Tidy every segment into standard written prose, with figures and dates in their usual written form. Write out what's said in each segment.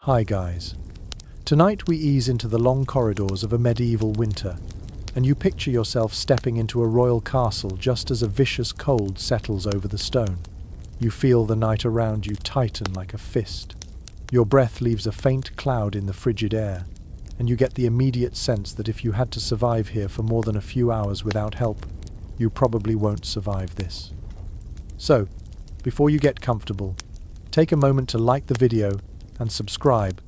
Hi guys. Tonight we ease into the long corridors of a medieval winter, and you picture yourself stepping into a royal castle just as a vicious cold settles over the stone. You feel the night around you tighten like a fist. Your breath leaves a faint cloud in the frigid air, and you get the immediate sense that if you had to survive here for more than a few hours without help, you probably won't survive this. So, before you get comfortable, take a moment to like the video and subscribe,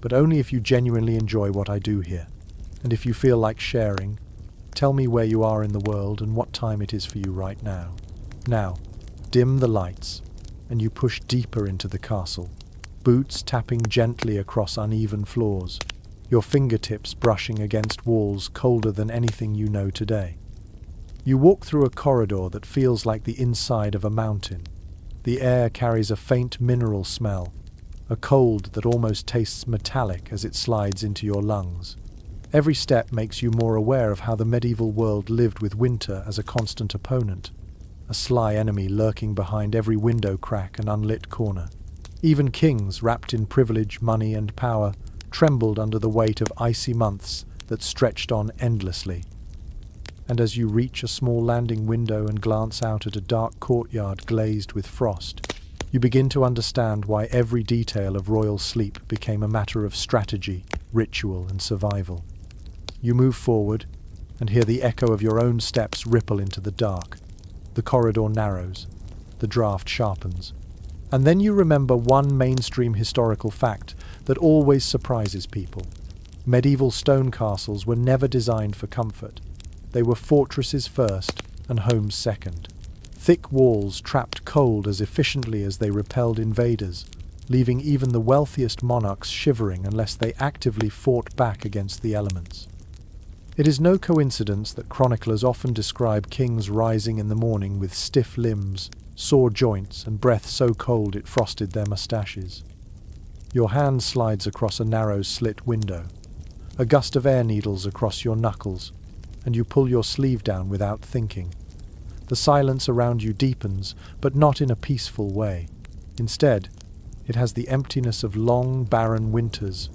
but only if you genuinely enjoy what I do here. And if you feel like sharing, tell me where you are in the world and what time it is for you right now. Now, dim the lights, and you push deeper into the castle, boots tapping gently across uneven floors, your fingertips brushing against walls colder than anything you know today. You walk through a corridor that feels like the inside of a mountain. The air carries a faint mineral smell, a cold that almost tastes metallic as it slides into your lungs. Every step makes you more aware of how the medieval world lived with winter as a constant opponent, a sly enemy lurking behind every window crack and unlit corner. Even kings, wrapped in privilege, money, and power, trembled under the weight of icy months that stretched on endlessly. And as you reach a small landing window and glance out at a dark courtyard glazed with frost, you begin to understand why every detail of royal sleep became a matter of strategy, ritual, and survival. You move forward and hear the echo of your own steps ripple into the dark. The corridor narrows, the draft sharpens, and then you remember one mainstream historical fact that always surprises people. Medieval stone castles were never designed for comfort. They were fortresses first and homes second. Thick walls trapped cold as efficiently as they repelled invaders, leaving even the wealthiest monarchs shivering unless they actively fought back against the elements. It is no coincidence that chroniclers often describe kings rising in the morning with stiff limbs, sore joints, and breath so cold it frosted their mustaches. Your hand slides across a narrow slit window. A gust of air needles across your knuckles, and you pull your sleeve down without thinking. The silence around you deepens, but not in a peaceful way. Instead, it has the emptiness of long, barren winters,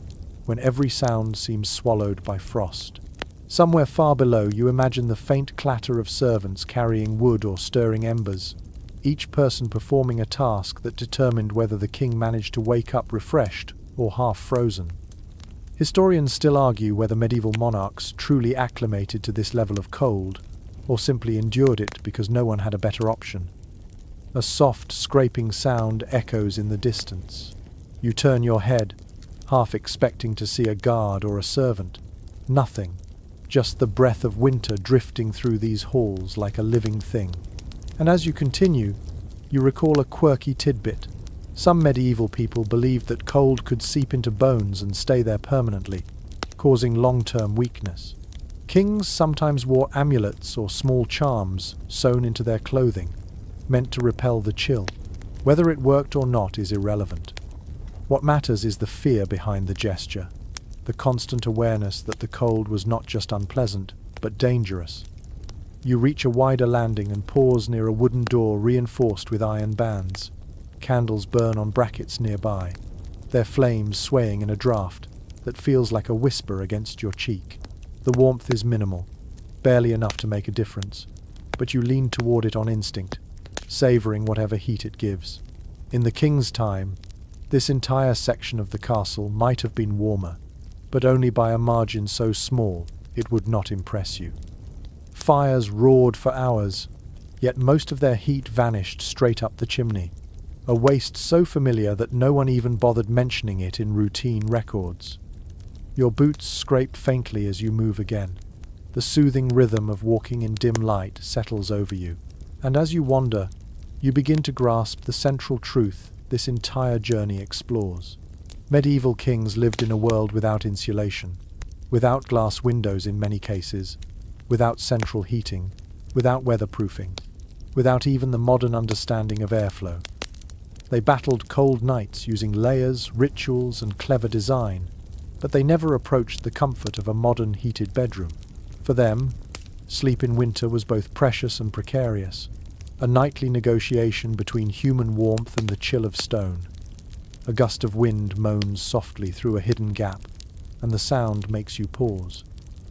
when every sound seems swallowed by frost. Somewhere far below, you imagine the faint clatter of servants carrying wood or stirring embers, each person performing a task that determined whether the king managed to wake up refreshed or half frozen. Historians still argue whether medieval monarchs truly acclimated to this level of cold, or simply endured it because no one had a better option. A soft, scraping sound echoes in the distance. You turn your head, half expecting to see a guard or a servant. Nothing, just the breath of winter drifting through these halls like a living thing. And as you continue, you recall a quirky tidbit. Some medieval people believed that cold could seep into bones and stay there permanently, causing long-term weakness. Kings sometimes wore amulets or small charms sewn into their clothing, meant to repel the chill. Whether it worked or not is irrelevant. What matters is the fear behind the gesture, the constant awareness that the cold was not just unpleasant, but dangerous. You reach a wider landing and pause near a wooden door reinforced with iron bands. Candles burn on brackets nearby, their flames swaying in a draft that feels like a whisper against your cheek. The warmth is minimal, barely enough to make a difference, but you lean toward it on instinct, savoring whatever heat it gives. In the king's time, this entire section of the castle might have been warmer, but only by a margin so small it would not impress you. Fires roared for hours, yet most of their heat vanished straight up the chimney, a waste so familiar that no one even bothered mentioning it in routine records. Your boots scrape faintly as you move again. The soothing rhythm of walking in dim light settles over you, and as you wander, you begin to grasp the central truth this entire journey explores. Medieval kings lived in a world without insulation, without glass windows in many cases, without central heating, without weatherproofing, without even the modern understanding of airflow. They battled cold nights using layers, rituals, and clever design, but they never approached the comfort of a modern heated bedroom. For them, sleep in winter was both precious and precarious, a nightly negotiation between human warmth and the chill of stone. A gust of wind moans softly through a hidden gap, and the sound makes you pause.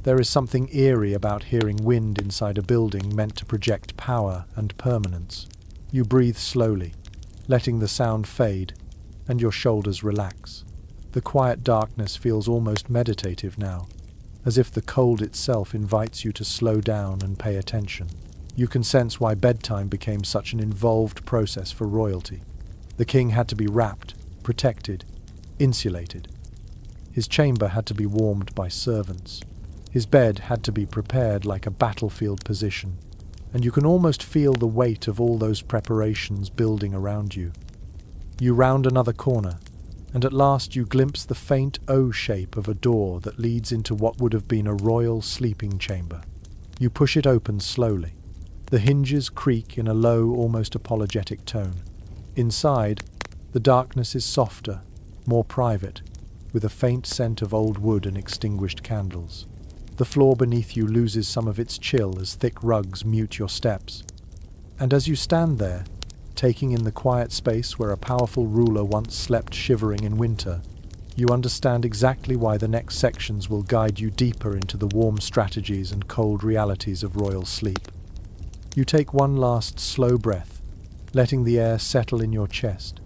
There is something eerie about hearing wind inside a building meant to project power and permanence. You breathe slowly, letting the sound fade, and your shoulders relax. The quiet darkness feels almost meditative now, as if the cold itself invites you to slow down and pay attention. You can sense why bedtime became such an involved process for royalty. The king had to be wrapped, protected, insulated. His chamber had to be warmed by servants. His bed had to be prepared like a battlefield position, and you can almost feel the weight of all those preparations building around you. You round another corner, and at last you glimpse the faint O shape of a door that leads into what would have been a royal sleeping chamber. You push it open slowly. The hinges creak in a low, almost apologetic tone. Inside, the darkness is softer, more private, with a faint scent of old wood and extinguished candles. The floor beneath you loses some of its chill as thick rugs mute your steps. And as you stand there, taking in the quiet space where a powerful ruler once slept shivering in winter, you understand exactly why the next sections will guide you deeper into the warm strategies and cold realities of royal sleep. You take one last slow breath, letting the air settle in your chest,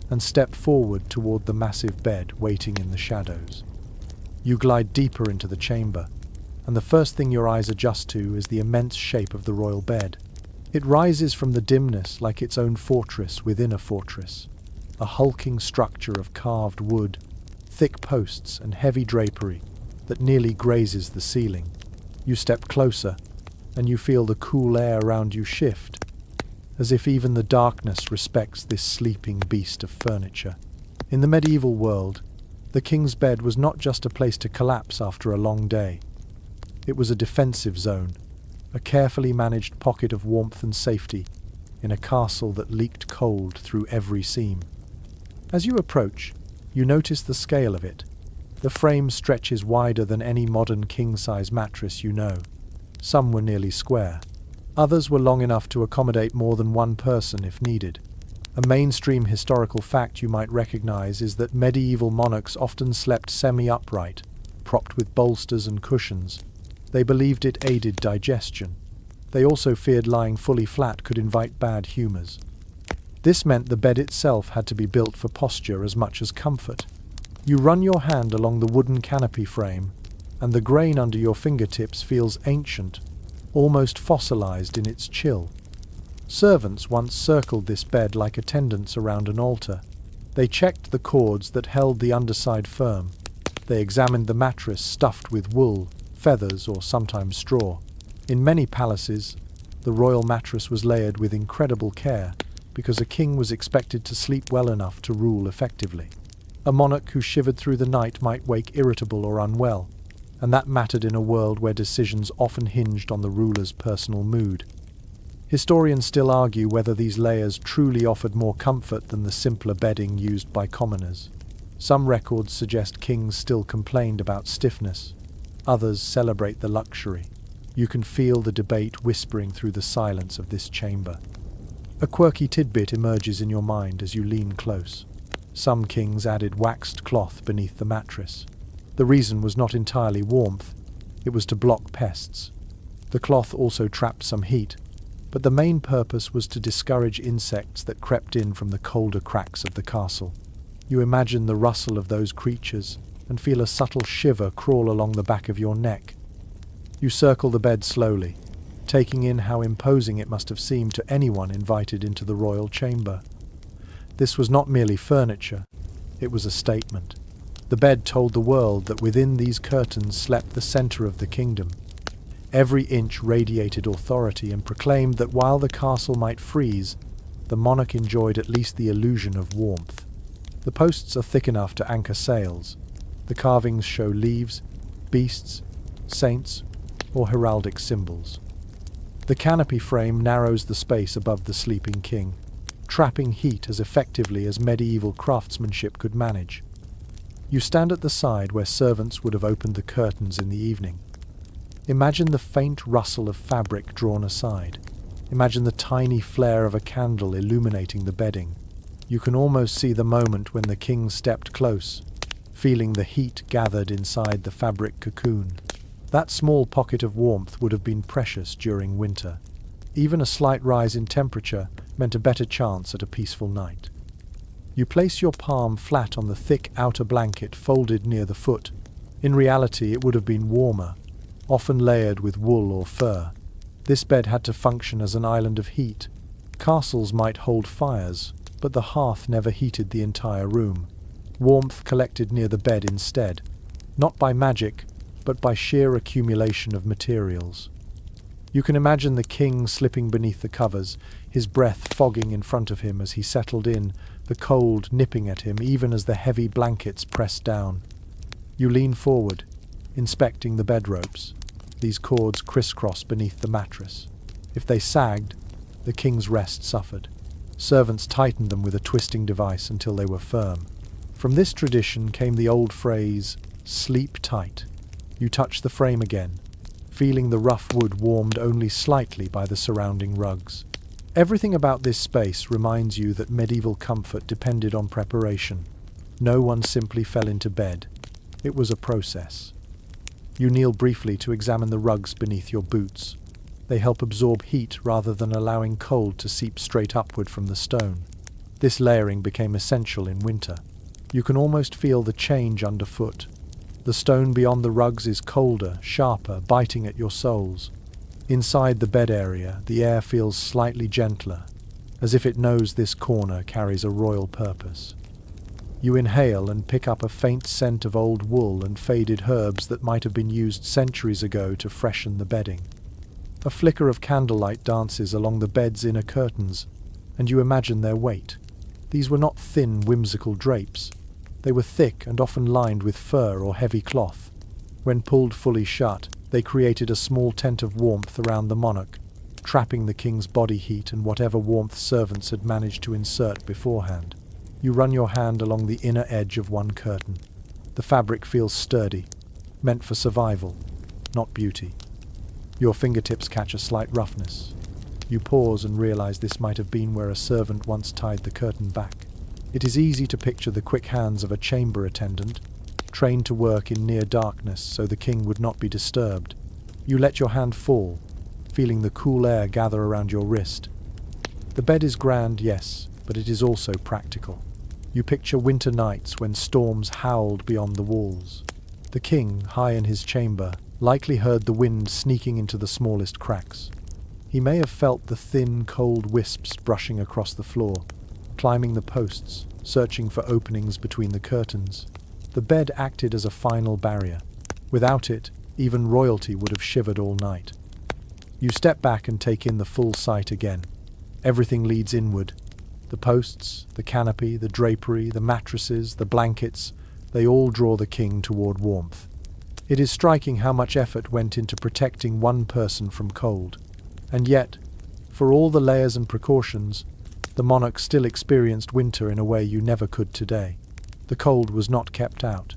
and step forward toward the massive bed waiting in the shadows. You glide deeper into the chamber, and the first thing your eyes adjust to is the immense shape of the royal bed. It rises from the dimness like its own fortress within a fortress, a hulking structure of carved wood, thick posts and heavy drapery that nearly grazes the ceiling. You step closer, and you feel the cool air around you shift, as if even the darkness respects this sleeping beast of furniture. In the medieval world, the king's bed was not just a place to collapse after a long day. It was a defensive zone, a carefully managed pocket of warmth and safety in a castle that leaked cold through every seam. As you approach, you notice the scale of it. The frame stretches wider than any modern king-size mattress you know. Some were nearly square. Others were long enough to accommodate more than one person if needed. A mainstream historical fact you might recognize is that medieval monarchs often slept semi-upright, propped with bolsters and cushions. They believed it aided digestion. They also feared lying fully flat could invite bad humors. This meant the bed itself had to be built for posture as much as comfort. You run your hand along the wooden canopy frame, and the grain under your fingertips feels ancient, almost fossilized in its chill. Servants once circled this bed like attendants around an altar. They checked the cords that held the underside firm. They examined the mattress stuffed with wool, feathers, or sometimes straw. In many palaces, the royal mattress was layered with incredible care because a king was expected to sleep well enough to rule effectively. A monarch who shivered through the night might wake irritable or unwell, and that mattered in a world where decisions often hinged on the ruler's personal mood. Historians still argue whether these layers truly offered more comfort than the simpler bedding used by commoners. Some records suggest kings still complained about stiffness. Others celebrate the luxury. You can feel the debate whispering through the silence of this chamber. A quirky tidbit emerges in your mind as you lean close. Some kings added waxed cloth beneath the mattress. The reason was not entirely warmth, it was to block pests. The cloth also trapped some heat, but the main purpose was to discourage insects that crept in from the colder cracks of the castle. You imagine the rustle of those creatures and feel a subtle shiver crawl along the back of your neck. You circle the bed slowly, taking in how imposing it must have seemed to anyone invited into the royal chamber. This was not merely furniture, it was a statement. The bed told the world that within these curtains slept the center of the kingdom. Every inch radiated authority and proclaimed that while the castle might freeze, the monarch enjoyed at least the illusion of warmth. The posts are thick enough to anchor sails. The carvings show leaves, beasts, saints, or heraldic symbols. The canopy frame narrows the space above the sleeping king, trapping heat as effectively as medieval craftsmanship could manage. You stand at the side where servants would have opened the curtains in the evening. Imagine the faint rustle of fabric drawn aside. Imagine the tiny flare of a candle illuminating the bedding. You can almost see the moment when the king stepped close, feeling the heat gathered inside the fabric cocoon. That small pocket of warmth would have been precious during winter. Even a slight rise in temperature meant a better chance at a peaceful night. You place your palm flat on the thick outer blanket folded near the foot. In reality, it would have been warmer, often layered with wool or fur. This bed had to function as an island of heat. Castles might hold fires, but the hearth never heated the entire room. Warmth collected near the bed instead, not by magic, but by sheer accumulation of materials. You can imagine the king slipping beneath the covers, his breath fogging in front of him as he settled in, the cold nipping at him even as the heavy blankets pressed down. You lean forward, inspecting the bed ropes. These cords crisscross beneath the mattress. If they sagged, the king's rest suffered. Servants tightened them with a twisting device until they were firm. From this tradition came the old phrase, "sleep tight." You touch the frame again, feeling the rough wood warmed only slightly by the surrounding rugs. Everything about this space reminds you that medieval comfort depended on preparation. No one simply fell into bed. It was a process. You kneel briefly to examine the rugs beneath your boots. They help absorb heat rather than allowing cold to seep straight upward from the stone. This layering became essential in winter. You can almost feel the change underfoot. The stone beyond the rugs is colder, sharper, biting at your soles. Inside the bed area, the air feels slightly gentler, as if it knows this corner carries a royal purpose. You inhale and pick up a faint scent of old wool and faded herbs that might have been used centuries ago to freshen the bedding. A flicker of candlelight dances along the bed's inner curtains, and you imagine their weight. These were not thin, whimsical drapes. They were thick and often lined with fur or heavy cloth. When pulled fully shut, they created a small tent of warmth around the monarch, trapping the king's body heat and whatever warmth servants had managed to insert beforehand. You run your hand along the inner edge of one curtain. The fabric feels sturdy, meant for survival, not beauty. Your fingertips catch a slight roughness. You pause and realize this might have been where a servant once tied the curtain back. It is easy to picture the quick hands of a chamber attendant, trained to work in near darkness so the king would not be disturbed. You let your hand fall, feeling the cool air gather around your wrist. The bed is grand, yes, but it is also practical. You picture winter nights when storms howled beyond the walls. The king, high in his chamber, likely heard the wind sneaking into the smallest cracks. He may have felt the thin, cold wisps brushing across the floor, climbing the posts, searching for openings between the curtains. The bed acted as a final barrier. Without it, even royalty would have shivered all night. You step back and take in the full sight again. Everything leads inward. The posts, the canopy, the drapery, the mattresses, the blankets, they all draw the king toward warmth. It is striking how much effort went into protecting one person from cold. And yet, for all the layers and precautions, the monarch still experienced winter in a way you never could today. The cold was not kept out.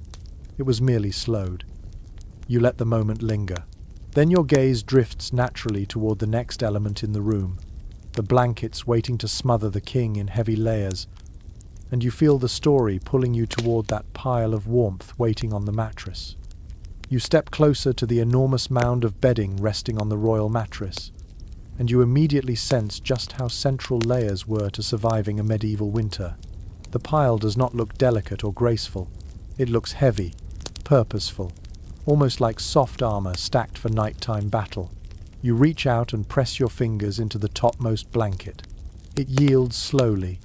It was merely slowed. You let the moment linger. Then your gaze drifts naturally toward the next element in the room, the blankets waiting to smother the king in heavy layers, and you feel the story pulling you toward that pile of warmth waiting on the mattress. You step closer to the enormous mound of bedding resting on the royal mattress, and you immediately sense just how central layers were to surviving a medieval winter. The pile does not look delicate or graceful. It looks heavy, purposeful, almost like soft armor stacked for nighttime battle. You reach out and press your fingers into the topmost blanket. It yields slowly,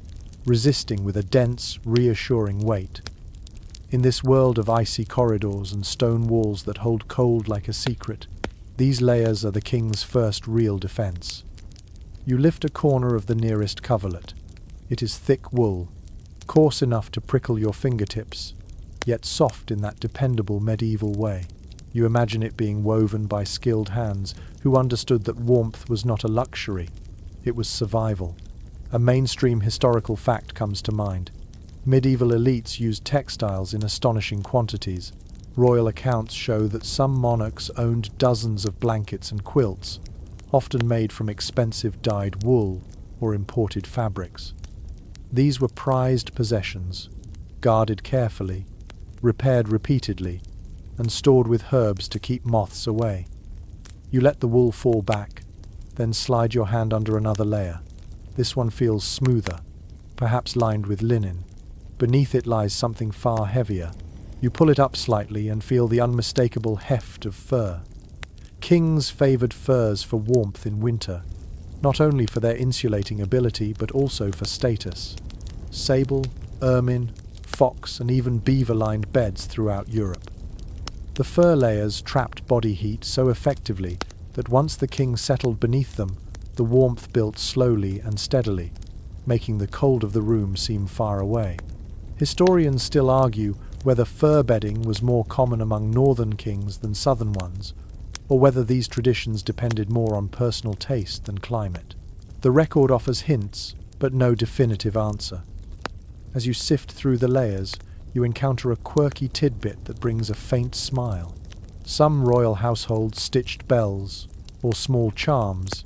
resisting with a dense, reassuring weight. In this world of icy corridors and stone walls that hold cold like a secret, these layers are the king's first real defense. You lift a corner of the nearest coverlet. It is thick wool, coarse enough to prickle your fingertips, yet soft in that dependable medieval way. You imagine it being woven by skilled hands who understood that warmth was not a luxury, it was survival. A mainstream historical fact comes to mind. Medieval elites used textiles in astonishing quantities. Royal accounts show that some monarchs owned dozens of blankets and quilts, often made from expensive dyed wool or imported fabrics. These were prized possessions, guarded carefully, repaired repeatedly, and stored with herbs to keep moths away. You let the wool fall back, then slide your hand under another layer. This one feels smoother, perhaps lined with linen. Beneath it lies something far heavier. You pull it up slightly and feel the unmistakable heft of fur. Kings favoured furs for warmth in winter, not only for their insulating ability but also for status. Sable, ermine, fox and even beaver-lined beds throughout Europe. The fur layers trapped body heat so effectively that once the king settled beneath them, the warmth built slowly and steadily, making the cold of the room seem far away. Historians still argue whether fur bedding was more common among northern kings than southern ones, or whether these traditions depended more on personal taste than climate. The record offers hints, but no definitive answer. As you sift through the layers, you encounter a quirky tidbit that brings a faint smile. Some royal households stitched bells, or small charms,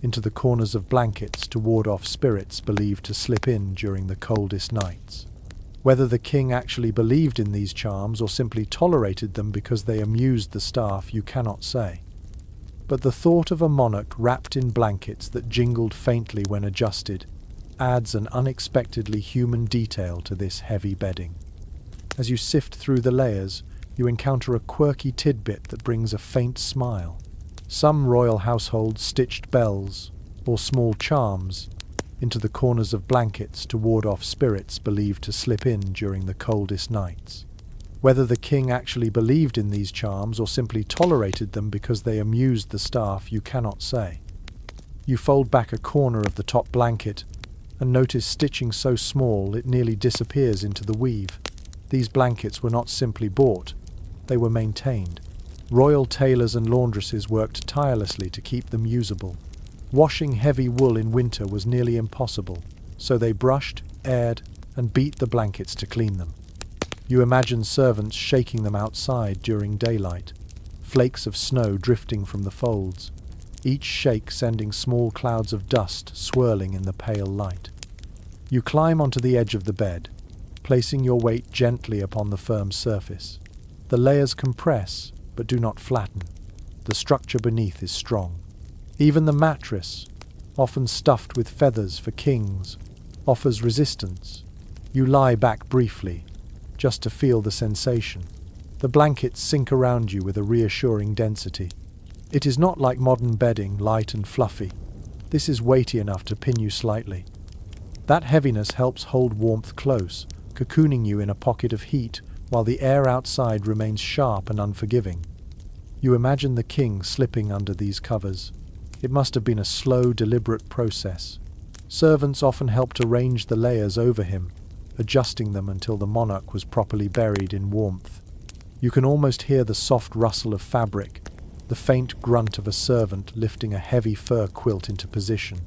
into the corners of blankets to ward off spirits believed to slip in during the coldest nights. Whether the king actually believed in these charms or simply tolerated them because they amused the staff, you cannot say. But the thought of a monarch wrapped in blankets that jingled faintly when adjusted adds an unexpectedly human detail to this heavy bedding. As you sift through the layers, you encounter a quirky tidbit that brings a faint smile. Some royal households stitched bells, or small charms, into the corners of blankets to ward off spirits believed to slip in during the coldest nights. Whether the king actually believed in these charms or simply tolerated them because they amused the staff, you cannot say. You fold back a corner of the top blanket and notice stitching so small it nearly disappears into the weave. These blankets were not simply bought, they were maintained. Royal tailors and laundresses worked tirelessly to keep them usable. Washing heavy wool in winter was nearly impossible, so they brushed, aired, and beat the blankets to clean them. You imagine servants shaking them outside during daylight, flakes of snow drifting from the folds, each shake sending small clouds of dust swirling in the pale light. You climb onto the edge of the bed, placing your weight gently upon the firm surface. The layers compress, but do not flatten. The structure beneath is strong. Even the mattress, often stuffed with feathers for kings, offers resistance. You lie back briefly, just to feel the sensation. The blankets sink around you with a reassuring density. It is not like modern bedding, light and fluffy. This is weighty enough to pin you slightly. That heaviness helps hold warmth close, cocooning you in a pocket of heat, while the air outside remains sharp and unforgiving. You imagine the king slipping under these covers. It must have been a slow, deliberate process. Servants often helped arrange the layers over him, adjusting them until the monarch was properly buried in warmth. You can almost hear the soft rustle of fabric, the faint grunt of a servant lifting a heavy fur quilt into position.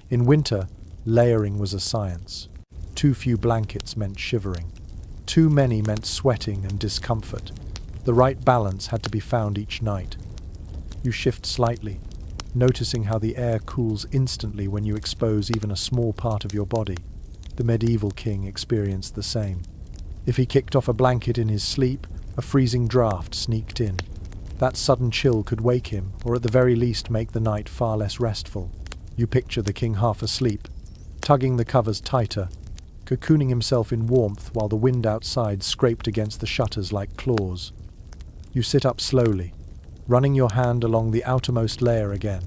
In winter, layering was a science. Too few blankets meant shivering. Too many meant sweating and discomfort. The right balance had to be found each night. You shift slightly, noticing how the air cools instantly when you expose even a small part of your body. The medieval king experienced the same. If he kicked off a blanket in his sleep, a freezing draft sneaked in. That sudden chill could wake him, or at the very least make the night far less restful. You picture the king half asleep, tugging the covers tighter, cocooning himself in warmth while the wind outside scraped against the shutters like claws. You sit up slowly, running your hand along the outermost layer again.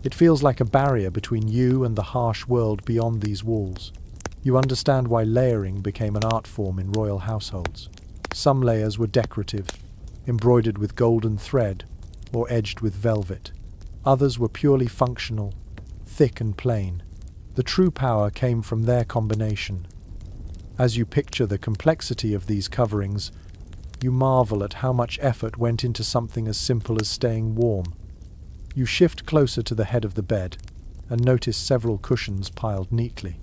It feels like a barrier between you and the harsh world beyond these walls. You understand why layering became an art form in royal households. Some layers were decorative, embroidered with golden thread or edged with velvet. Others were purely functional, thick and plain. The true power came from their combination. As you picture the complexity of these coverings, you marvel at how much effort went into something as simple as staying warm. You shift closer to the head of the bed and notice several cushions piled neatly.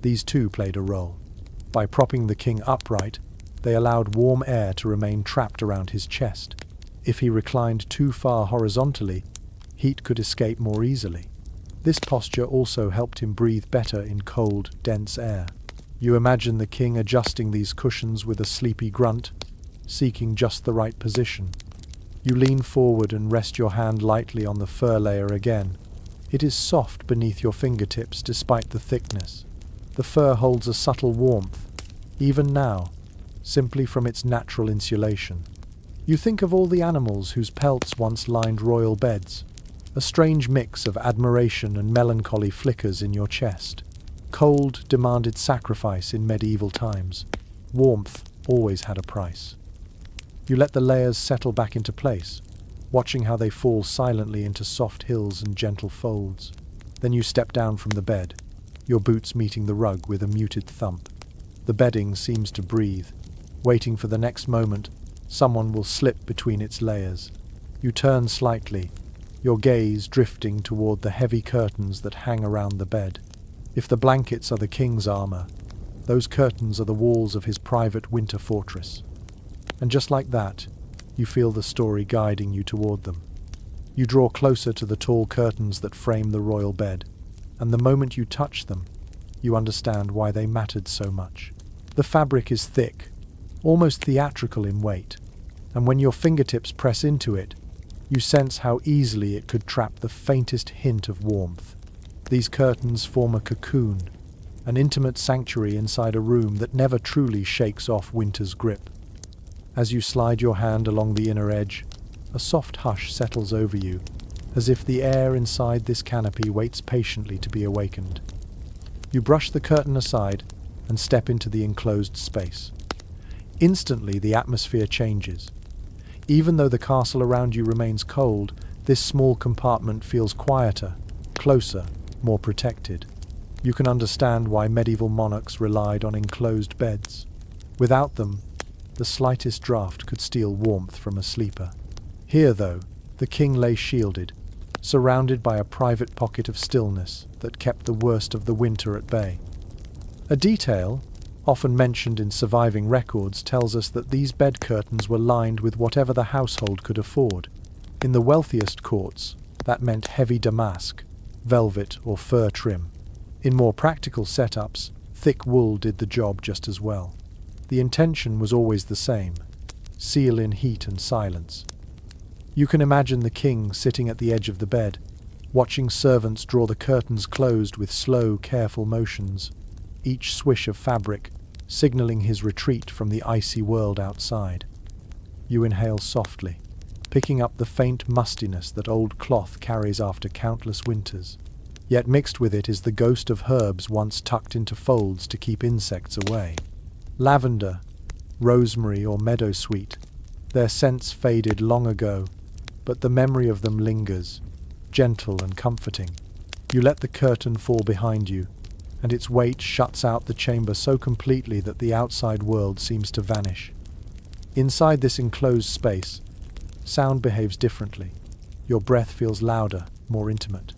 These too played a role. By propping the king upright, they allowed warm air to remain trapped around his chest. If he reclined too far horizontally, heat could escape more easily. This posture also helped him breathe better in cold, dense air. You imagine the king adjusting these cushions with a sleepy grunt, seeking just the right position. You lean forward and rest your hand lightly on the fur layer again. It is soft beneath your fingertips despite the thickness. The fur holds a subtle warmth, even now, simply from its natural insulation. You think of all the animals whose pelts once lined royal beds. A strange mix of admiration and melancholy flickers in your chest. Cold demanded sacrifice in medieval times. Warmth always had a price. You let the layers settle back into place, watching how they fall silently into soft hills and gentle folds. Then you step down from the bed, your boots meeting the rug with a muted thump. The bedding seems to breathe, waiting for the next moment someone will slip between its layers. You turn slightly, your gaze drifting toward the heavy curtains that hang around the bed. If the blankets are the king's armor, those curtains are the walls of his private winter fortress. And just like that, you feel the story guiding you toward them. You draw closer to the tall curtains that frame the royal bed, and the moment you touch them, you understand why they mattered so much. The fabric is thick, almost theatrical in weight, and when your fingertips press into it, you sense how easily it could trap the faintest hint of warmth. These curtains form a cocoon, an intimate sanctuary inside a room that never truly shakes off winter's grip. As you slide your hand along the inner edge, a soft hush settles over you, as if the air inside this canopy waits patiently to be awakened. You brush the curtain aside and step into the enclosed space. Instantly, the atmosphere changes. Even though the castle around you remains cold, this small compartment feels quieter, closer, more protected. You can understand why medieval monarchs relied on enclosed beds. Without them, the slightest draught could steal warmth from a sleeper. Here, though, the king lay shielded, surrounded by a private pocket of stillness that kept the worst of the winter at bay. A detail, often mentioned in surviving records, tells us that these bed curtains were lined with whatever the household could afford. In the wealthiest courts, that meant heavy damask, velvet or fur trim. In more practical setups, thick wool did the job just as well. The intention was always the same: seal in heat and silence. You can imagine the king sitting at the edge of the bed, watching servants draw the curtains closed with slow, careful motions, each swish of fabric signaling his retreat from the icy world outside. You inhale softly, picking up the faint mustiness that old cloth carries after countless winters. Yet mixed with it is the ghost of herbs once tucked into folds to keep insects away. Lavender, rosemary or meadowsweet, their scents faded long ago, but the memory of them lingers, gentle and comforting. You let the curtain fall behind you, and its weight shuts out the chamber so completely that the outside world seems to vanish. Inside this enclosed space, sound behaves differently. Your breath feels louder, more intimate.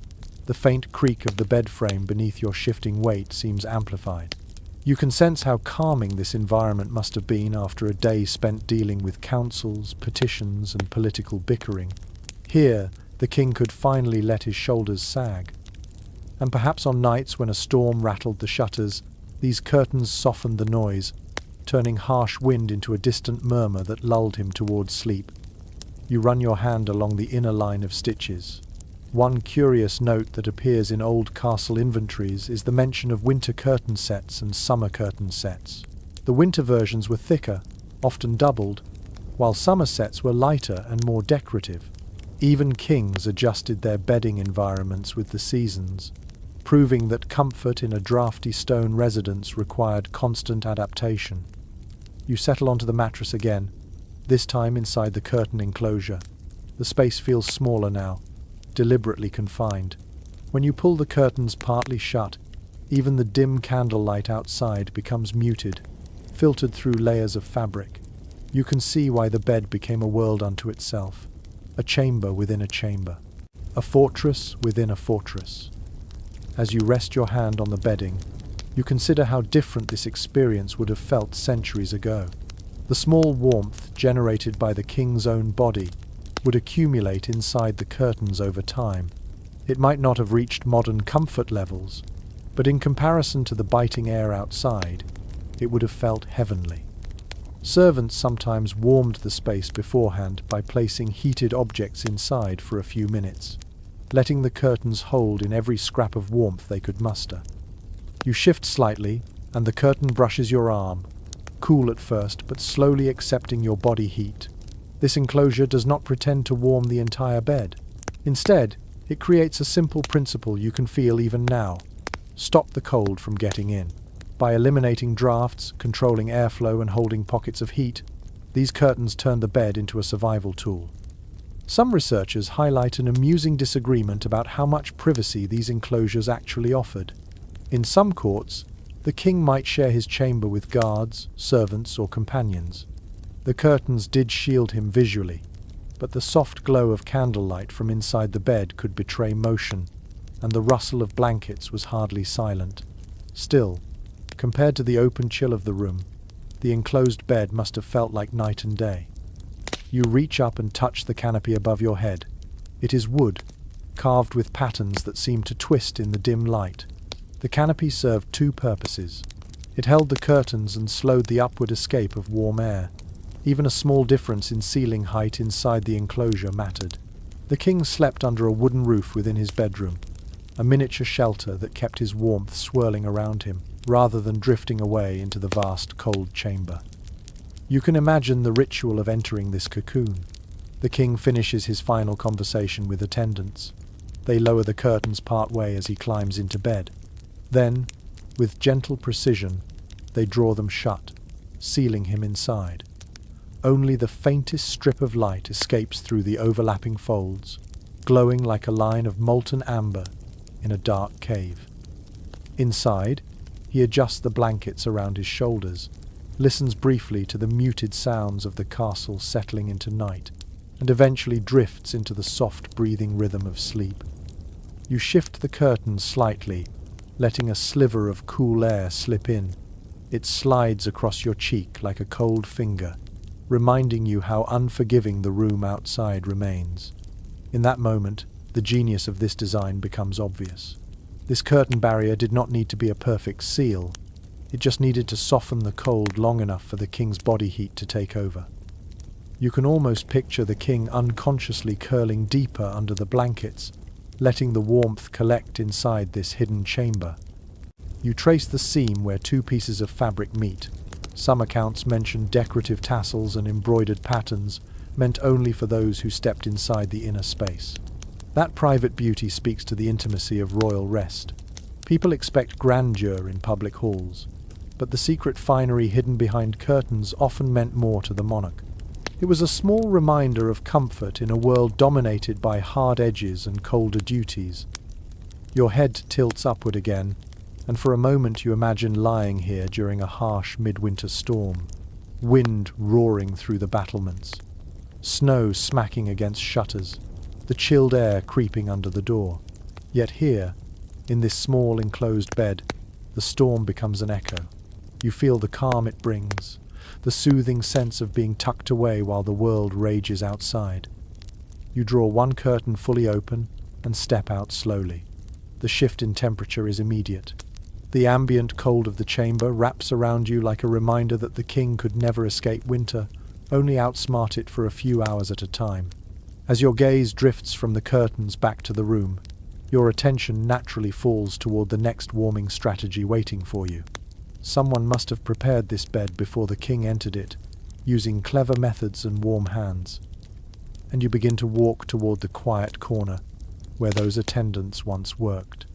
The faint creak of the bed frame beneath your shifting weight seems amplified. You can sense how calming this environment must have been after a day spent dealing with councils, petitions, and political bickering. Here, the king could finally let his shoulders sag. And perhaps on nights when a storm rattled the shutters, these curtains softened the noise, turning harsh wind into a distant murmur that lulled him towards sleep. You run your hand along the inner line of stitches. One curious note that appears in old castle inventories is the mention of winter curtain sets and summer curtain sets. The winter versions were thicker, often doubled, while summer sets were lighter and more decorative. Even kings adjusted their bedding environments with the seasons, proving that comfort in a drafty stone residence required constant adaptation. You settle onto the mattress again, this time inside the curtain enclosure. The space feels smaller now, deliberately confined. When you pull the curtains partly shut, even the dim candlelight outside becomes muted, filtered through layers of fabric. You can see why the bed became a world unto itself, a chamber within a chamber, a fortress within a fortress. As you rest your hand on the bedding, you consider how different this experience would have felt centuries ago. The small warmth generated by the king's own body would accumulate inside the curtains over time. It might not have reached modern comfort levels, but in comparison to the biting air outside, it would have felt heavenly. Servants sometimes warmed the space beforehand by placing heated objects inside for a few minutes, letting the curtains hold in every scrap of warmth they could muster. You shift slightly, and the curtain brushes your arm, cool at first but slowly accepting your body heat. This enclosure does not pretend to warm the entire bed. Instead, it creates a simple principle you can feel even now: stop the cold from getting in. By eliminating drafts, controlling airflow and holding pockets of heat, these curtains turn the bed into a survival tool. Some researchers highlight an amusing disagreement about how much privacy these enclosures actually offered. In some courts, the king might share his chamber with guards, servants, or companions. The curtains did shield him visually, but the soft glow of candlelight from inside the bed could betray motion, and the rustle of blankets was hardly silent. Still, compared to the open chill of the room, the enclosed bed must have felt like night and day. You reach up and touch the canopy above your head. It is wood, carved with patterns that seem to twist in the dim light. The canopy served two purposes. It held the curtains and slowed the upward escape of warm air. Even a small difference in ceiling height inside the enclosure mattered. The king slept under a wooden roof within his bedroom, a miniature shelter that kept his warmth swirling around him, rather than drifting away into the vast cold chamber. You can imagine the ritual of entering this cocoon. The king finishes his final conversation with attendants. They lower the curtains part way as he climbs into bed. Then, with gentle precision, they draw them shut, sealing him inside. Only the faintest strip of light escapes through the overlapping folds, glowing like a line of molten amber in a dark cave. Inside, he adjusts the blankets around his shoulders, listens briefly to the muted sounds of the castle settling into night, and eventually drifts into the soft breathing rhythm of sleep. You shift the curtains slightly, letting a sliver of cool air slip in. It slides across your cheek like a cold finger, reminding you how unforgiving the room outside remains. In that moment, the genius of this design becomes obvious. This curtain barrier did not need to be a perfect seal. It just needed to soften the cold long enough for the king's body heat to take over. You can almost picture the king unconsciously curling deeper under the blankets, letting the warmth collect inside this hidden chamber. You trace the seam where two pieces of fabric meet. Some accounts mention decorative tassels and embroidered patterns, meant only for those who stepped inside the inner space. That private beauty speaks to the intimacy of royal rest. People expect grandeur in public halls, but the secret finery hidden behind curtains often meant more to the monarch. It was a small reminder of comfort in a world dominated by hard edges and colder duties. Your head tilts upward again, and for a moment you imagine lying here during a harsh midwinter storm, wind roaring through the battlements, snow smacking against shutters, the chilled air creeping under the door. Yet here, in this small enclosed bed, the storm becomes an echo. You feel the calm it brings, the soothing sense of being tucked away while the world rages outside. You draw one curtain fully open and step out slowly. The shift in temperature is immediate. The ambient cold of the chamber wraps around you like a reminder that the king could never escape winter, only outsmart it for a few hours at a time. As your gaze drifts from the curtains back to the room, your attention naturally falls toward the next warming strategy waiting for you. Someone must have prepared this bed before the king entered it, using clever methods and warm hands. And you begin to walk toward the quiet corner, where those attendants once worked.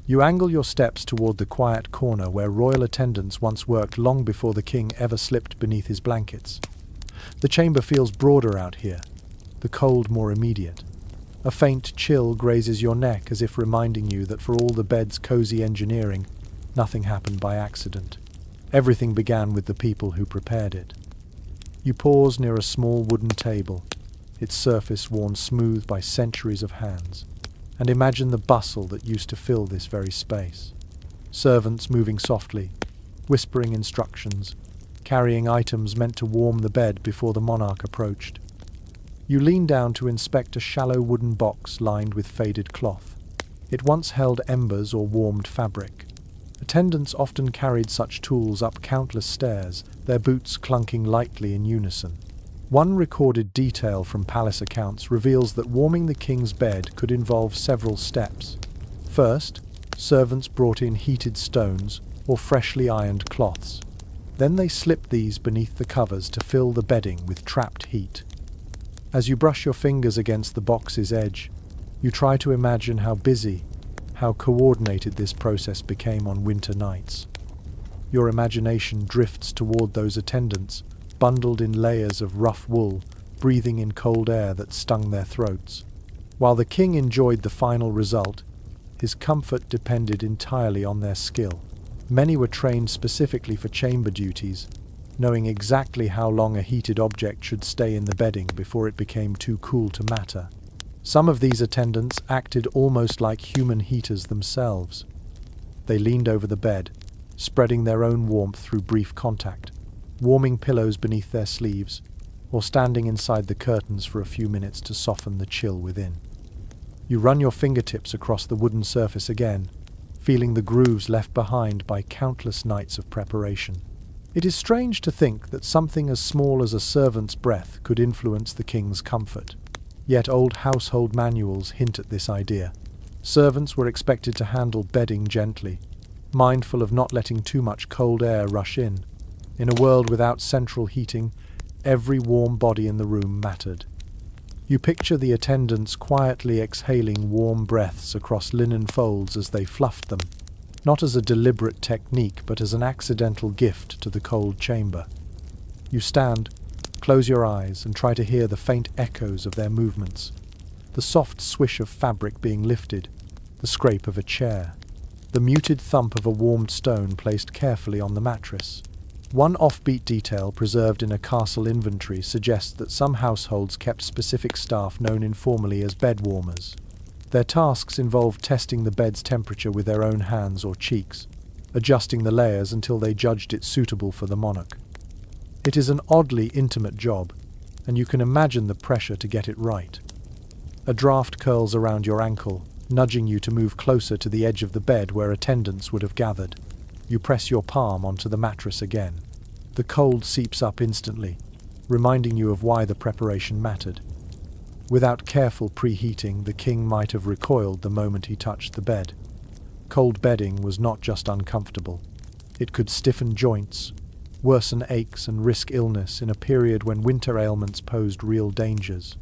You angle your steps toward the quiet corner where royal attendants once worked long before the king ever slipped beneath his blankets. The chamber feels broader out here, the cold more immediate. A faint chill grazes your neck as if reminding you that for all the bed's cozy engineering, nothing happened by accident. Everything began with the people who prepared it. You pause near a small wooden table, its surface worn smooth by centuries of hands, and imagine the bustle that used to fill this very space. Servants moving softly, whispering instructions, carrying items meant to warm the bed before the monarch approached. You lean down to inspect a shallow wooden box lined with faded cloth. It once held embers or warmed fabric. Attendants often carried such tools up countless stairs, their boots clunking lightly in unison. One recorded detail from palace accounts reveals that warming the king's bed could involve several steps. First, servants brought in heated stones or freshly ironed cloths. Then they slipped these beneath the covers to fill the bedding with trapped heat. As you brush your fingers against the box's edge, you try to imagine how busy, how coordinated this process became on winter nights. Your imagination drifts toward those attendants, bundled in layers of rough wool, breathing in cold air that stung their throats. While the king enjoyed the final result, his comfort depended entirely on their skill. Many were trained specifically for chamber duties, knowing exactly how long a heated object should stay in the bedding before it became too cool to matter. Some of these attendants acted almost like human heaters themselves. They leaned over the bed, spreading their own warmth through brief contact, warming pillows beneath their sleeves, or standing inside the curtains for a few minutes to soften the chill within. You run your fingertips across the wooden surface again, feeling the grooves left behind by countless nights of preparation. It is strange to think that something as small as a servant's breath could influence the king's comfort. Yet old household manuals hint at this idea. Servants were expected to handle bedding gently, mindful of not letting too much cold air rush in. In a world without central heating, every warm body in the room mattered. You picture the attendants quietly exhaling warm breaths across linen folds as they fluffed them, not as a deliberate technique but as an accidental gift to the cold chamber. You stand, close your eyes, and try to hear the faint echoes of their movements. The soft swish of fabric being lifted, the scrape of a chair, the muted thump of a warmed stone placed carefully on the mattress. One offbeat detail preserved in a castle inventory suggests that some households kept specific staff known informally as bed warmers. Their tasks involved testing the bed's temperature with their own hands or cheeks, adjusting the layers until they judged it suitable for the monarch. It is an oddly intimate job, and you can imagine the pressure to get it right. A draft curls around your ankle, nudging you to move closer to the edge of the bed where attendants would have gathered. You press your palm onto the mattress again. The cold seeps up instantly, reminding you of why the preparation mattered. Without careful preheating, the king might have recoiled the moment he touched the bed. Cold bedding was not just uncomfortable. It could stiffen joints, worsen aches, and risk illness in a period when winter ailments posed real dangers.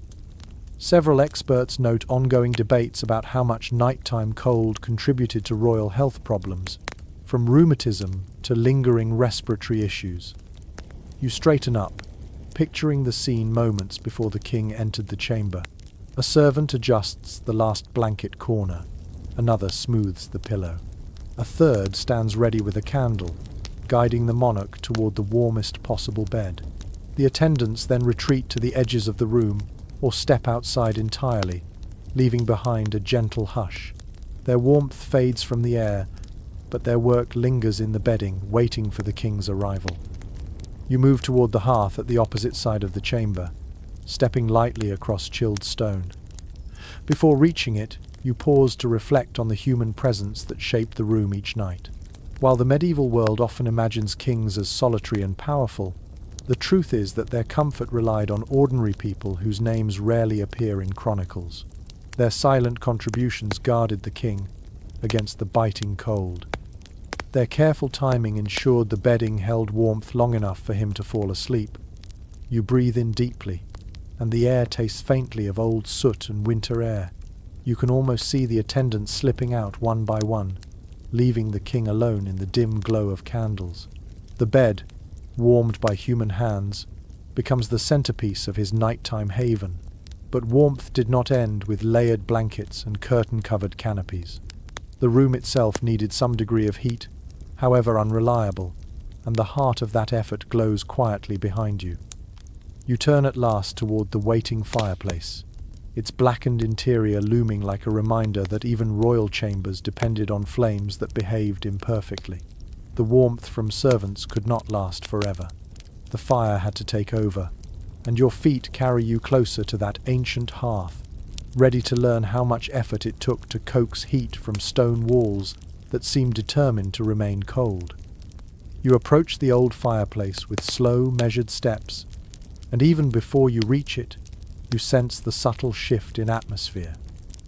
Several experts note ongoing debates about how much nighttime cold contributed to royal health problems, from rheumatism to lingering respiratory issues. You straighten up, picturing the scene moments before the king entered the chamber. A servant adjusts the last blanket corner, another smooths the pillow. A third stands ready with a candle, guiding the monarch toward the warmest possible bed. The attendants then retreat to the edges of the room or step outside entirely, leaving behind a gentle hush. Their warmth fades from the air, but their work lingers in the bedding, waiting for the king's arrival. You move toward the hearth at the opposite side of the chamber, stepping lightly across chilled stone. Before reaching it, you pause to reflect on the human presence that shaped the room each night. While the medieval world often imagines kings as solitary and powerful, the truth is that their comfort relied on ordinary people whose names rarely appear in chronicles. Their silent contributions guarded the king against the biting cold. Their careful timing ensured the bedding held warmth long enough for him to fall asleep. You breathe in deeply, and the air tastes faintly of old soot and winter air. You can almost see the attendants slipping out one by one, leaving the king alone in the dim glow of candles. The bed, warmed by human hands, becomes the centerpiece of his nighttime haven. But warmth did not end with layered blankets and curtain-covered canopies. The room itself needed some degree of heat, however unreliable, and the heart of that effort glows quietly behind you. You turn at last toward the waiting fireplace, its blackened interior looming like a reminder that even royal chambers depended on flames that behaved imperfectly. The warmth from servants could not last forever. The fire had to take over, and your feet carry you closer to that ancient hearth, ready to learn how much effort it took to coax heat from stone walls that seemed determined to remain cold. You approach the old fireplace with slow, measured steps, and even before you reach it, you sense the subtle shift in atmosphere.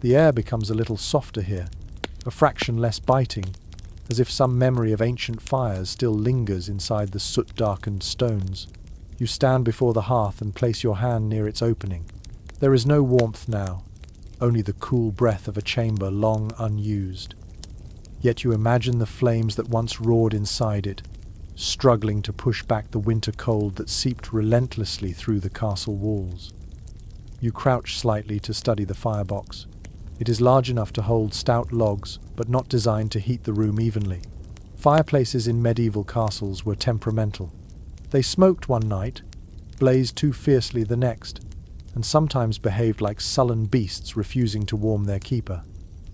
The air becomes a little softer here, a fraction less biting, as if some memory of ancient fires still lingers inside the soot-darkened stones. You stand before the hearth and place your hand near its opening. There is no warmth now, only the cool breath of a chamber long unused. Yet you imagine the flames that once roared inside it, struggling to push back the winter cold that seeped relentlessly through the castle walls. You crouch slightly to study the firebox. It is large enough to hold stout logs, but not designed to heat the room evenly. Fireplaces in medieval castles were temperamental. They smoked one night, blazed too fiercely the next, and sometimes behaved like sullen beasts refusing to warm their keeper.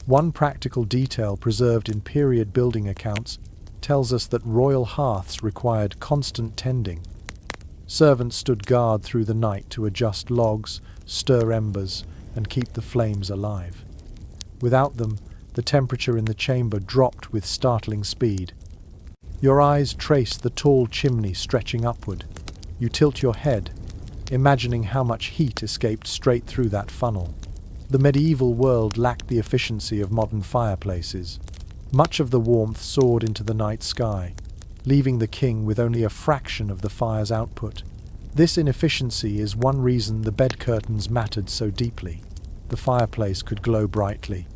One practical detail preserved in period building accounts tells us that royal hearths required constant tending. Servants stood guard through the night to adjust logs, stir embers, and keep the flames alive. Without them, the temperature in the chamber dropped with startling speed. Your eyes trace the tall chimney stretching upward. You tilt your head, imagining how much heat escaped straight through that funnel. The medieval world lacked the efficiency of modern fireplaces. Much of the warmth soared into the night sky, leaving the king with only a fraction of the fire's output. This inefficiency is one reason the bed curtains mattered so deeply. The fireplace could glow brightly,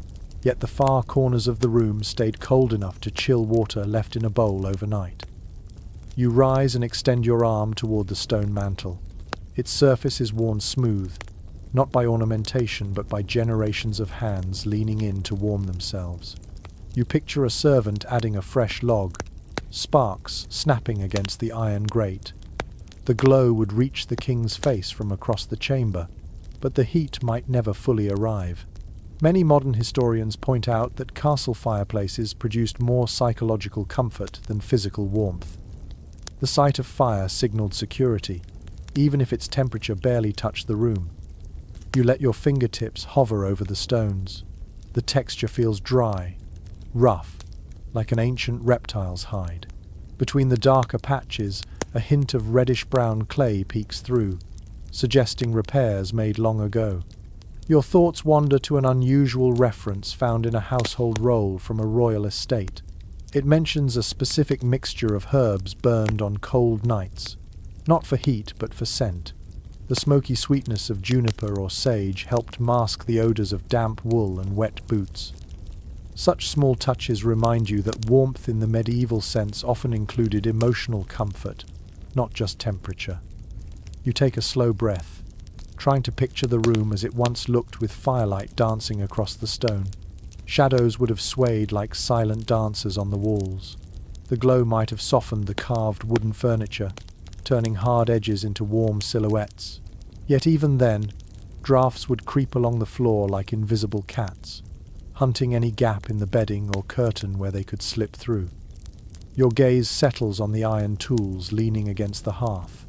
yet the far corners of the room stayed cold enough to chill water left in a bowl overnight. You rise and extend your arm toward the stone mantel. Its surface is worn smooth, not by ornamentation but by generations of hands leaning in to warm themselves. You picture a servant adding a fresh log, sparks snapping against the iron grate. The glow would reach the king's face from across the chamber, but the heat might never fully arrive. Many modern historians point out that castle fireplaces produced more psychological comfort than physical warmth. The sight of fire signaled security, even if its temperature barely touched the room. You let your fingertips hover over the stones. The texture feels dry, rough, like an ancient reptile's hide. Between the darker patches, a hint of reddish-brown clay peeks through, suggesting repairs made long ago. Your thoughts wander to an unusual reference found in a household roll from a royal estate. It mentions a specific mixture of herbs burned on cold nights, not for heat but for scent. The smoky sweetness of juniper or sage helped mask the odors of damp wool and wet boots. Such small touches remind you that warmth in the medieval sense often included emotional comfort, not just temperature. You take a slow breath, trying to picture the room as it once looked with firelight dancing across the stone. Shadows would have swayed like silent dancers on the walls. The glow might have softened the carved wooden furniture, turning hard edges into warm silhouettes. Yet even then, drafts would creep along the floor like invisible cats, hunting any gap in the bedding or curtain where they could slip through. Your gaze settles on the iron tools leaning against the hearth.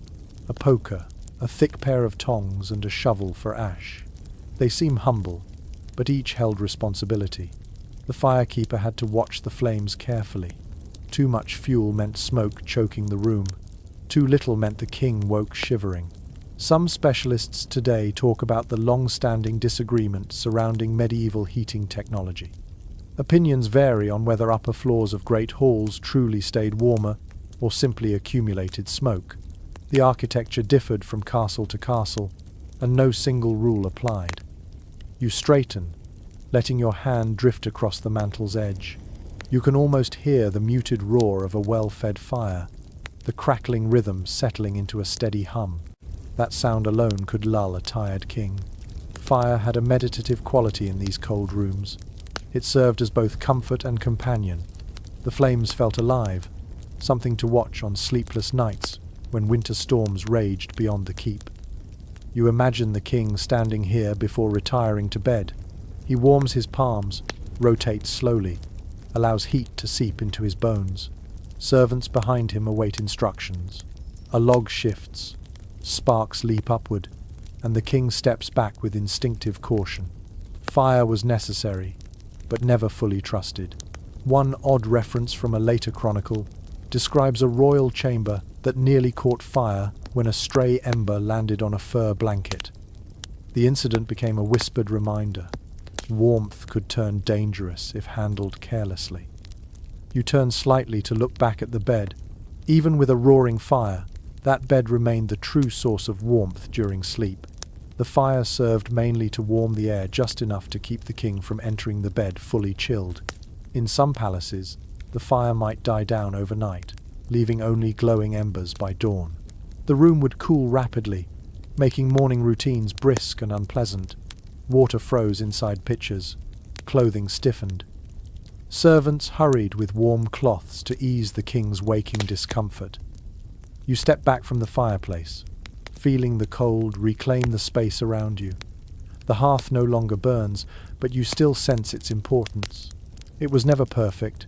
A poker, a thick pair of tongs, and a shovel for ash. They seem humble, but each held responsibility. The firekeeper had to watch the flames carefully. Too much fuel meant smoke choking the room. Too little meant the king woke shivering. Some specialists today talk about the long-standing disagreement surrounding medieval heating technology. Opinions vary on whether upper floors of great halls truly stayed warmer or simply accumulated smoke. The architecture differed from castle to castle, and no single rule applied. You straighten, letting your hand drift across the mantel's edge. You can almost hear the muted roar of a well-fed fire, the crackling rhythm settling into a steady hum. That sound alone could lull a tired king. Fire had a meditative quality in these cold rooms. It served as both comfort and companion. The flames felt alive, something to watch on sleepless nights when winter storms raged beyond the keep. You imagine the king standing here before retiring to bed. He warms his palms, rotates slowly, allows heat to seep into his bones. Servants behind him await instructions. A log shifts, sparks leap upward, and the king steps back with instinctive caution. Fire was necessary, but never fully trusted. One odd reference from a later chronicle describes a royal chamber that nearly caught fire when a stray ember landed on a fur blanket. The incident became a whispered reminder. Warmth could turn dangerous if handled carelessly. You turned slightly to look back at the bed. Even with a roaring fire, that bed remained the true source of warmth during sleep. The fire served mainly to warm the air just enough to keep the king from entering the bed fully chilled. In some palaces, the fire might die down overnight, leaving only glowing embers by dawn. The room would cool rapidly, making morning routines brisk and unpleasant. Water froze inside pitchers, clothing stiffened. Servants hurried with warm cloths to ease the king's waking discomfort. You step back from the fireplace, feeling the cold reclaim the space around you. The hearth no longer burns, but you still sense its importance. It was never perfect,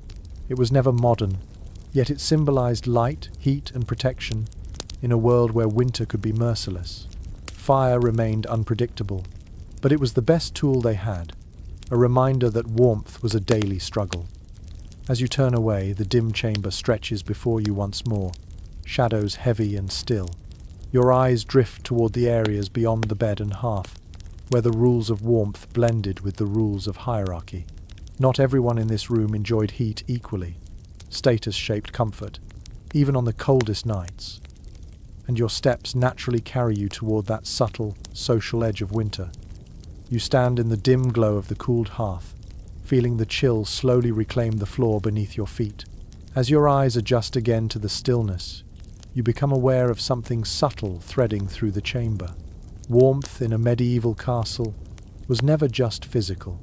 it was never modern, yet it symbolized light, heat, and protection in a world where winter could be merciless. Fire remained unpredictable, but it was the best tool they had, a reminder that warmth was a daily struggle. As you turn away, the dim chamber stretches before you once more, shadows heavy and still. Your eyes drift toward the areas beyond the bed and hearth, where the rules of warmth blended with the rules of hierarchy. Not everyone in this room enjoyed heat equally. Status shaped comfort, even on the coldest nights. And your steps naturally carry you toward that subtle, social edge of winter. You stand in the dim glow of the cooled hearth, feeling the chill slowly reclaim the floor beneath your feet. As your eyes adjust again to the stillness, you become aware of something subtle threading through the chamber. Warmth in a medieval castle was never just physical.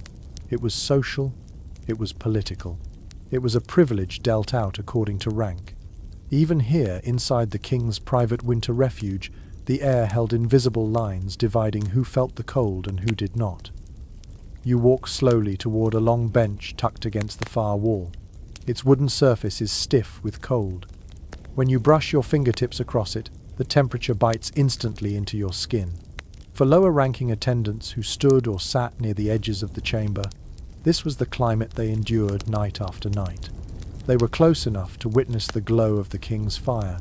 It was social, it was political. It was a privilege dealt out according to rank. Even here, inside the king's private winter refuge, the air held invisible lines dividing who felt the cold and who did not. You walk slowly toward a long bench tucked against the far wall. Its wooden surface is stiff with cold. When you brush your fingertips across it, the temperature bites instantly into your skin. For lower-ranking attendants who stood or sat near the edges of the chamber, this was the climate they endured night after night. They were close enough to witness the glow of the king's fire,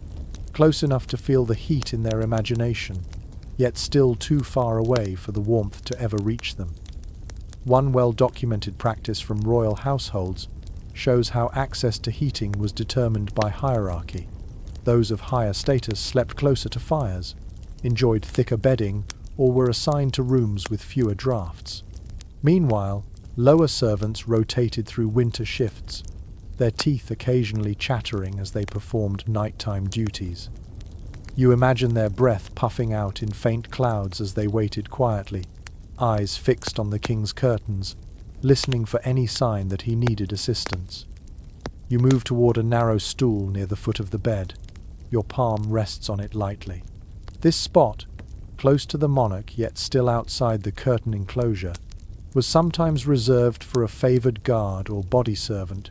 close enough to feel the heat in their imagination, yet still too far away for the warmth to ever reach them. One well-documented practice from royal households shows how access to heating was determined by hierarchy. Those of higher status slept closer to fires, enjoyed thicker bedding, or were assigned to rooms with fewer drafts. Meanwhile, lower servants rotated through winter shifts, their teeth occasionally chattering as they performed nighttime duties. You imagine their breath puffing out in faint clouds as they waited quietly, eyes fixed on the king's curtains, listening for any sign that he needed assistance. You move toward a narrow stool near the foot of the bed. Your palm rests on it lightly. This spot, close to the monarch yet still outside the curtain enclosure, was sometimes reserved for a favored guard or body servant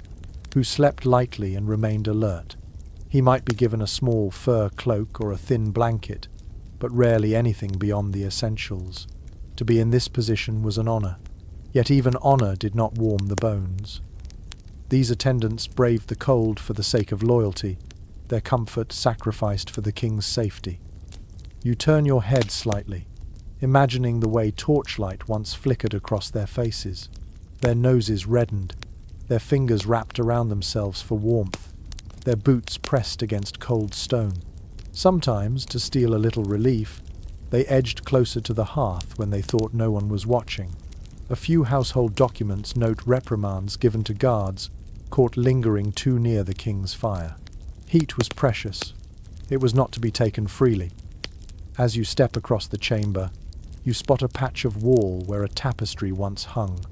who slept lightly and remained alert. He might be given a small fur cloak or a thin blanket, but rarely anything beyond the essentials. To be in this position was an honor, yet even honor did not warm the bones. These attendants braved the cold for the sake of loyalty, their comfort sacrificed for the king's safety. You turn your head slightly, imagining the way torchlight once flickered across their faces. Their noses reddened, their fingers wrapped around themselves for warmth, their boots pressed against cold stone. Sometimes, to steal a little relief, they edged closer to the hearth when they thought no one was watching. A few household documents note reprimands given to guards caught lingering too near the king's fire. Heat was precious. It was not to be taken freely. As you step across the chamber, you spot a patch of wall where a tapestry once hung.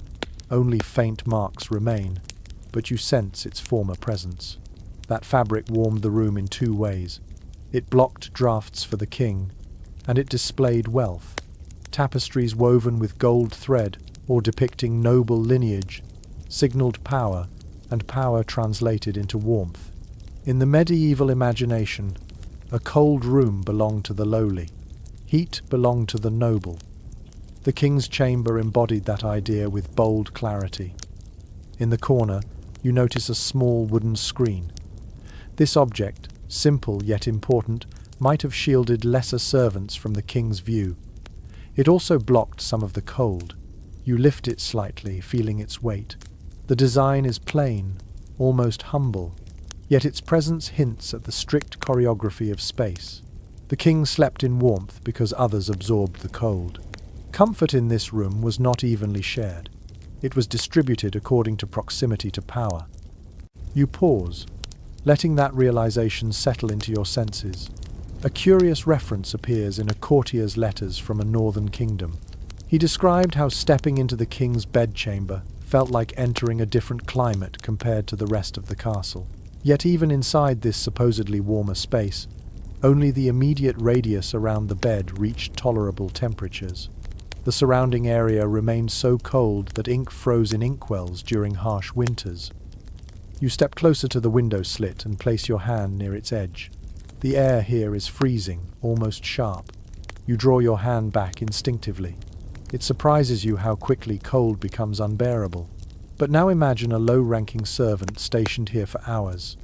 Only faint marks remain, but you sense its former presence. That fabric warmed the room in two ways. It blocked drafts for the king, and it displayed wealth. Tapestries woven with gold thread or depicting noble lineage signaled power, and power translated into warmth. In the medieval imagination, a cold room belonged to the lowly. Heat belonged to the noble. The king's chamber embodied that idea with bold clarity. In the corner, you notice a small wooden screen. This object, simple yet important, might have shielded lesser servants from the king's view. It also blocked some of the cold. You lift it slightly, feeling its weight. The design is plain, almost humble, yet its presence hints at the strict choreography of space. The king slept in warmth because others absorbed the cold. Comfort in this room was not evenly shared. It was distributed according to proximity to power. You pause, letting that realization settle into your senses. A curious reference appears in a courtier's letters from a northern kingdom. He described how stepping into the king's bedchamber felt like entering a different climate compared to the rest of the castle. Yet even inside this supposedly warmer space, only the immediate radius around the bed reached tolerable temperatures. The surrounding area remained so cold that ink froze in inkwells during harsh winters. You step closer to the window slit and place your hand near its edge. The air here is freezing, almost sharp. You draw your hand back instinctively. It surprises you how quickly cold becomes unbearable. But now imagine a low-ranking servant stationed here for hours,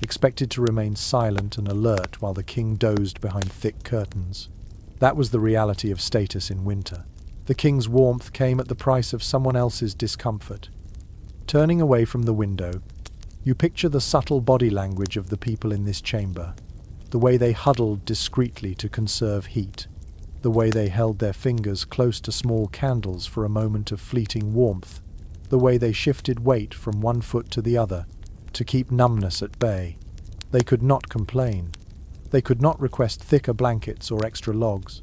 expected to remain silent and alert while the king dozed behind thick curtains. That was the reality of status in winter. The king's warmth came at the price of someone else's discomfort. Turning away from the window, you picture the subtle body language of the people in this chamber, the way they huddled discreetly to conserve heat, the way they held their fingers close to small candles for a moment of fleeting warmth, the way they shifted weight from one foot to the other to keep numbness at bay. They could not complain. They could not request thicker blankets or extra logs.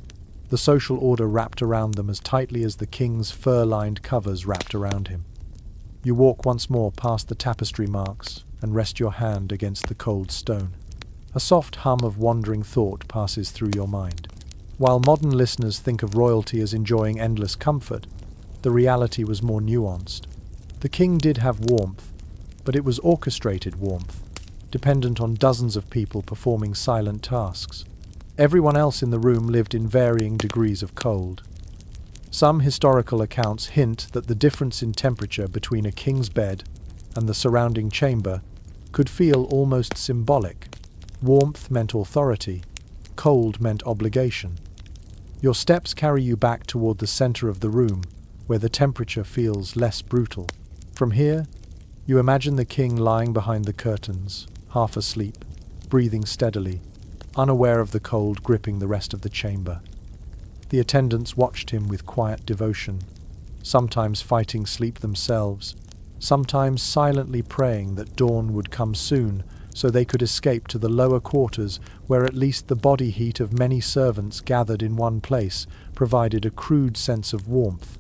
The social order wrapped around them as tightly as the king's fur-lined covers wrapped around him. You walk once more past the tapestry marks and rest your hand against the cold stone. A soft hum of wandering thought passes through your mind. While modern listeners think of royalty as enjoying endless comfort, the reality was more nuanced. The king did have warmth, but it was orchestrated warmth, dependent on dozens of people performing silent tasks. Everyone else in the room lived in varying degrees of cold. Some historical accounts hint that the difference in temperature between a king's bed and the surrounding chamber could feel almost symbolic. Warmth meant authority, cold meant obligation. Your steps carry you back toward the center of the room, where the temperature feels less brutal. From here, you imagine the king lying behind the curtains, half asleep, breathing steadily, unaware of the cold gripping the rest of the chamber. The attendants watched him with quiet devotion, sometimes fighting sleep themselves, sometimes silently praying that dawn would come soon so they could escape to the lower quarters where at least the body heat of many servants gathered in one place provided a crude sense of warmth.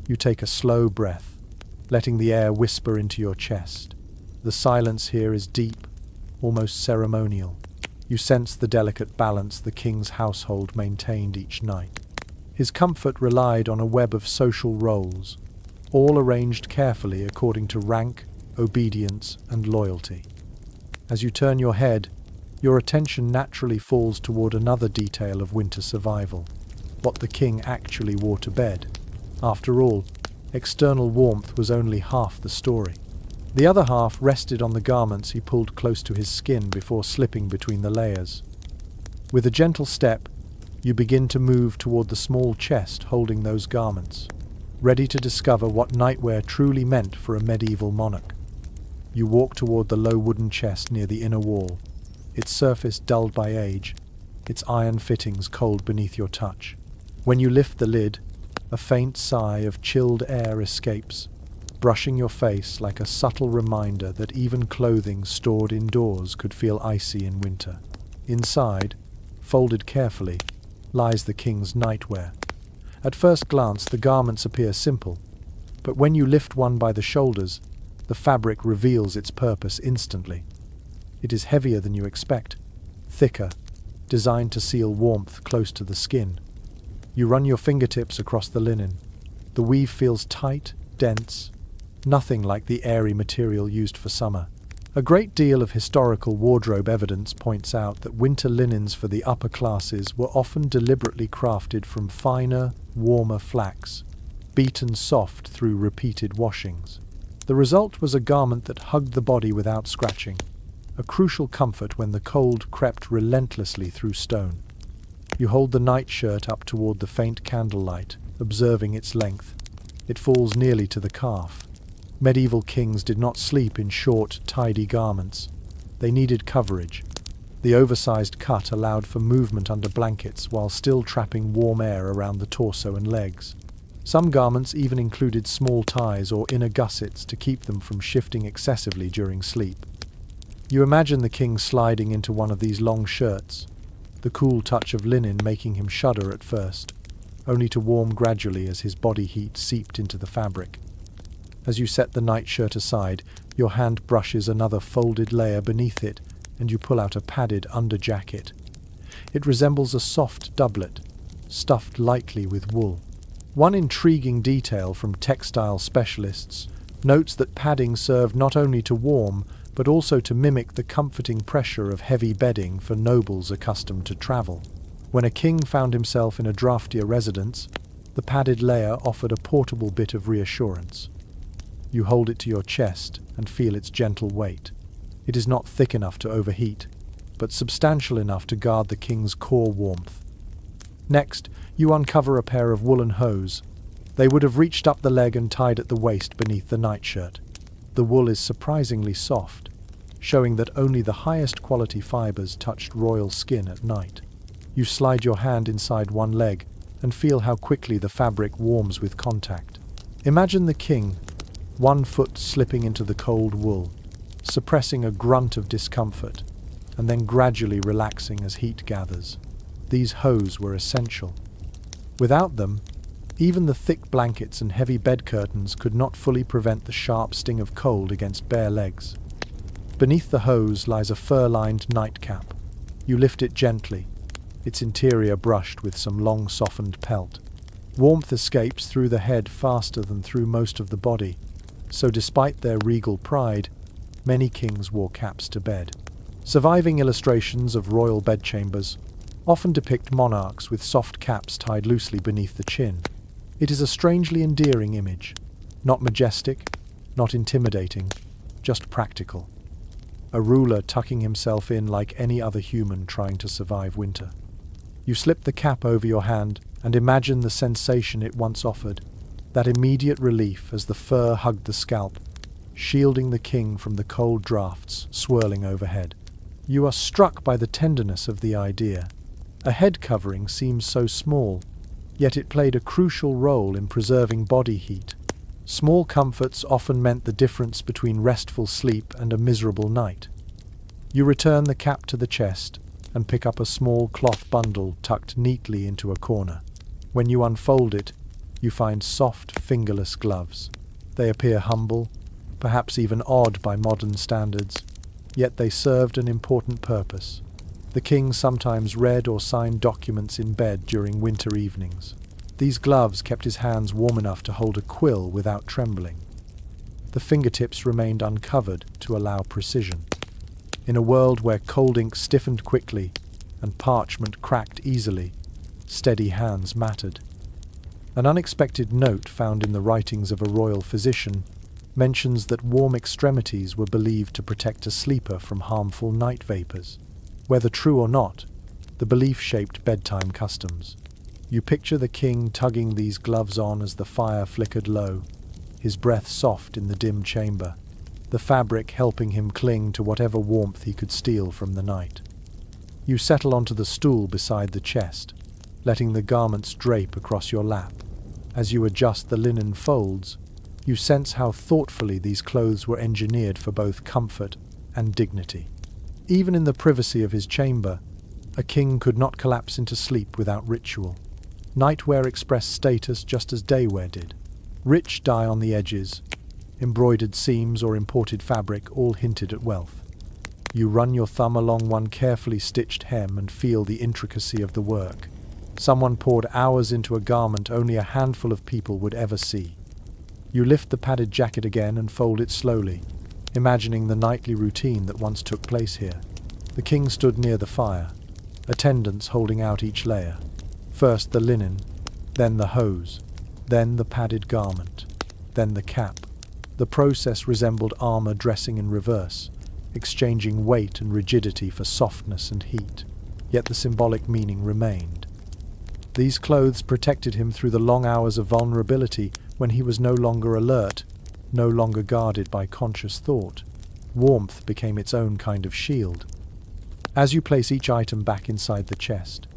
You take a slow breath, letting the air whisper into your chest. The silence here is deep, almost ceremonial. You sense the delicate balance the king's household maintained each night. His comfort relied on a web of social roles, all arranged carefully according to rank, obedience, and loyalty. As you turn your head, your attention naturally falls toward another detail of winter survival, what the king actually wore to bed. After all, external warmth was only half the story. The other half rested on the garments he pulled close to his skin before slipping between the layers. With a gentle step, you begin to move toward the small chest holding those garments, ready to discover what nightwear truly meant for a medieval monarch. You walk toward the low wooden chest near the inner wall, its surface dulled by age, its iron fittings cold beneath your touch. When you lift the lid, a faint sigh of chilled air escapes, brushing your face like a subtle reminder that even clothing stored indoors could feel icy in winter. Inside, folded carefully, lies the king's nightwear. At first glance, the garments appear simple, but when you lift one by the shoulders, the fabric reveals its purpose instantly. It is heavier than you expect, thicker, designed to seal warmth close to the skin. You run your fingertips across the linen. The weave feels tight, dense, nothing like the airy material used for summer. A great deal of historical wardrobe evidence points out that winter linens for the upper classes were often deliberately crafted from finer, warmer flax, beaten soft through repeated washings. The result was a garment that hugged the body without scratching, a crucial comfort when the cold crept relentlessly through stone. You hold the nightshirt up toward the faint candlelight, observing its length. It falls nearly to the calf. Medieval kings did not sleep in short, tidy garments. They needed coverage. The oversized cut allowed for movement under blankets while still trapping warm air around the torso and legs. Some garments even included small ties or inner gussets to keep them from shifting excessively during sleep. You imagine the king sliding into one of these long shirts, the cool touch of linen making him shudder at first, only to warm gradually as his body heat seeped into the fabric. As you set the nightshirt aside, your hand brushes another folded layer beneath it, and you pull out a padded underjacket. It resembles a soft doublet, stuffed lightly with wool. One intriguing detail from textile specialists notes that padding served not only to warm, but also to mimic the comforting pressure of heavy bedding for nobles accustomed to travel. When a king found himself in a draftier residence, the padded layer offered a portable bit of reassurance. You hold it to your chest and feel its gentle weight. It is not thick enough to overheat, but substantial enough to guard the king's core warmth. Next, you uncover a pair of woolen hose. They would have reached up the leg and tied at the waist beneath the nightshirt. The wool is surprisingly soft, showing that only the highest quality fibers touched royal skin at night. You slide your hand inside one leg and feel how quickly the fabric warms with contact. Imagine the king, one foot slipping into the cold wool, suppressing a grunt of discomfort, and then gradually relaxing as heat gathers. These hose were essential. Without them, even the thick blankets and heavy bed curtains could not fully prevent the sharp sting of cold against bare legs. Beneath the hose lies a fur-lined nightcap. You lift it gently, its interior brushed with some long softened pelt. Warmth escapes through the head faster than through most of the body, so despite their regal pride, many kings wore caps to bed. Surviving illustrations of royal bedchambers often depict monarchs with soft caps tied loosely beneath the chin. It is a strangely endearing image, not majestic, not intimidating, just practical. A ruler tucking himself in like any other human trying to survive winter. You slip the cap over your hand and imagine the sensation it once offered, that immediate relief as the fur hugged the scalp, shielding the king from the cold drafts swirling overhead. You are struck by the tenderness of the idea. A head covering seems so small, yet it played a crucial role in preserving body heat. Small comforts often meant the difference between restful sleep and a miserable night. You return the cap to the chest and pick up a small cloth bundle tucked neatly into a corner. When you unfold it, you find soft, fingerless gloves. They appear humble, perhaps even odd by modern standards, yet they served an important purpose. The king sometimes read or signed documents in bed during winter evenings. These gloves kept his hands warm enough to hold a quill without trembling. The fingertips remained uncovered to allow precision. In a world where cold ink stiffened quickly and parchment cracked easily, steady hands mattered. An unexpected note found in the writings of a royal physician mentions that warm extremities were believed to protect a sleeper from harmful night vapors. Whether true or not, the belief shaped bedtime customs. You picture the king tugging these gloves on as the fire flickered low, his breath soft in the dim chamber, the fabric helping him cling to whatever warmth he could steal from the night. You settle onto the stool beside the chest, letting the garments drape across your lap. As you adjust the linen folds, you sense how thoughtfully these clothes were engineered for both comfort and dignity. Even in the privacy of his chamber, a king could not collapse into sleep without ritual. Nightwear expressed status just as daywear did. Rich dye on the edges, embroidered seams or imported fabric all hinted at wealth. You run your thumb along one carefully stitched hem and feel the intricacy of the work. Someone poured hours into a garment only a handful of people would ever see. You lift the padded jacket again and fold it slowly, imagining the nightly routine that once took place here. The king stood near the fire, attendants holding out each layer. First the linen, then the hose, then the padded garment, then the cap. The process resembled armor dressing in reverse, exchanging weight and rigidity for softness and heat. Yet the symbolic meaning remained. These clothes protected him through the long hours of vulnerability when he was no longer alert, no longer guarded by conscious thought. Warmth became its own kind of shield. As you place each item back inside the chest,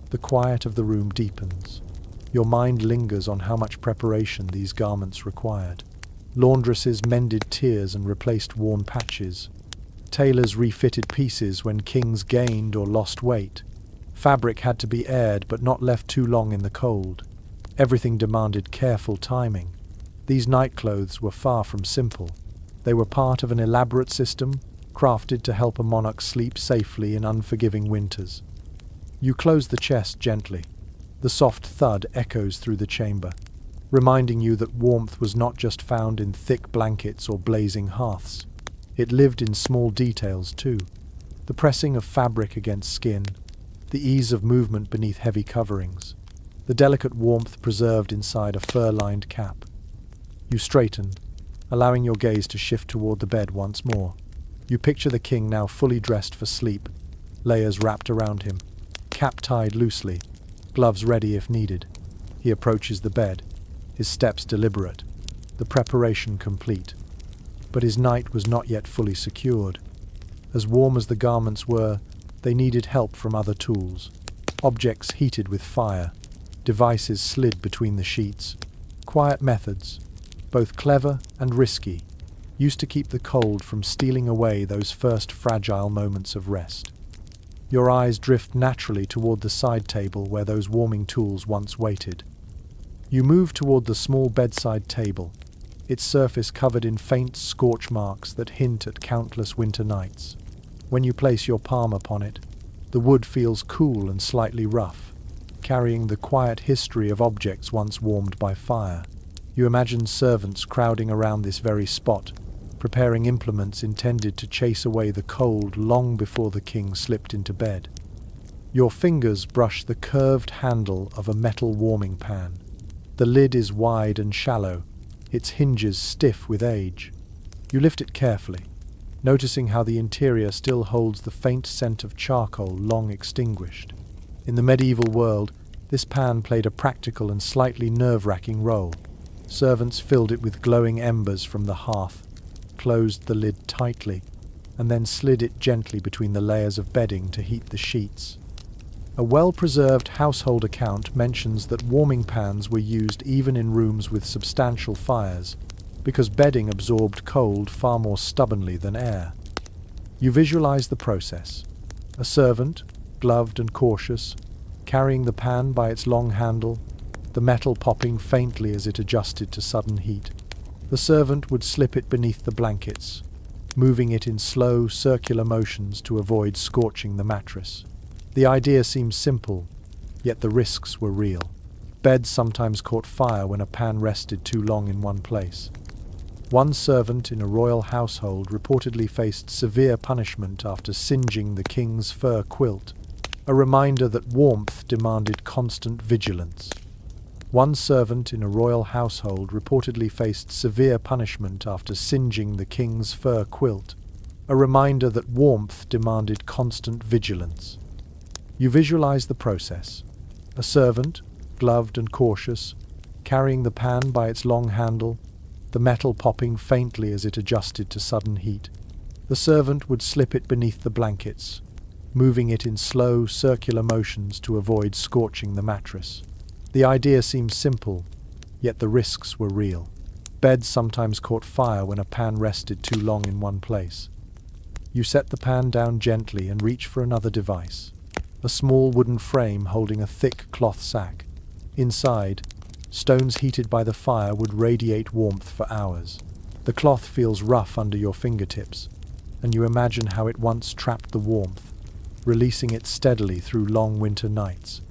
the quiet of the room deepens. Your mind lingers on how much preparation these garments required. Laundresses mended tears and replaced worn patches. Tailors refitted pieces when kings gained or lost weight. Fabric had to be aired but not left too long in the cold. Everything demanded careful timing. These nightclothes were far from simple. They were part of an elaborate system, crafted to help a monarch sleep safely in unforgiving winters. You close the chest gently. The soft thud echoes through the chamber, reminding you that warmth was not just found in thick blankets or blazing hearths. It lived in small details too. The pressing of fabric against skin, the ease of movement beneath heavy coverings, the delicate warmth preserved inside a fur-lined cap. You straighten, allowing your gaze to shift toward the bed once more. You picture the king now fully dressed for sleep, layers wrapped around him, cap tied loosely, gloves ready if needed. He approaches the bed, his steps deliberate, the preparation complete. But his night was not yet fully secured. As warm as the garments were, they needed help from other tools. Objects heated with fire, devices slid between the sheets. Quiet methods, both clever and risky, used to keep the cold from stealing away those first fragile moments of rest. Your eyes drift naturally toward the side table where those warming tools once waited. You move toward the small bedside table, its surface covered in faint scorch marks that hint at countless winter nights. When you place your palm upon it, the wood feels cool and slightly rough, carrying the quiet history of objects once warmed by fire. You imagine servants crowding around this very spot, preparing implements intended to chase away the cold long before the king slipped into bed. Your fingers brush the curved handle of a metal warming pan. The lid is wide and shallow, its hinges stiff with age. You lift it carefully, noticing how the interior still holds the faint scent of charcoal long extinguished. In the medieval world, this pan played a practical and slightly nerve-wracking role. Servants filled it with glowing embers from the hearth, closed the lid tightly, and then slid it gently between the layers of bedding to heat the sheets. A well-preserved household account mentions that warming pans were used even in rooms with substantial fires, because bedding absorbed cold far more stubbornly than air. You visualize the process. A servant, gloved and cautious, carrying the pan by its long handle, the metal popping faintly as it adjusted to sudden heat. The servant would slip it beneath the blankets, moving it in slow, circular motions to avoid scorching the mattress. The idea seems simple, yet the risks were real. Beds sometimes caught fire when a pan rested too long in one place. One servant in a royal household reportedly faced severe punishment after singeing the king's fur quilt, a reminder that warmth demanded constant vigilance. One servant in a royal household reportedly faced severe punishment after singeing the king's fur quilt, a reminder that warmth demanded constant vigilance. You visualize the process. A servant, gloved and cautious, carrying the pan by its long handle, the metal popping faintly as it adjusted to sudden heat. The servant would slip it beneath the blankets, moving it in slow, circular motions to avoid scorching the mattress. The idea seems simple, yet the risks were real. Beds sometimes caught fire when a pan rested too long in one place. You set the pan down gently and reach for another device. A small wooden frame holding a thick cloth sack. Inside, stones heated by the fire would radiate warmth for hours. The cloth feels rough under your fingertips, and you imagine how it once trapped the warmth, releasing it steadily through long winter nights.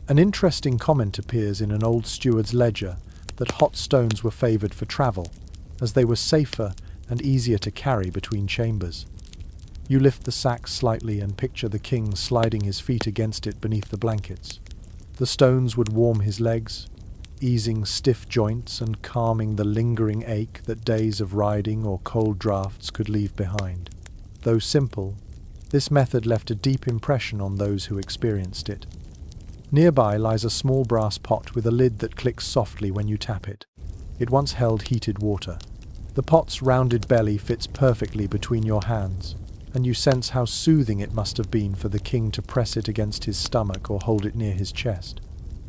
An interesting comment appears in an old steward's ledger that hot stones were favoured for travel, as they were safer and easier to carry between chambers. You lift the sack slightly and picture the king sliding his feet against it beneath the blankets. The stones would warm his legs, easing stiff joints and calming the lingering ache that days of riding or cold drafts could leave behind. Though simple, this method left a deep impression on those who experienced it. Nearby lies a small brass pot with a lid that clicks softly when you tap it. It once held heated water. The pot's rounded belly fits perfectly between your hands, and you sense how soothing it must have been for the king to press it against his stomach or hold it near his chest.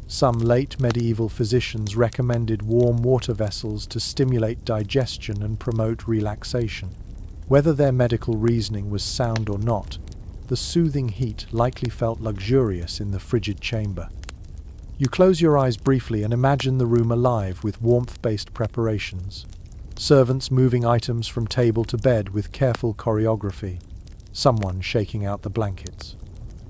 Some late medieval physicians recommended warm water vessels to stimulate digestion and promote relaxation. Whether their medical reasoning was sound or not, the soothing heat likely felt luxurious in the frigid chamber. You close your eyes briefly and imagine the room alive with warmth-based preparations. Servants moving items from table to bed with careful choreography. Someone shaking out the blankets.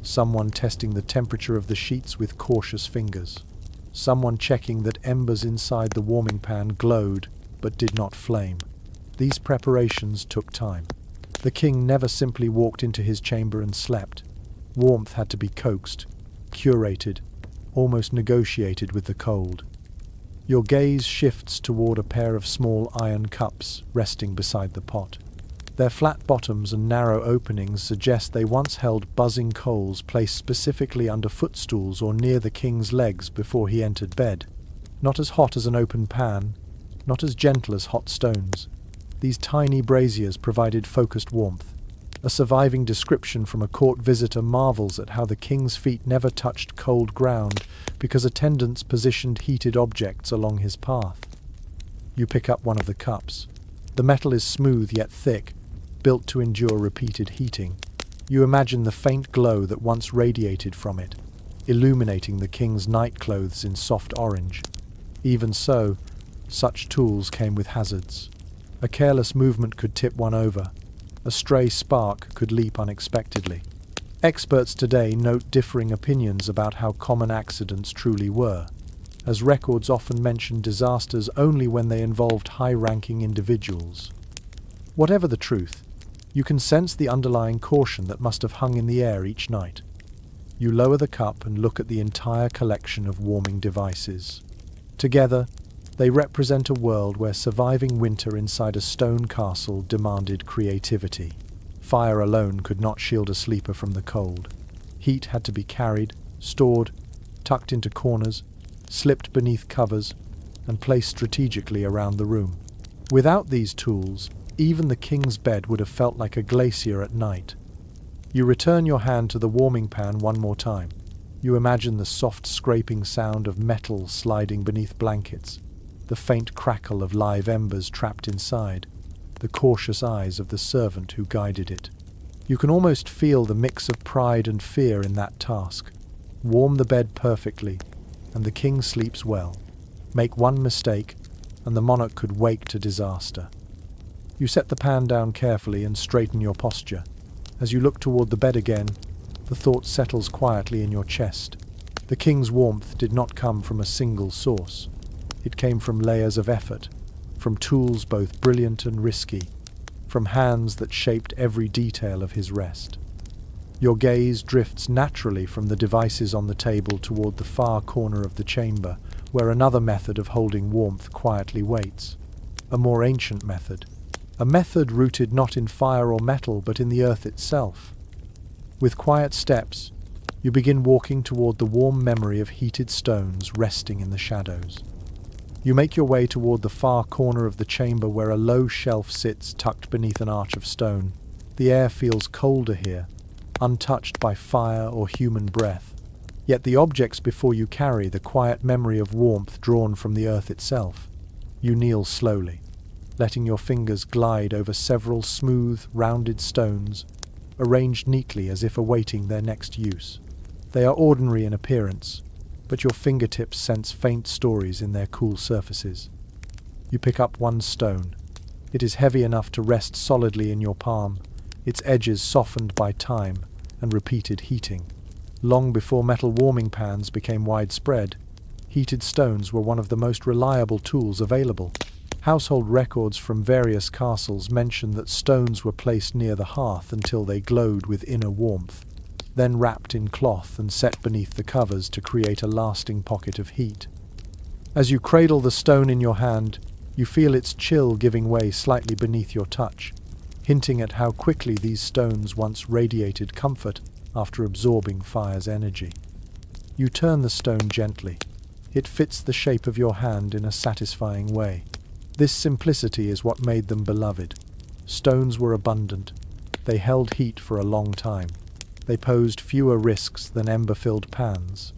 Someone testing the temperature of the sheets with cautious fingers. Someone checking that embers inside the warming pan glowed but did not flame. These preparations took time. The king never simply walked into his chamber and slept. Warmth had to be coaxed, curated, almost negotiated with the cold. Your gaze shifts toward a pair of small iron cups resting beside the pot. Their flat bottoms and narrow openings suggest they once held buzzing coals placed specifically under footstools or near the king's legs before he entered bed. Not as hot as an open pan, not as gentle as hot stones. These tiny braziers provided focused warmth. A surviving description from a court visitor marvels at how the king's feet never touched cold ground because attendants positioned heated objects along his path. You pick up one of the cups. The metal is smooth yet thick, built to endure repeated heating. You imagine the faint glow that once radiated from it, illuminating the king's nightclothes in soft orange. Even so, such tools came with hazards. A careless movement could tip one over. A stray spark could leap unexpectedly. Experts today note differing opinions about how common accidents truly were, as records often mention disasters only when they involved high-ranking individuals. Whatever the truth, you can sense the underlying caution that must have hung in the air each night. You lower the cup and look at the entire collection of warming devices. Together, they represent a world where surviving winter inside a stone castle demanded creativity. Fire alone could not shield a sleeper from the cold. Heat had to be carried, stored, tucked into corners, slipped beneath covers, and placed strategically around the room. Without these tools, even the king's bed would have felt like a glacier at night. You return your hand to the warming pan one more time. You imagine the soft scraping sound of metal sliding beneath blankets, the faint crackle of live embers trapped inside, the cautious eyes of the servant who guided it. You can almost feel the mix of pride and fear in that task. Warm the bed perfectly, and the king sleeps well. Make one mistake, and the monarch could wake to disaster. You set the pan down carefully and straighten your posture. As you look toward the bed again, the thought settles quietly in your chest. The king's warmth did not come from a single source. It came from layers of effort, from tools both brilliant and risky, from hands that shaped every detail of his rest. Your gaze drifts naturally from the devices on the table toward the far corner of the chamber, where another method of holding warmth quietly waits. A more ancient method. A method rooted not in fire or metal, but in the earth itself. With quiet steps, you begin walking toward the warm memory of heated stones resting in the shadows. You make your way toward the far corner of the chamber where a low shelf sits tucked beneath an arch of stone. The air feels colder here, untouched by fire or human breath. Yet the objects before you carry the quiet memory of warmth drawn from the earth itself. You kneel slowly, letting your fingers glide over several smooth, rounded stones, arranged neatly as if awaiting their next use. They are ordinary in appearance, but your fingertips sense faint stories in their cool surfaces. You pick up one stone. It is heavy enough to rest solidly in your palm, its edges softened by time and repeated heating. Long before metal warming pans became widespread, heated stones were one of the most reliable tools available. Household records from various castles mention that stones were placed near the hearth until they glowed with inner warmth, then wrapped in cloth and set beneath the covers to create a lasting pocket of heat. As you cradle the stone in your hand, you feel its chill giving way slightly beneath your touch, hinting at how quickly these stones once radiated comfort after absorbing fire's energy. You turn the stone gently. It fits the shape of your hand in a satisfying way. This simplicity is what made them beloved. Stones were abundant. They held heat for a long time. They posed fewer risks than ember-filled pans,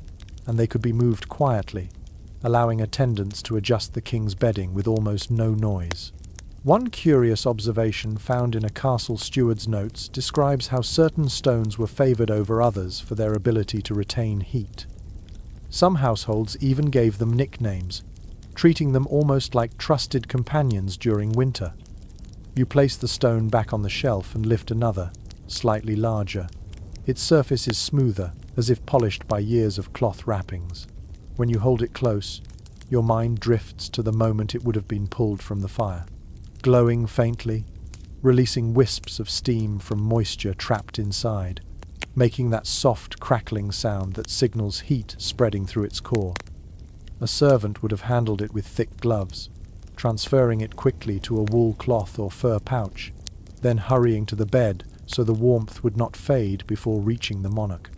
and they could be moved quietly, allowing attendants to adjust the king's bedding with almost no noise. One curious observation found in a castle steward's notes describes how certain stones were favored over others for their ability to retain heat. Some households even gave them nicknames, treating them almost like trusted companions during winter. You place the stone back on the shelf and lift another, slightly larger. Its surface is smoother, as if polished by years of cloth wrappings. When you hold it close, your mind drifts to the moment it would have been pulled from the fire, glowing faintly, releasing wisps of steam from moisture trapped inside, making that soft crackling sound that signals heat spreading through its core. A servant would have handled it with thick gloves, transferring it quickly to a wool cloth or fur pouch, then hurrying to the bed so the warmth would not fade before reaching the monarch.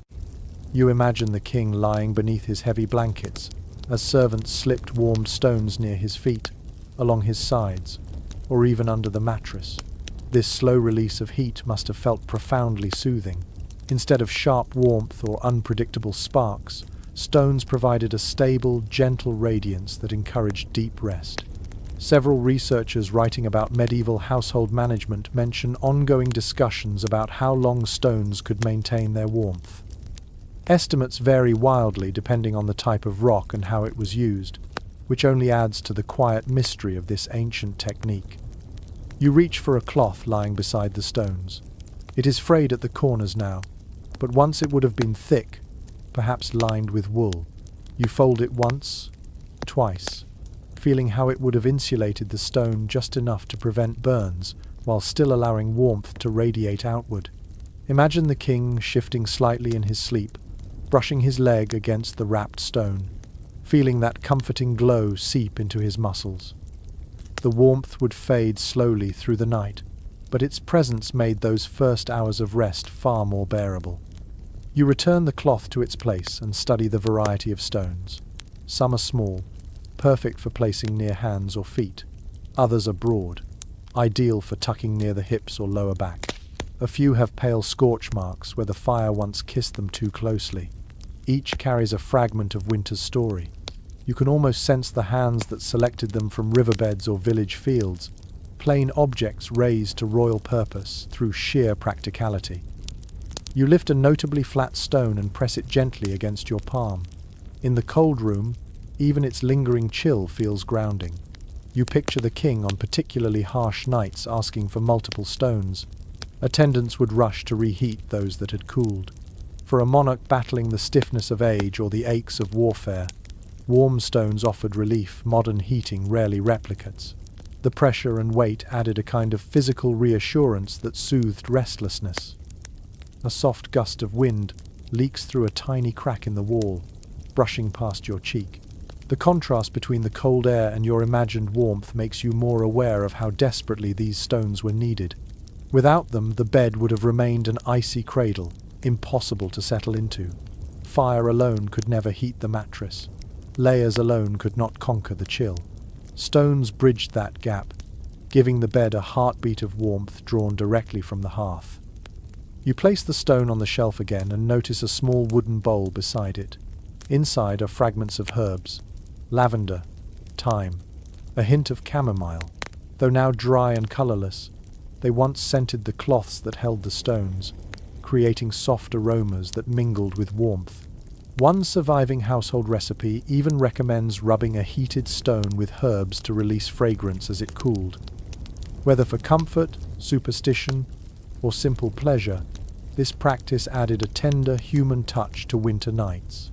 You imagine the king lying beneath his heavy blankets, as servants slipped warmed stones near his feet, along his sides, or even under the mattress. This slow release of heat must have felt profoundly soothing. Instead of sharp warmth or unpredictable sparks, stones provided a stable, gentle radiance that encouraged deep rest. Several researchers writing about medieval household management mention ongoing discussions about how long stones could maintain their warmth. Estimates vary wildly depending on the type of rock and how it was used, which only adds to the quiet mystery of this ancient technique. You reach for a cloth lying beside the stones. It is frayed at the corners now, but once it would have been thick, perhaps lined with wool. You fold it once, twice, feeling how it would have insulated the stone just enough to prevent burns, while still allowing warmth to radiate outward. Imagine the king shifting slightly in his sleep, brushing his leg against the wrapped stone, feeling that comforting glow seep into his muscles. The warmth would fade slowly through the night, but its presence made those first hours of rest far more bearable. You return the cloth to its place and study the variety of stones. Some are small, perfect for placing near hands or feet. Others are broad, ideal for tucking near the hips or lower back. A few have pale scorch marks where the fire once kissed them too closely. Each carries a fragment of winter's story. You can almost sense the hands that selected them from riverbeds or village fields, plain objects raised to royal purpose through sheer practicality. You lift a notably flat stone and press it gently against your palm. In the cold room, even its lingering chill feels grounding. You picture the king on particularly harsh nights asking for multiple stones. Attendants would rush to reheat those that had cooled. For a monarch battling the stiffness of age or the aches of warfare, warm stones offered relief modern heating rarely replicates. The pressure and weight added a kind of physical reassurance that soothed restlessness. A soft gust of wind leaks through a tiny crack in the wall, brushing past your cheek. The contrast between the cold air and your imagined warmth makes you more aware of how desperately these stones were needed. Without them, the bed would have remained an icy cradle, impossible to settle into. Fire alone could never heat the mattress. Layers alone could not conquer the chill. Stones bridged that gap, giving the bed a heartbeat of warmth drawn directly from the hearth. You place the stone on the shelf again and notice a small wooden bowl beside it. Inside are fragments of herbs, lavender, thyme, a hint of chamomile. Though now dry and colourless, they once scented the cloths that held the stones, creating soft aromas that mingled with warmth. One surviving household recipe even recommends rubbing a heated stone with herbs to release fragrance as it cooled. Whether for comfort, superstition, or simple pleasure, this practice added a tender human touch to winter nights.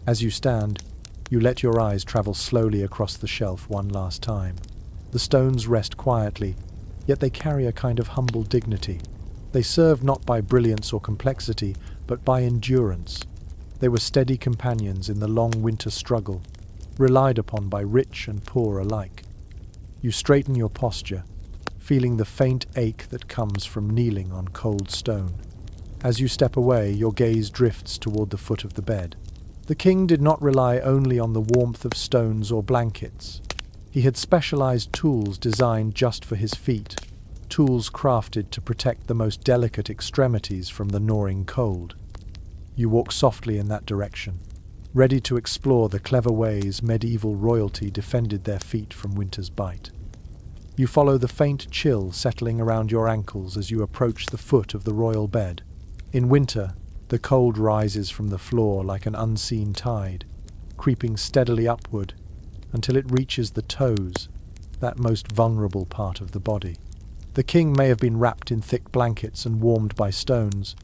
As you stand, you let your eyes travel slowly across the shelf one last time. The stones rest quietly, yet they carry a kind of humble dignity. They serve not by brilliance or complexity, but by endurance. They were steady companions in the long winter struggle, relied upon by rich and poor alike. You straighten your posture, feeling the faint ache that comes from kneeling on cold stone. As you step away, your gaze drifts toward the foot of the bed. The king did not rely only on the warmth of stones or blankets. He had specialized tools designed just for his feet, tools crafted to protect the most delicate extremities from the gnawing cold. You walk softly in that direction, ready to explore the clever ways medieval royalty defended their feet from winter's bite. You follow the faint chill settling around your ankles as you approach the foot of the royal bed. In winter, the cold rises from the floor like an unseen tide, creeping steadily upward until it reaches the toes, that most vulnerable part of the body. The king may have been wrapped in thick blankets and warmed by stones,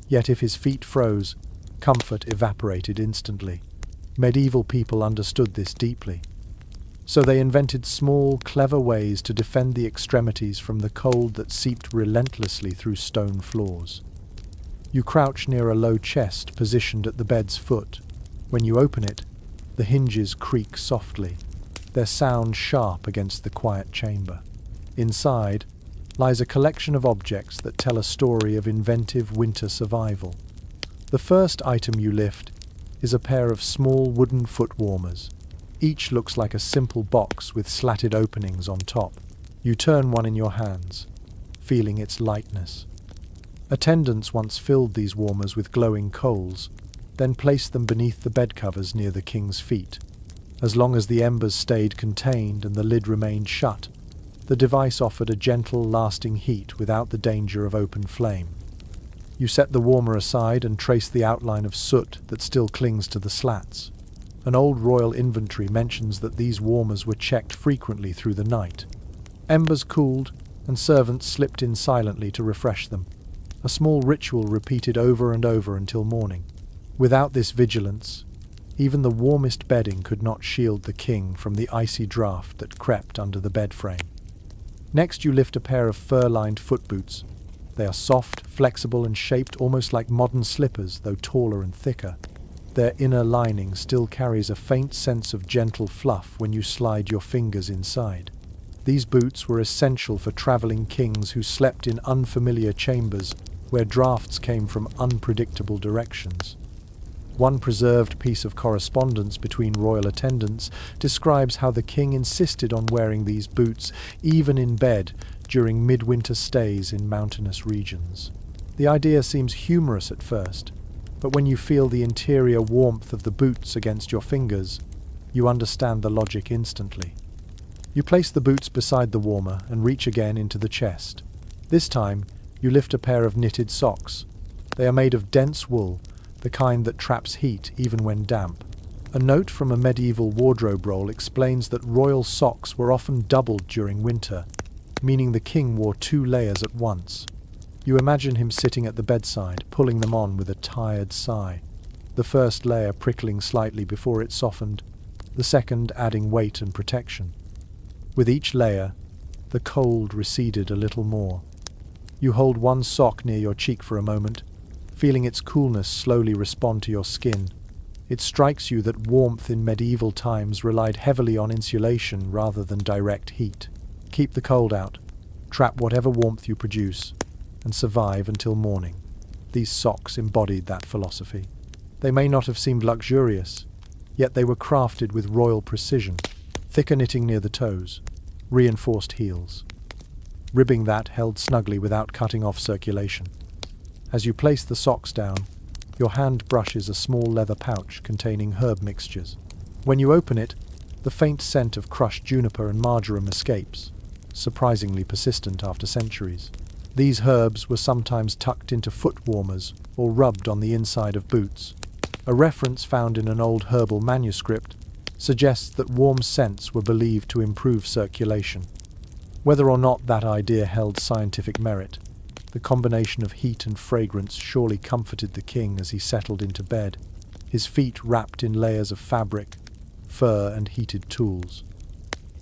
yet if his feet froze, comfort evaporated instantly. Medieval people understood this deeply. So they invented small, clever ways to defend the extremities from the cold that seeped relentlessly through stone floors. You crouch near a low chest positioned at the bed's foot. When you open it, the hinges creak softly, their sound sharp against the quiet chamber. Inside lies a collection of objects that tell a story of inventive winter survival. The first item you lift is a pair of small wooden foot warmers. Each looks like a simple box with slatted openings on top. You turn one in your hands, feeling its lightness. Attendants once filled these warmers with glowing coals, then placed them beneath the bed covers near the king's feet. As long as the embers stayed contained and the lid remained shut, the device offered a gentle, lasting heat without the danger of open flame. You set the warmer aside and trace the outline of soot that still clings to the slats. An old royal inventory mentions that these warmers were checked frequently through the night. Embers cooled, and servants slipped in silently to refresh them. A small ritual repeated over and over until morning. Without this vigilance, even the warmest bedding could not shield the king from the icy draught that crept under the bed frame. Next you lift a pair of fur-lined foot boots. They are soft, flexible, and shaped almost like modern slippers, though taller and thicker. Their inner lining still carries a faint sense of gentle fluff when you slide your fingers inside. These boots were essential for traveling kings who slept in unfamiliar chambers where drafts came from unpredictable directions. One preserved piece of correspondence between royal attendants describes how the king insisted on wearing these boots even in bed during midwinter stays in mountainous regions. The idea seems humorous at first, but when you feel the interior warmth of the boots against your fingers, you understand the logic instantly. You place the boots beside the warmer and reach again into the chest. This time, you lift a pair of knitted socks. They are made of dense wool, the kind that traps heat even when damp. A note from a medieval wardrobe roll explains that royal socks were often doubled during winter, meaning the king wore 2 layers at once. You imagine him sitting at the bedside, pulling them on with a tired sigh, the first layer prickling slightly before it softened, the second adding weight and protection. With each layer, the cold receded a little more. You hold one sock near your cheek for a moment, feeling its coolness slowly respond to your skin. It strikes you that warmth in medieval times relied heavily on insulation rather than direct heat. Keep the cold out, trap whatever warmth you produce, and survive until morning. These socks embodied that philosophy. They may not have seemed luxurious, yet they were crafted with royal precision. Thicker knitting near the toes, reinforced heels. Ribbing that held snugly without cutting off circulation. As you place the socks down, your hand brushes a small leather pouch containing herb mixtures. When you open it, the faint scent of crushed juniper and marjoram escapes, surprisingly persistent after centuries. These herbs were sometimes tucked into foot warmers or rubbed on the inside of boots. A reference found in an old herbal manuscript suggests that warm scents were believed to improve circulation. Whether or not that idea held scientific merit, the combination of heat and fragrance surely comforted the king as he settled into bed, his feet wrapped in layers of fabric, fur, and heated tools.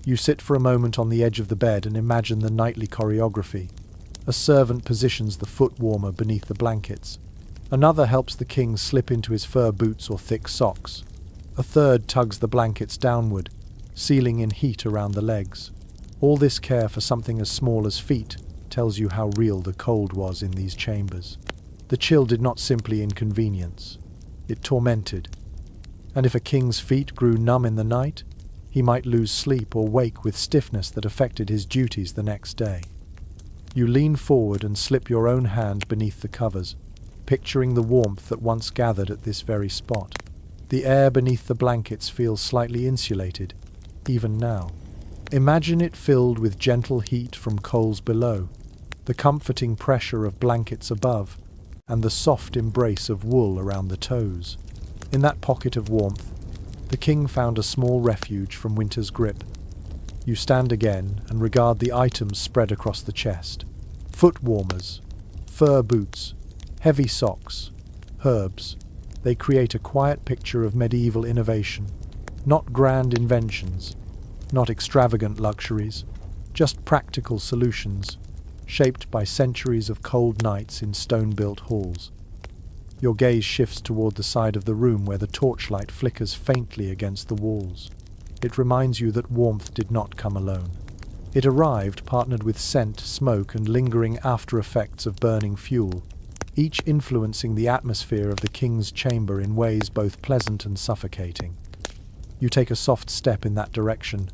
You sit for a moment on the edge of the bed and imagine the nightly choreography. A servant positions the foot warmer beneath the blankets. Another helps the king slip into his fur boots or thick socks. A third tugs the blankets downward, sealing in heat around the legs. All this care for something as small as feet tells you how real the cold was in these chambers. The chill did not simply inconvenience, it tormented. And if a king's feet grew numb in the night, he might lose sleep or wake with stiffness that affected his duties the next day. You lean forward and slip your own hand beneath the covers, picturing the warmth that once gathered at this very spot. The air beneath the blankets feels slightly insulated, even now. Imagine it filled with gentle heat from coals below, the comforting pressure of blankets above, and the soft embrace of wool around the toes. In that pocket of warmth, the king found a small refuge from winter's grip. You stand again and regard the items spread across the chest. Foot warmers, fur boots, heavy socks, herbs. They create a quiet picture of medieval innovation. Not grand inventions, not extravagant luxuries, just practical solutions, shaped by centuries of cold nights in stone-built halls. Your gaze shifts toward the side of the room where the torchlight flickers faintly against the walls. It reminds you that warmth did not come alone. It arrived partnered with scent, smoke, and lingering after-effects of burning fuel, each influencing the atmosphere of the king's chamber in ways both pleasant and suffocating. You take a soft step in that direction,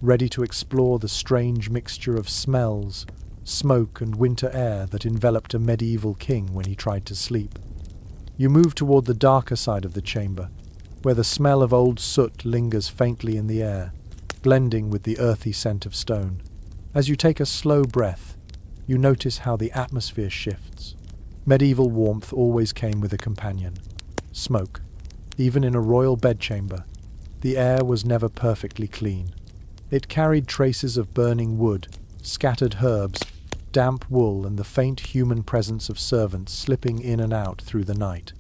ready to explore the strange mixture of smells, smoke, and winter air that enveloped a medieval king when he tried to sleep. You move toward the darker side of the chamber, where the smell of old soot lingers faintly in the air, blending with the earthy scent of stone. As you take a slow breath, you notice how the atmosphere shifts. Medieval warmth always came with a companion: smoke. Even in a royal bedchamber, the air was never perfectly clean. It carried traces of burning wood, scattered herbs, damp wool, and the faint human presence of servants slipping in and out through the night.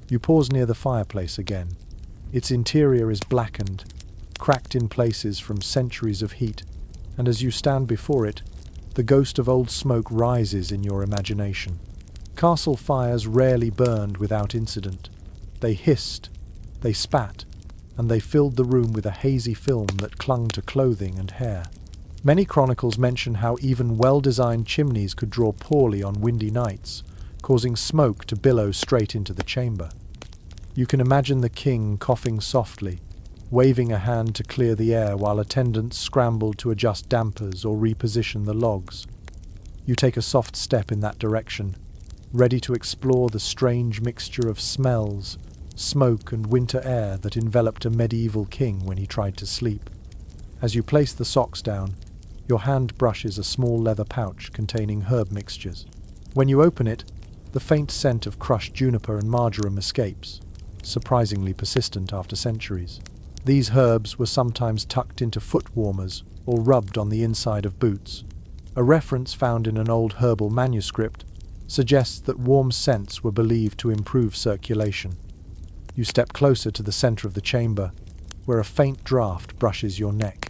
You pause near the fireplace again. Its interior is blackened, cracked in places from centuries of heat, and as you stand before it, the ghost of old smoke rises in your imagination. Castle fires rarely burned without incident. They hissed, they spat, and they filled the room with a hazy film that clung to clothing and hair. Many chronicles mention how even well-designed chimneys could draw poorly on windy nights, causing smoke to billow straight into the chamber. You can imagine the king coughing softly, waving a hand to clear the air while attendants scrambled to adjust dampers or reposition the logs. You take a soft step in that direction, ready to explore the strange mixture of smells, smoke, and winter air that enveloped a medieval king when he tried to sleep. As you place the socks down, your hand brushes a small leather pouch containing herb mixtures. When you open it, the faint scent of crushed juniper and marjoram escapes, surprisingly persistent after centuries. These herbs were sometimes tucked into foot warmers or rubbed on the inside of boots. A reference found in an old herbal manuscript suggests that warm scents were believed to improve circulation. You step closer to the center of the chamber, where a faint draft brushes your neck.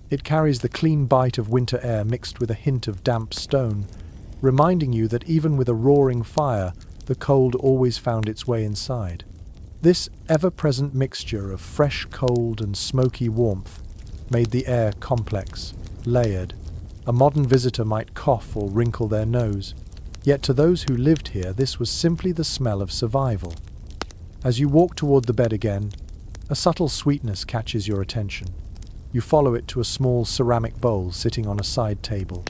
It carries the clean bite of winter air mixed with a hint of damp stone, reminding you that even with a roaring fire, the cold always found its way inside. This ever-present mixture of fresh cold and smoky warmth made the air complex, layered. A modern visitor might cough or wrinkle their nose, yet to those who lived here this was simply the smell of survival. As you walk toward the bed again, a subtle sweetness catches your attention. You follow it to a small ceramic bowl sitting on a side table.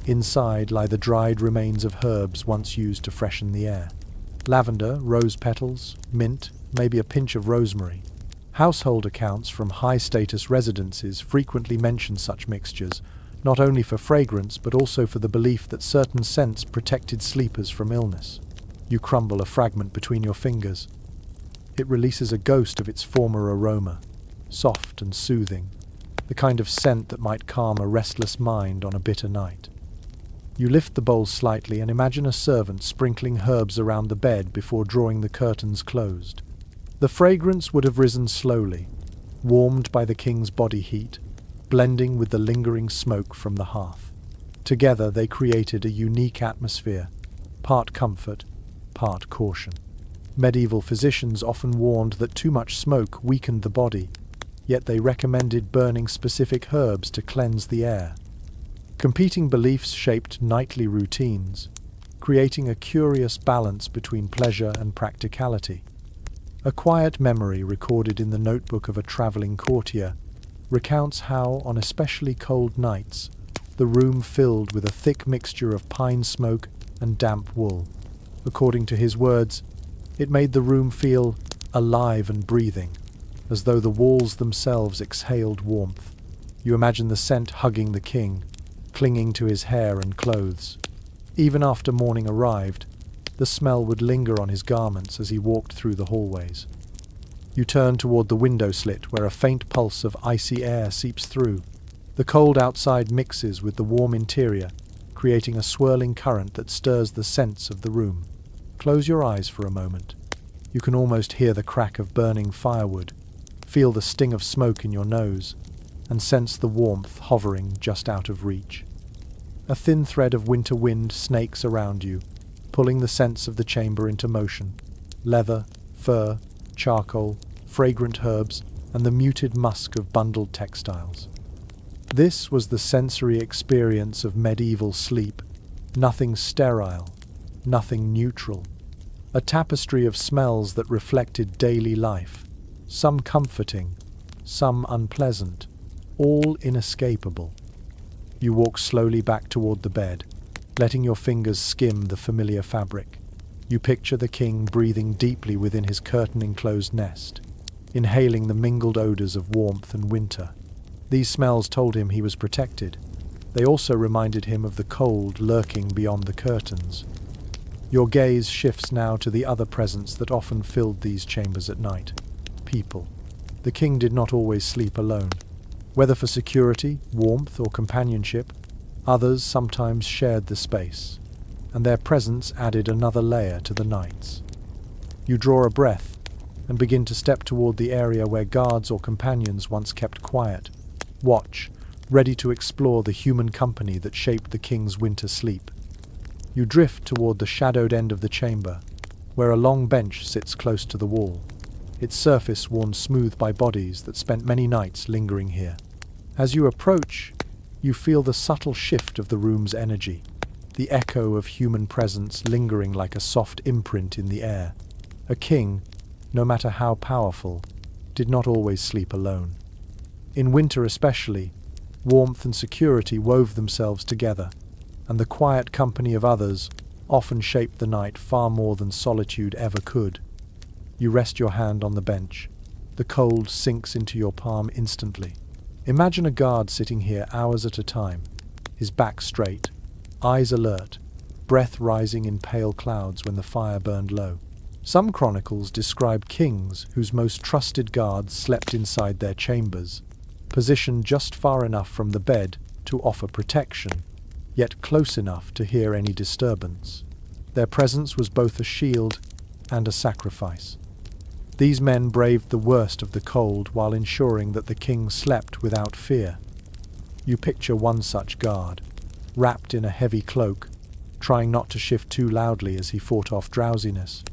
Inside lie the dried remains of herbs once used to freshen the air. Lavender, rose petals, mint, maybe a pinch of rosemary. Household accounts from high-status residences frequently mention such mixtures, not only for fragrance but also for the belief that certain scents protected sleepers from illness. You crumble a fragment between your fingers. It releases a ghost of its former aroma, soft and soothing, the kind of scent that might calm a restless mind on a bitter night. You lift the bowl slightly and imagine a servant sprinkling herbs around the bed before drawing the curtains closed. The fragrance would have risen slowly, warmed by the king's body heat, blending with the lingering smoke from the hearth. Together they created a unique atmosphere, part comfort, part caution. Medieval physicians often warned that too much smoke weakened the body, yet they recommended burning specific herbs to cleanse the air. Competing beliefs shaped nightly routines, creating a curious balance between pleasure and practicality. A quiet memory recorded in the notebook of a travelling courtier recounts how, on especially cold nights, the room filled with a thick mixture of pine smoke and damp wool. According to his words, it made the room feel alive and breathing, as though the walls themselves exhaled warmth. You imagine the scent hugging the king, clinging to his hair and clothes. Even after morning arrived, the smell would linger on his garments as he walked through the hallways. You turn toward the window slit where a faint pulse of icy air seeps through. The cold outside mixes with the warm interior, creating a swirling current that stirs the scents of the room. Close your eyes for a moment. You can almost hear the crack of burning firewood, feel the sting of smoke in your nose, and sense the warmth hovering just out of reach. A thin thread of winter wind snakes around you, pulling the scents of the chamber into motion. Leather, fur, charcoal, fragrant herbs, and the muted musk of bundled textiles. This was the sensory experience of medieval sleep, nothing sterile, nothing neutral. A tapestry of smells that reflected daily life, some comforting, some unpleasant, all inescapable. You walk slowly back toward the bed, letting your fingers skim the familiar fabric. You picture the king breathing deeply within his curtain-enclosed nest, inhaling the mingled odors of warmth and winter. These smells told him he was protected. They also reminded him of the cold lurking beyond the curtains. Your gaze shifts now to the other presence that often filled these chambers at night. People. The king did not always sleep alone. Whether for security, warmth, or companionship, others sometimes shared the space, and their presence added another layer to the nights. You draw a breath and begin to step toward the area where guards or companions once kept quiet. Watch, ready to explore the human company that shaped the king's winter sleep. You drift toward the shadowed end of the chamber, where a long bench sits close to the wall, its surface worn smooth by bodies that spent many nights lingering here. As you approach, you feel the subtle shift of the room's energy, the echo of human presence lingering like a soft imprint in the air. A king, no matter how powerful, did not always sleep alone. In winter especially, warmth and security wove themselves together, and the quiet company of others often shaped the night far more than solitude ever could. You rest your hand on the bench. The cold sinks into your palm instantly. Imagine a guard sitting here hours at a time, his back straight, eyes alert, breath rising in pale clouds when the fire burned low. Some chronicles describe kings whose most trusted guards slept inside their chambers, positioned just far enough from the bed to offer protection, yet close enough to hear any disturbance. Their presence was both a shield and a sacrifice. These men braved the worst of the cold while ensuring that the king slept without fear. You picture one such guard, wrapped in a heavy cloak, trying not to shift too loudly as he fought off drowsiness.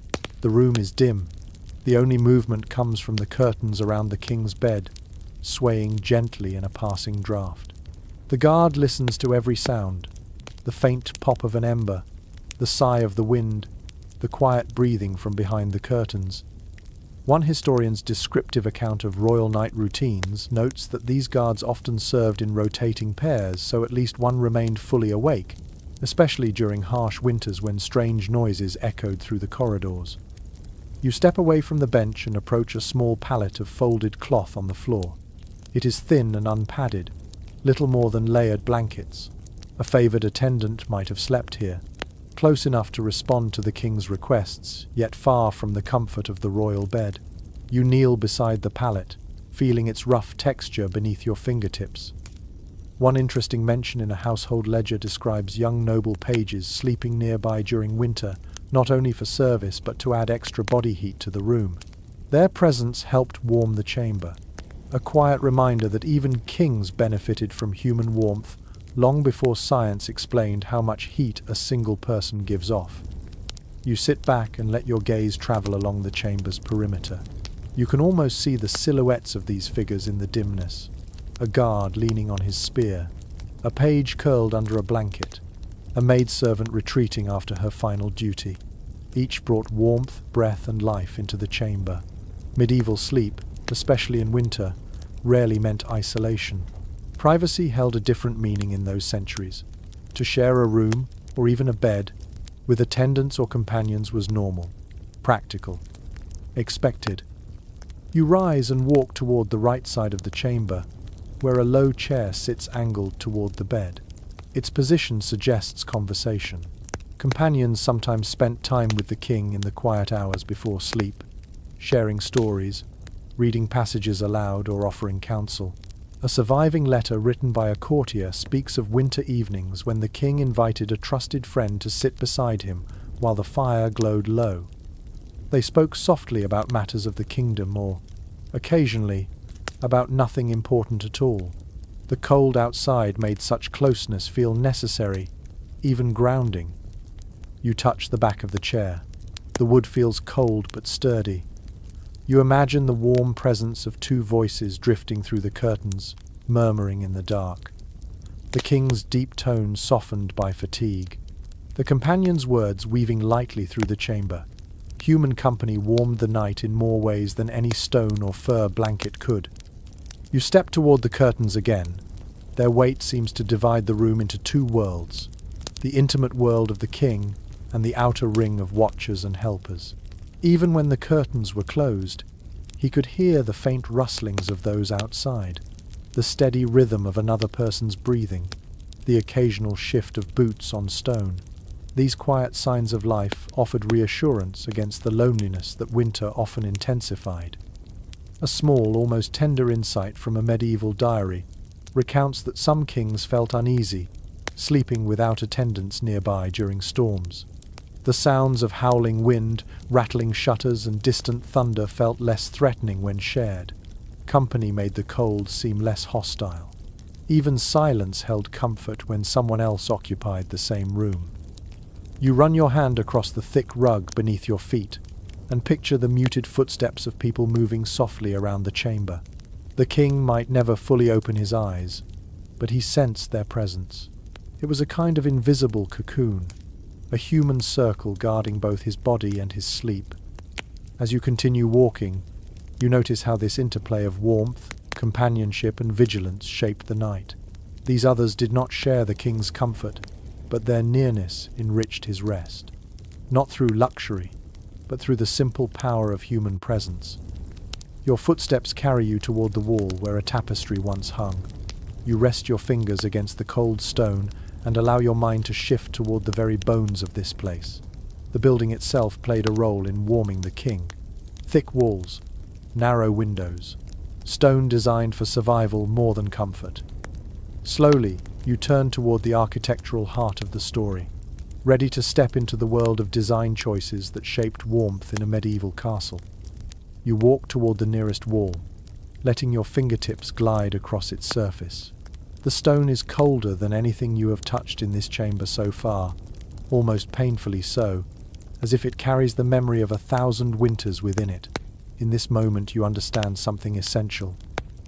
The room is dim. The only movement comes from the curtains around the king's bed, swaying gently in a passing draught. The guard listens to every sound, the faint pop of an ember, the sigh of the wind, the quiet breathing from behind the curtains. One historian's descriptive account of royal night routines notes that these guards often served in rotating pairs, so at least one remained fully awake, especially during harsh winters when strange noises echoed through the corridors. You step away from the bench and approach a small pallet of folded cloth on the floor. It is thin and unpadded, little more than layered blankets. A favoured attendant might have slept here, close enough to respond to the king's requests, yet far from the comfort of the royal bed. You kneel beside the pallet, feeling its rough texture beneath your fingertips. One interesting mention in a household ledger describes young noble pages sleeping nearby during winter, not only for service but to add extra body heat to the room. Their presence helped warm the chamber, a quiet reminder that even kings benefited from human warmth long before science explained how much heat a single person gives off. You sit back and let your gaze travel along the chamber's perimeter. You can almost see the silhouettes of these figures in the dimness. A guard leaning on his spear, a page curled under a blanket, a maidservant retreating after her final duty. Each brought warmth, breath, and life into the chamber. Medieval sleep, especially in winter, rarely meant isolation. Privacy held a different meaning in those centuries. To share a room, or even a bed, with attendants or companions was normal, practical, expected. You rise and walk toward the right side of the chamber, where a low chair sits angled toward the bed. Its position suggests conversation. Companions sometimes spent time with the king in the quiet hours before sleep, sharing stories, reading passages aloud or offering counsel. A surviving letter written by a courtier speaks of winter evenings when the king invited a trusted friend to sit beside him while the fire glowed low. They spoke softly about matters of the kingdom or, occasionally, about nothing important at all. The cold outside made such closeness feel necessary, even grounding. You touch the back of the chair. The wood feels cold but sturdy. You imagine the warm presence of two voices drifting through the curtains, murmuring in the dark. The king's deep tones softened by fatigue. The companion's words weaving lightly through the chamber. Human company warmed the night in more ways than any stone or fur blanket could. You step toward the curtains again. Their weight seems to divide the room into two worlds, the intimate world of the king and the outer ring of watchers and helpers. Even when the curtains were closed, he could hear the faint rustlings of those outside, the steady rhythm of another person's breathing, the occasional shift of boots on stone. These quiet signs of life offered reassurance against the loneliness that winter often intensified. A small, almost tender insight from a medieval diary recounts that some kings felt uneasy, sleeping without attendants nearby during storms. The sounds of howling wind, rattling shutters, and distant thunder felt less threatening when shared. Company made the cold seem less hostile. Even silence held comfort when someone else occupied the same room. You run your hand across the thick rug beneath your feet and picture the muted footsteps of people moving softly around the chamber. The king might never fully open his eyes, but he sensed their presence. It was a kind of invisible cocoon, a human circle guarding both his body and his sleep. As you continue walking, you notice how this interplay of warmth, companionship, and vigilance shaped the night. These others did not share the king's comfort, but their nearness enriched his rest. Not through luxury, but through the simple power of human presence. Your footsteps carry you toward the wall where a tapestry once hung. You rest your fingers against the cold stone and allow your mind to shift toward the very bones of this place. The building itself played a role in warming the king. Thick walls, narrow windows, stone designed for survival more than comfort. Slowly, you turn toward the architectural heart of the story, ready to step into the world of design choices that shaped warmth in a medieval castle. You walk toward the nearest wall, letting your fingertips glide across its surface. The stone is colder than anything you have touched in this chamber so far, almost painfully so, as if it carries the memory of 1,000 winters within it. In this moment you understand something essential.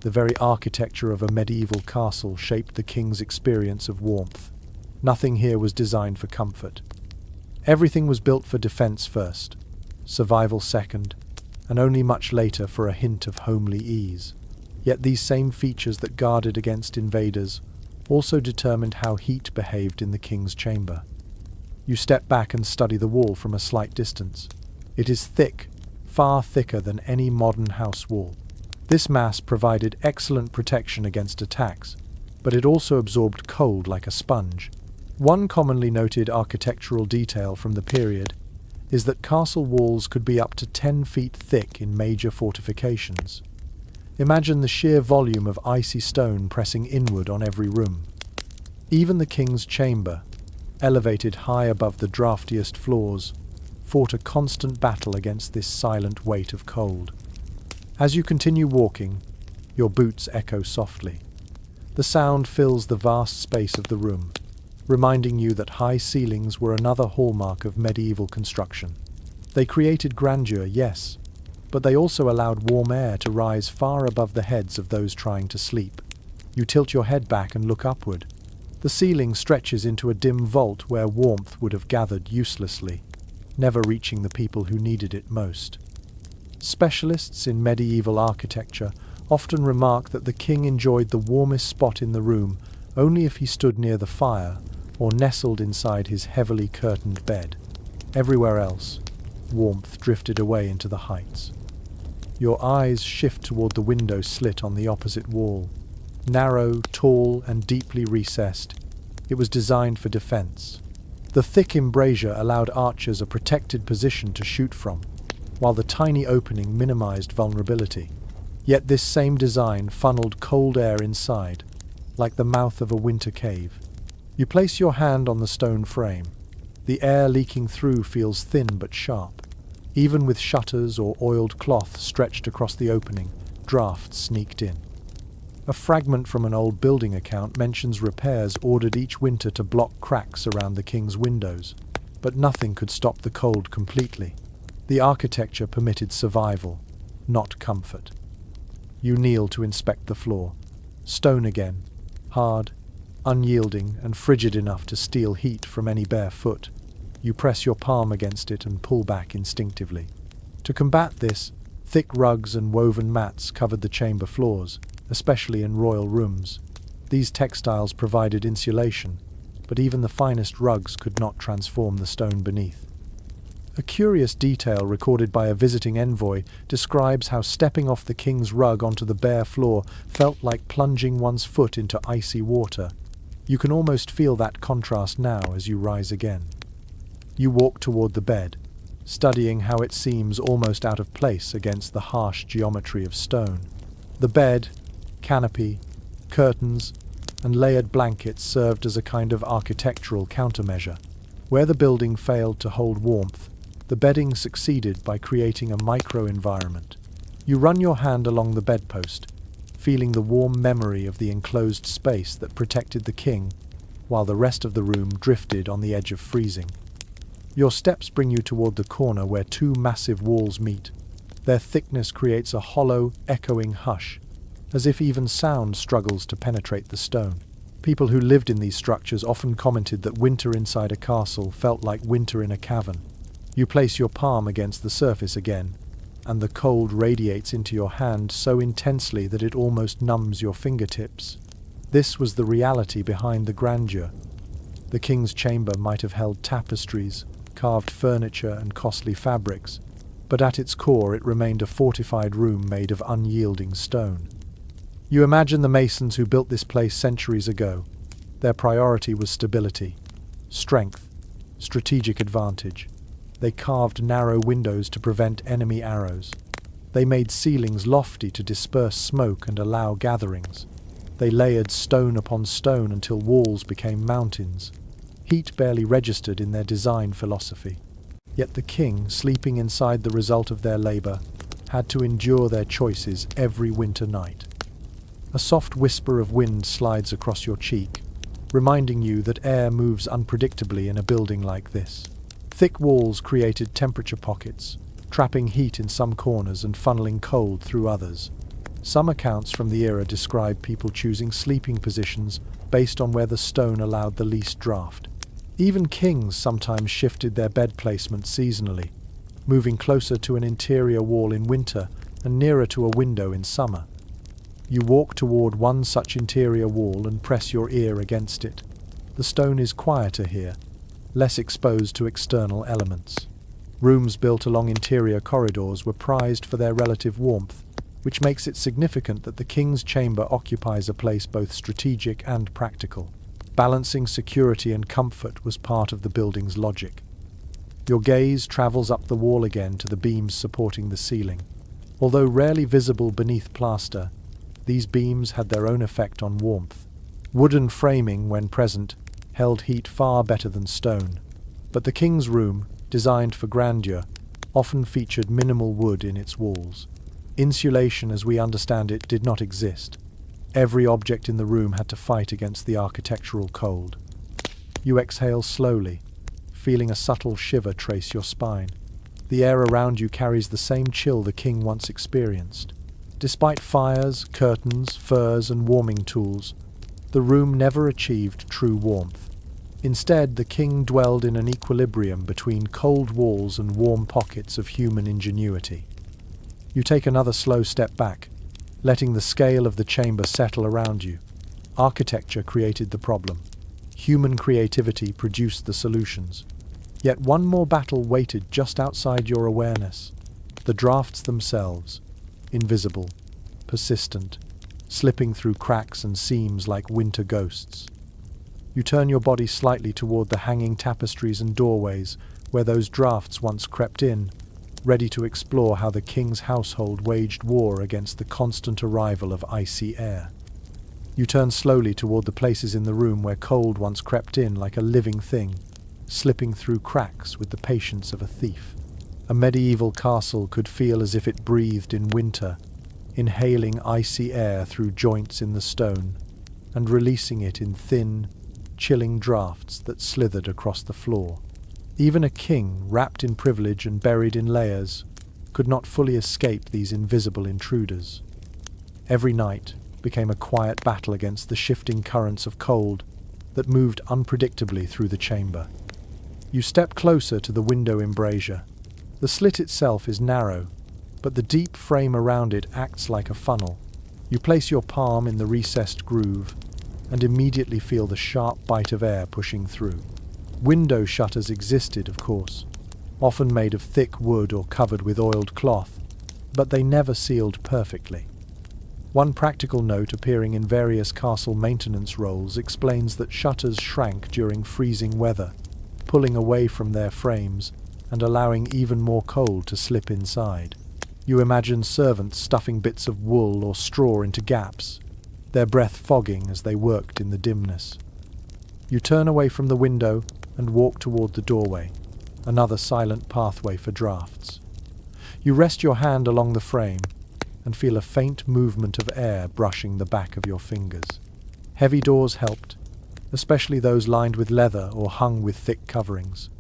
The very architecture of a medieval castle shaped the king's experience of warmth. Nothing here was designed for comfort. Everything was built for defense first, survival second, and only much later for a hint of homely ease. Yet these same features that guarded against invaders also determined how heat behaved in the king's chamber. You step back and study the wall from a slight distance. It is thick, far thicker than any modern house wall. This mass provided excellent protection against attacks, but it also absorbed cold like a sponge. One commonly noted architectural detail from the period is that castle walls could be up to 10 feet thick in major fortifications. Imagine the sheer volume of icy stone pressing inward on every room. Even the king's chamber, elevated high above the draftiest floors, fought a constant battle against this silent weight of cold. As you continue walking, Your boots echo softly. The sound fills the vast space of the room, reminding you that high ceilings were another hallmark of medieval construction. They created grandeur, yes, but they also allowed warm air to rise far above the heads of those trying to sleep. You tilt your head back and look upward. The ceiling stretches into a dim vault where warmth would have gathered uselessly, never reaching the people who needed it most. Specialists in medieval architecture often remark that the king enjoyed the warmest spot in the room only if he stood near the fire or nestled inside his heavily curtained bed. Everywhere else, warmth drifted away into the heights. Your eyes shift toward the window slit on the opposite wall. Narrow, tall, and deeply recessed, it was designed for defense. The thick embrasure allowed archers a protected position to shoot from, while the tiny opening minimized vulnerability. Yet this same design funneled cold air inside, like the mouth of a winter cave. You place your hand on the stone frame. The air leaking through feels thin but sharp. Even with shutters or oiled cloth stretched across the opening, drafts sneaked in. A fragment from an old building account mentions repairs ordered each winter to block cracks around the king's windows, but nothing could stop the cold completely. The architecture permitted survival, not comfort. You kneel to inspect the floor. Stone again, hard, unyielding, and frigid enough to steal heat from any bare foot. You press your palm against it and pull back instinctively. To combat this, thick rugs and woven mats covered the chamber floors, especially in royal rooms. These textiles provided insulation, but even the finest rugs could not transform the stone beneath. A curious detail recorded by a visiting envoy describes how stepping off the king's rug onto the bare floor felt like plunging one's foot into icy water. You can almost feel that contrast now as you rise again. You walk toward the bed, studying how it seems almost out of place against the harsh geometry of stone. The bed, canopy, curtains, and layered blankets served as a kind of architectural countermeasure. Where the building failed to hold warmth, the bedding succeeded by creating a micro-environment. You run your hand along the bedpost, feeling the warm memory of the enclosed space that protected the king, while the rest of the room drifted on the edge of freezing. Your steps bring you toward the corner where two massive walls meet. Their thickness creates a hollow, echoing hush, as if even sound struggles to penetrate the stone. People who lived in these structures often commented that winter inside a castle felt like winter in a cavern. You place your palm against the surface again, and the cold radiates into your hand so intensely that it almost numbs your fingertips. This was the reality behind the grandeur. The king's chamber might have held tapestries, carved furniture, and costly fabrics, but at its core it remained a fortified room made of unyielding stone. You imagine the masons who built this place centuries ago. Their priority was stability, strength, strategic advantage. They carved narrow windows to prevent enemy arrows. They made ceilings lofty to disperse smoke and allow gatherings. They layered stone upon stone until walls became mountains. Heat barely registered in their design philosophy. Yet the king, sleeping inside the result of their labor, had to endure their choices every winter night. A soft whisper of wind slides across your cheek, reminding you that air moves unpredictably in a building like this. Thick walls created temperature pockets, trapping heat in some corners and funneling cold through others. Some accounts from the era describe people choosing sleeping positions based on where the stone allowed the least draft. Even kings sometimes shifted their bed placement seasonally, moving closer to an interior wall in winter and nearer to a window in summer. You walk toward one such interior wall and press your ear against it. The stone is quieter here, less exposed to external elements. Rooms built along interior corridors were prized for their relative warmth, which makes it significant that the king's chamber occupies a place both strategic and practical. Balancing security and comfort was part of the building's logic. Your gaze travels up the wall again to the beams supporting the ceiling. Although rarely visible beneath plaster, these beams had their own effect on warmth. Wooden framing, when present, held heat far better than stone. But the king's room, designed for grandeur, often featured minimal wood in its walls. Insulation, as we understand it, did not exist. Every object in the room had to fight against the architectural cold. You exhale slowly, feeling a subtle shiver trace your spine. The air around you carries the same chill the king once experienced. Despite fires, curtains, furs, and warming tools, the room never achieved true warmth. Instead, the king dwelled in an equilibrium between cold walls and warm pockets of human ingenuity. You take another slow step back, letting the scale of the chamber settle around you. Architecture created the problem. Human creativity produced the solutions. Yet one more battle waited just outside your awareness. The drafts themselves, invisible, persistent, slipping through cracks and seams like winter ghosts. You turn your body slightly toward the hanging tapestries and doorways where those drafts once crept in, ready to explore how the king's household waged war against the constant arrival of icy air. You turn slowly toward the places in the room where cold once crept in like a living thing, slipping through cracks with the patience of a thief. A medieval castle could feel as if it breathed in winter, inhaling icy air through joints in the stone, and releasing it in thin, chilling draughts that slithered across the floor. Even a king, wrapped in privilege and buried in layers, could not fully escape these invisible intruders. Every night became a quiet battle against the shifting currents of cold that moved unpredictably through the chamber. You step closer to the window embrasure. The slit itself is narrow, but the deep frame around it acts like a funnel. You place your palm in the recessed groove and immediately feel the sharp bite of air pushing through. Window shutters existed, of course, often made of thick wood or covered with oiled cloth, but they never sealed perfectly. One practical note appearing in various castle maintenance rolls explains that shutters shrank during freezing weather, pulling away from their frames and allowing even more cold to slip inside. You imagine servants stuffing bits of wool or straw into gaps, their breath fogging as they worked in the dimness. You turn away from the window and walk toward the doorway, another silent pathway for drafts. You rest your hand along the frame and feel a faint movement of air brushing the back of your fingers. Heavy doors helped, especially those lined with leather or hung with thick coverings,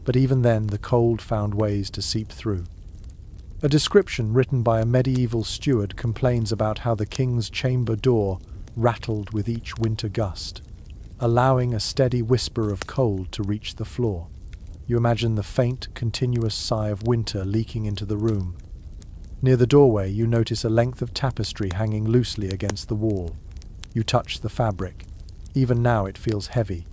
but even then the cold found ways to seep through. A description written by a medieval steward complains about how the king's chamber door rattled with each winter gust, allowing a steady whisper of cold to reach the floor. You imagine the faint, continuous sigh of winter leaking into the room. Near the doorway, you notice a length of tapestry hanging loosely against the wall. You touch the fabric. Even now it feels heavy,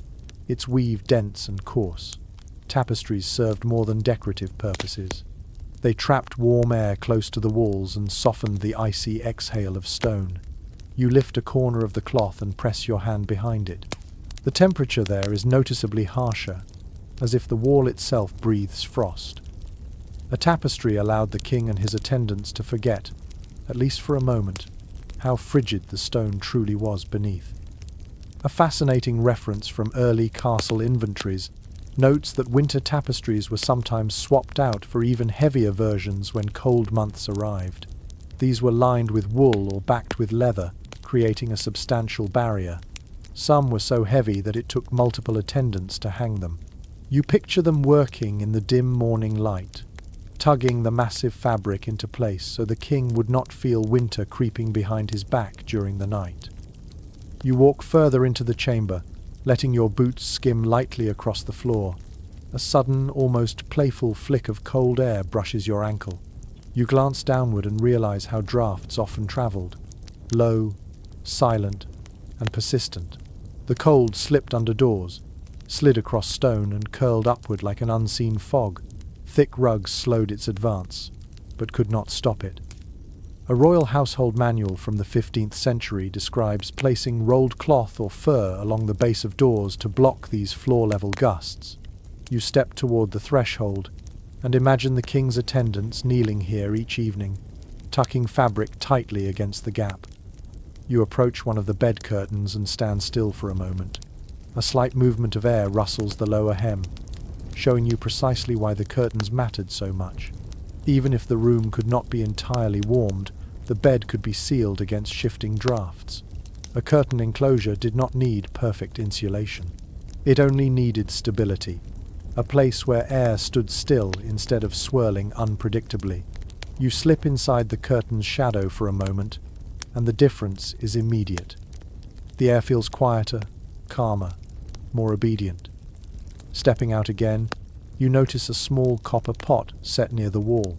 its weave dense and coarse. Tapestries served more than decorative purposes. They trapped warm air close to the walls and softened the icy exhale of stone. You lift a corner of the cloth and press your hand behind it. The temperature there is noticeably harsher, as if the wall itself breathes frost. A tapestry allowed the king and his attendants to forget, at least for a moment, how frigid the stone truly was beneath. A fascinating reference from early castle inventories notes that winter tapestries were sometimes swapped out for even heavier versions when cold months arrived. These were lined with wool or backed with leather, creating a substantial barrier. Some were so heavy that it took multiple attendants to hang them. You picture them working in the dim morning light, tugging the massive fabric into place so the king would not feel winter creeping behind his back during the night. You walk further into the chamber, letting your boots skim lightly across the floor. A sudden, almost playful flick of cold air brushes your ankle. You glance downward and realize how drafts often traveled. Low, silent, and persistent. The cold slipped under doors, slid across stone and curled upward like an unseen fog. Thick rugs slowed its advance, but could not stop it. A royal household manual from the 15th century describes placing rolled cloth or fur along the base of doors to block these floor-level gusts. You step toward the threshold and imagine the king's attendants kneeling here each evening, tucking fabric tightly against the gap. You approach one of the bed curtains and stand still for a moment. A slight movement of air rustles the lower hem, showing you precisely why the curtains mattered so much. Even if the room could not be entirely warmed, The bed could be sealed against shifting drafts. A curtain enclosure did not need perfect insulation. It only needed stability, a place where air stood still instead of swirling unpredictably. You slip inside the curtain's shadow for a moment, and the difference is immediate. The air feels quieter, calmer, more obedient. Stepping out again, you notice a small copper pot set near the wall.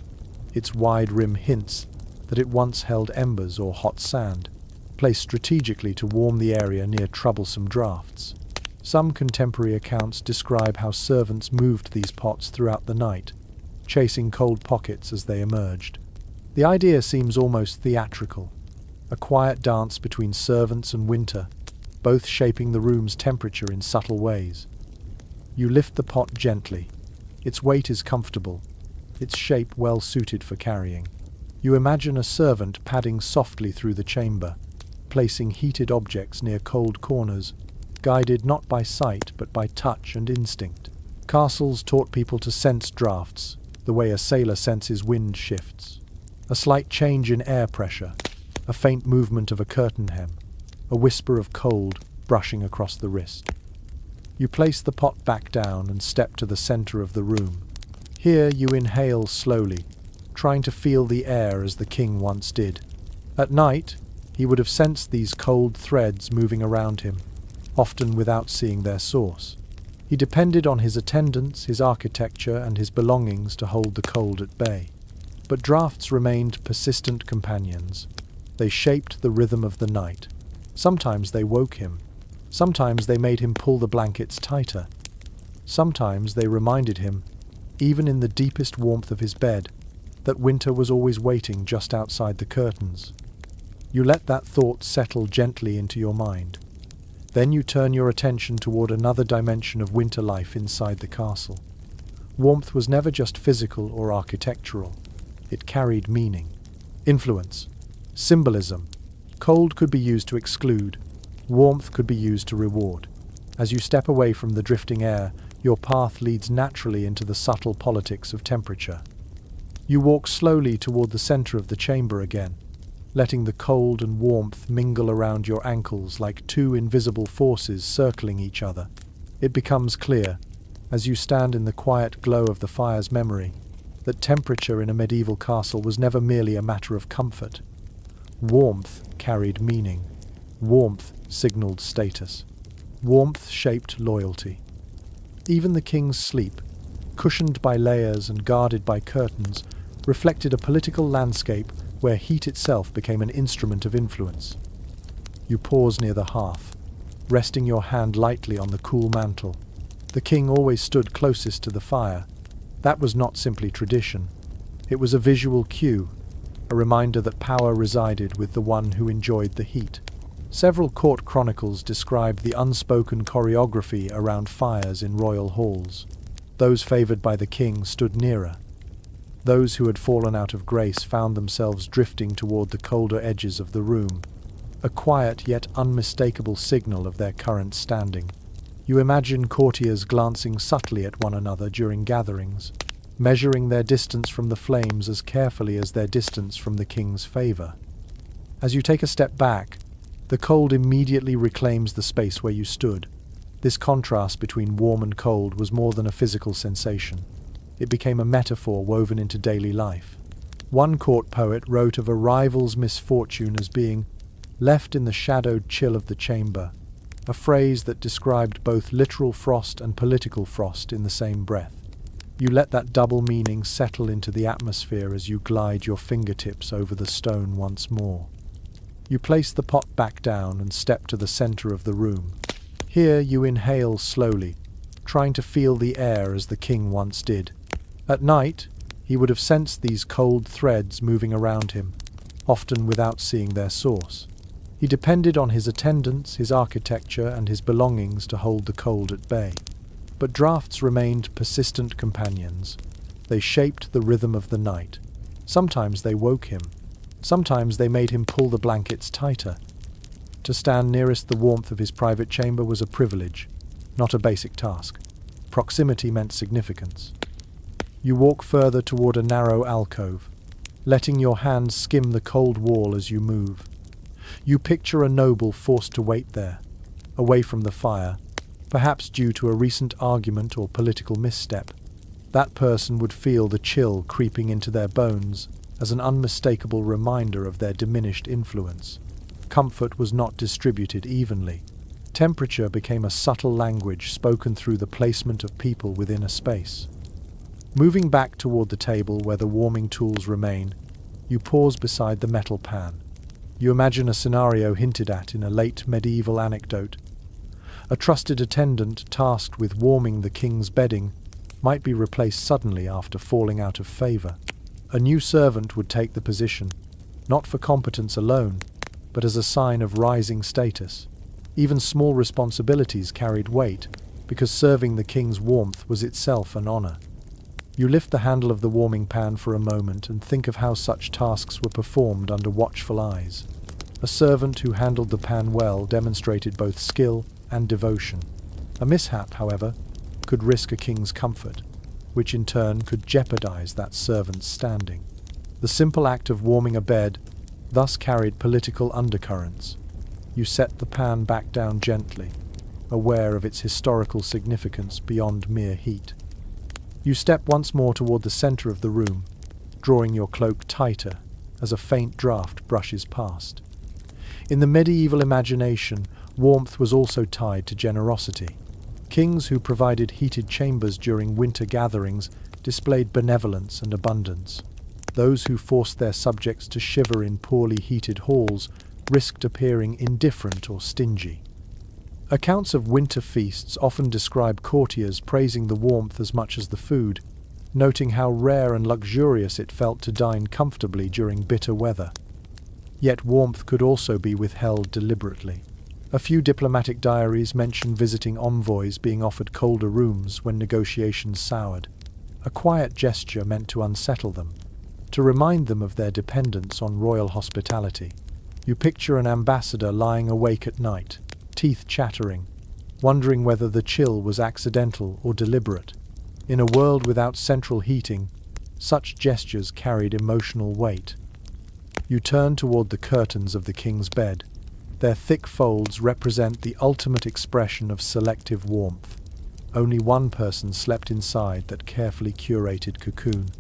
Its wide rim hints that it once held embers or hot sand, placed strategically to warm the area near troublesome drafts. Some contemporary accounts describe how servants moved these pots throughout the night, chasing cold pockets as they emerged. The idea seems almost theatrical, a quiet dance between servants and winter, both shaping the room's temperature in subtle ways. You lift the pot gently. Its weight is comfortable, its shape well suited for carrying. You imagine a servant padding softly through the chamber, placing heated objects near cold corners, guided not by sight but by touch and instinct. Castles taught people to sense drafts, the way a sailor senses wind shifts. A slight change in air pressure, a faint movement of a curtain hem, a whisper of cold brushing across the wrist. You place the pot back down and step to the center of the room. Here you inhale slowly, trying to feel the air as the king once did. At night, he would have sensed these cold threads moving around him, often without seeing their source. He depended on his attendants, his architecture, and his belongings to hold the cold at bay. But drafts remained persistent companions. They shaped the rhythm of the night. Sometimes they woke him. Sometimes they made him pull the blankets tighter. Sometimes they reminded him, even in the deepest warmth of his bed, that winter was always waiting just outside the curtains. You let that thought settle gently into your mind. Then you turn your attention toward another dimension of winter life inside the castle. Warmth was never just physical or architectural. It carried meaning, influence, symbolism. Cold could be used to exclude. Warmth could be used to reward. As you step away from the drifting air, your path leads naturally into the subtle politics of temperature. You walk slowly toward the center of the chamber again, letting the cold and warmth mingle around your ankles like two invisible forces circling each other. It becomes clear, as you stand in the quiet glow of the fire's memory, that temperature in a medieval castle was never merely a matter of comfort. Warmth carried meaning. Warmth signaled status. Warmth shaped loyalty. Even the king's sleep, cushioned by layers and guarded by curtains, reflected a political landscape where heat itself became an instrument of influence. You pause near the hearth, resting your hand lightly on the cool mantle. The king always stood closest to the fire. That was not simply tradition. It was a visual cue, a reminder that power resided with the one who enjoyed the heat. Several court chronicles describe the unspoken choreography around fires in royal halls. Those favored by the king stood nearer. Those who had fallen out of grace found themselves drifting toward the colder edges of the room, a quiet yet unmistakable signal of their current standing. You imagine courtiers glancing subtly at one another during gatherings, measuring their distance from the flames as carefully as their distance from the king's favor. As you take a step back, the cold immediately reclaims the space where you stood. This contrast between warm and cold was more than a physical sensation. It became a metaphor woven into daily life. One court poet wrote of a rival's misfortune as being left in the shadowed chill of the chamber, a phrase that described both literal frost and political frost in the same breath. You let that double meaning settle into the atmosphere as you glide your fingertips over the stone once more. You place the pot back down and step to the center of the room. Here you inhale slowly, trying to feel the air as the king once did. At night, he would have sensed these cold threads moving around him, often without seeing their source. He depended on his attendants, his architecture, and his belongings to hold the cold at bay. But drafts remained persistent companions. They shaped the rhythm of the night. Sometimes they woke him. Sometimes they made him pull the blankets tighter. To stand nearest the warmth of his private chamber was a privilege, not a basic task. Proximity meant significance. You walk further toward a narrow alcove, letting your hands skim the cold wall as you move. You picture a noble forced to wait there, away from the fire, perhaps due to a recent argument or political misstep. That person would feel the chill creeping into their bones as an unmistakable reminder of their diminished influence. Comfort was not distributed evenly. Temperature became a subtle language spoken through the placement of people within a space. Moving back toward the table where the warming tools remain, you pause beside the metal pan. You imagine a scenario hinted at in a late medieval anecdote. A trusted attendant tasked with warming the king's bedding might be replaced suddenly after falling out of favor. A new servant would take the position, not for competence alone, but as a sign of rising status. Even small responsibilities carried weight, because serving the king's warmth was itself an honor. You lift the handle of the warming pan for a moment and think of how such tasks were performed under watchful eyes. A servant who handled the pan well demonstrated both skill and devotion. A mishap, however, could risk a king's comfort, which in turn could jeopardize that servant's standing. The simple act of warming a bed thus carried political undercurrents. You set the pan back down gently, aware of its historical significance beyond mere heat. You step once more toward the center of the room, drawing your cloak tighter as a faint draft brushes past. In the medieval imagination, warmth was also tied to generosity. Kings who provided heated chambers during winter gatherings displayed benevolence and abundance. Those who forced their subjects to shiver in poorly heated halls risked appearing indifferent or stingy. Accounts of winter feasts often describe courtiers praising the warmth as much as the food, noting how rare and luxurious it felt to dine comfortably during bitter weather. Yet warmth could also be withheld deliberately. A few diplomatic diaries mention visiting envoys being offered colder rooms when negotiations soured, a quiet gesture meant to unsettle them, to remind them of their dependence on royal hospitality. You picture an ambassador lying awake at night, teeth chattering, wondering whether the chill was accidental or deliberate. In a world without central heating, such gestures carried emotional weight. You turn toward the curtains of the king's bed. Their thick folds represent the ultimate expression of selective warmth. Only one person slept inside that carefully curated cocoon,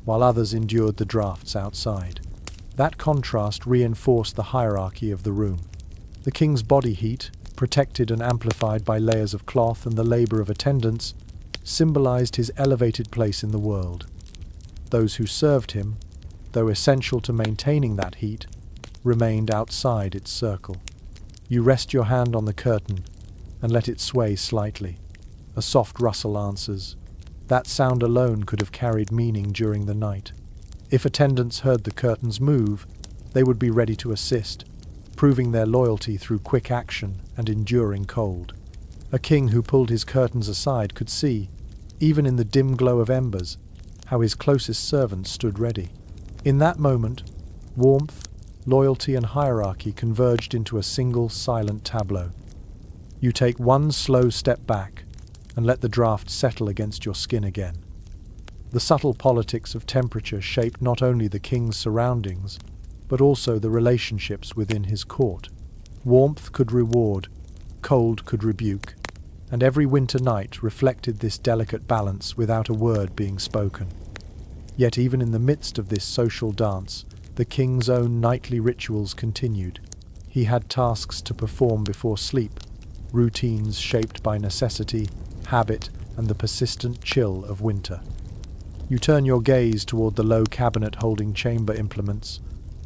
while others endured the drafts outside. That contrast reinforced the hierarchy of the room. The king's body heat, protected and amplified by layers of cloth and the labor of attendants, symbolized his elevated place in the world. Those who served him, though essential to maintaining that heat, remained outside its circle. You rest your hand on the curtain and let it sway slightly. A soft rustle answers. That sound alone could have carried meaning during the night. If attendants heard the curtains move, they would be ready to assist, proving their loyalty through quick action and enduring cold. A king who pulled his curtains aside could see, even in the dim glow of embers, how his closest servants stood ready. In that moment, warmth, loyalty and hierarchy converged into a single silent tableau. You take one slow step back and let the draft settle against your skin again. The subtle politics of temperature shaped not only the king's surroundings, but also the relationships within his court. Warmth could reward, cold could rebuke, and every winter night reflected this delicate balance without a word being spoken. Yet even in the midst of this social dance, the king's own nightly rituals continued. He had tasks to perform before sleep, routines shaped by necessity, habit, and the persistent chill of winter. You turn your gaze toward the low cabinet holding chamber implements,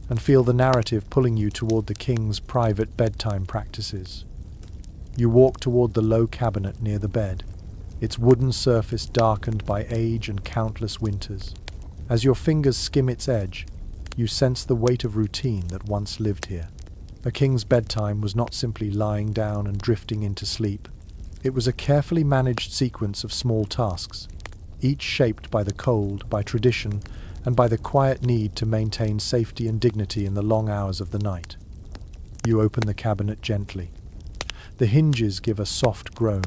and feel the narrative pulling you toward the king's private bedtime practices. You walk toward the low cabinet near the bed, its wooden surface darkened by age and countless winters. As your fingers skim its edge, you sense the weight of routine that once lived here. A king's bedtime was not simply lying down and drifting into sleep. It was a carefully managed sequence of small tasks, each shaped by the cold, by tradition, and by the quiet need to maintain safety and dignity in the long hours of the night. You open the cabinet gently. The hinges give a soft groan,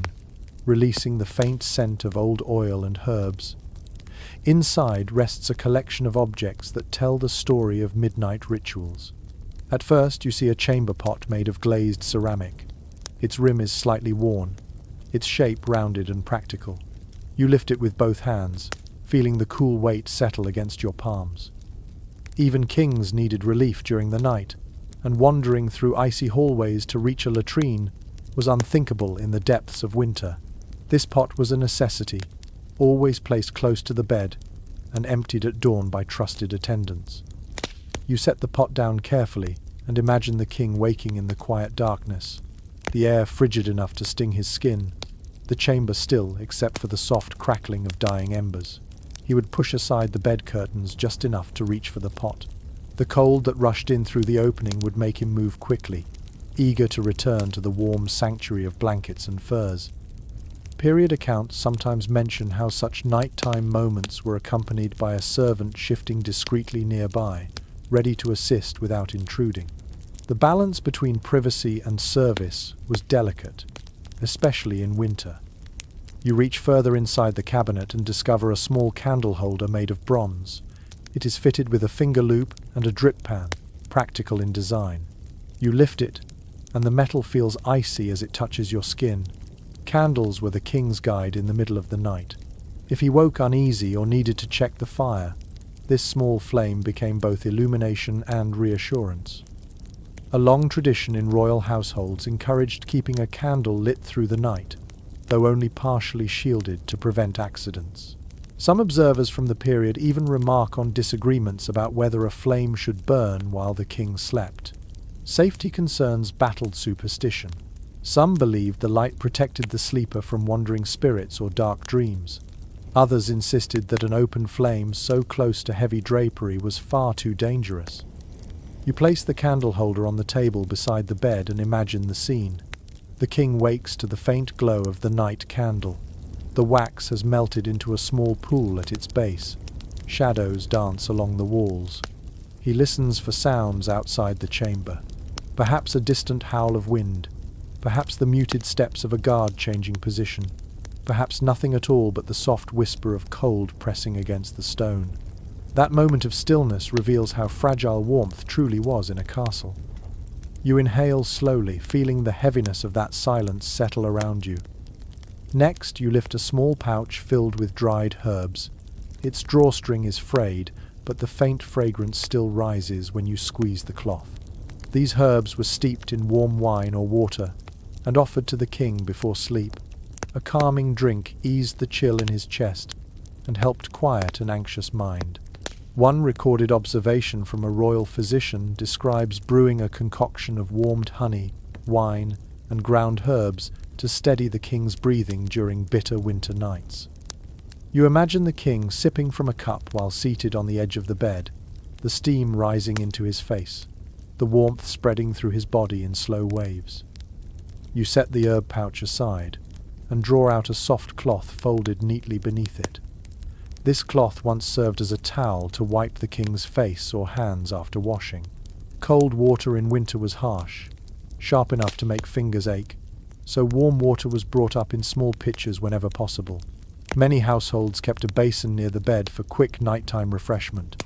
releasing the faint scent of old oil and herbs. Inside rests a collection of objects that tell the story of midnight rituals. At first you see a chamber pot made of glazed ceramic. Its rim is slightly worn, its shape rounded and practical. You lift it with both hands, feeling the cool weight settle against your palms. Even kings needed relief during the night, and wandering through icy hallways to reach a latrine was unthinkable in the depths of winter. This pot was a necessity, always placed close to the bed and emptied at dawn by trusted attendants. You set the pot down carefully and imagine the king waking in the quiet darkness, the air frigid enough to sting his skin, the chamber still except for the soft crackling of dying embers. He would push aside the bed curtains just enough to reach for the pot. The cold that rushed in through the opening would make him move quickly, eager to return to the warm sanctuary of blankets and furs. Period accounts sometimes mention how such nighttime moments were accompanied by a servant shifting discreetly nearby, ready to assist without intruding. The balance between privacy and service was delicate, especially in winter. You reach further inside the cabinet and discover a small candle holder made of bronze. It is fitted with a finger loop and a drip pan, practical in design. You lift it, and the metal feels icy as it touches your skin. Candles were the king's guide in the middle of the night. If he woke uneasy or needed to check the fire, this small flame became both illumination and reassurance. A long tradition in royal households encouraged keeping a candle lit through the night, though only partially shielded to prevent accidents. Some observers from the period even remark on disagreements about whether a flame should burn while the king slept. Safety concerns battled superstition. Some believed the light protected the sleeper from wandering spirits or dark dreams. Others insisted that an open flame so close to heavy drapery was far too dangerous. You place the candle holder on the table beside the bed and imagine the scene. The king wakes to the faint glow of the night candle. The wax has melted into a small pool at its base. Shadows dance along the walls. He listens for sounds outside the chamber. Perhaps a distant howl of wind. Perhaps the muted steps of a guard changing position. Perhaps nothing at all but the soft whisper of cold pressing against the stone. That moment of stillness reveals how fragile warmth truly was in a castle. You inhale slowly, feeling the heaviness of that silence settle around you. Next, you lift a small pouch filled with dried herbs. Its drawstring is frayed, but the faint fragrance still rises when you squeeze the cloth. These herbs were steeped in warm wine or water and offered to the king before sleep. A calming drink eased the chill in his chest and helped quiet an anxious mind. One recorded observation from a royal physician describes brewing a concoction of warmed honey, wine, and ground herbs to steady the king's breathing during bitter winter nights. You imagine the king sipping from a cup while seated on the edge of the bed, the steam rising into his face, the warmth spreading through his body in slow waves. You set the herb pouch aside and draw out a soft cloth folded neatly beneath it. This cloth once served as a towel to wipe the king's face or hands after washing. Cold water in winter was harsh, sharp enough to make fingers ache, so warm water was brought up in small pitchers whenever possible. Many households kept a basin near the bed for quick nighttime refreshment.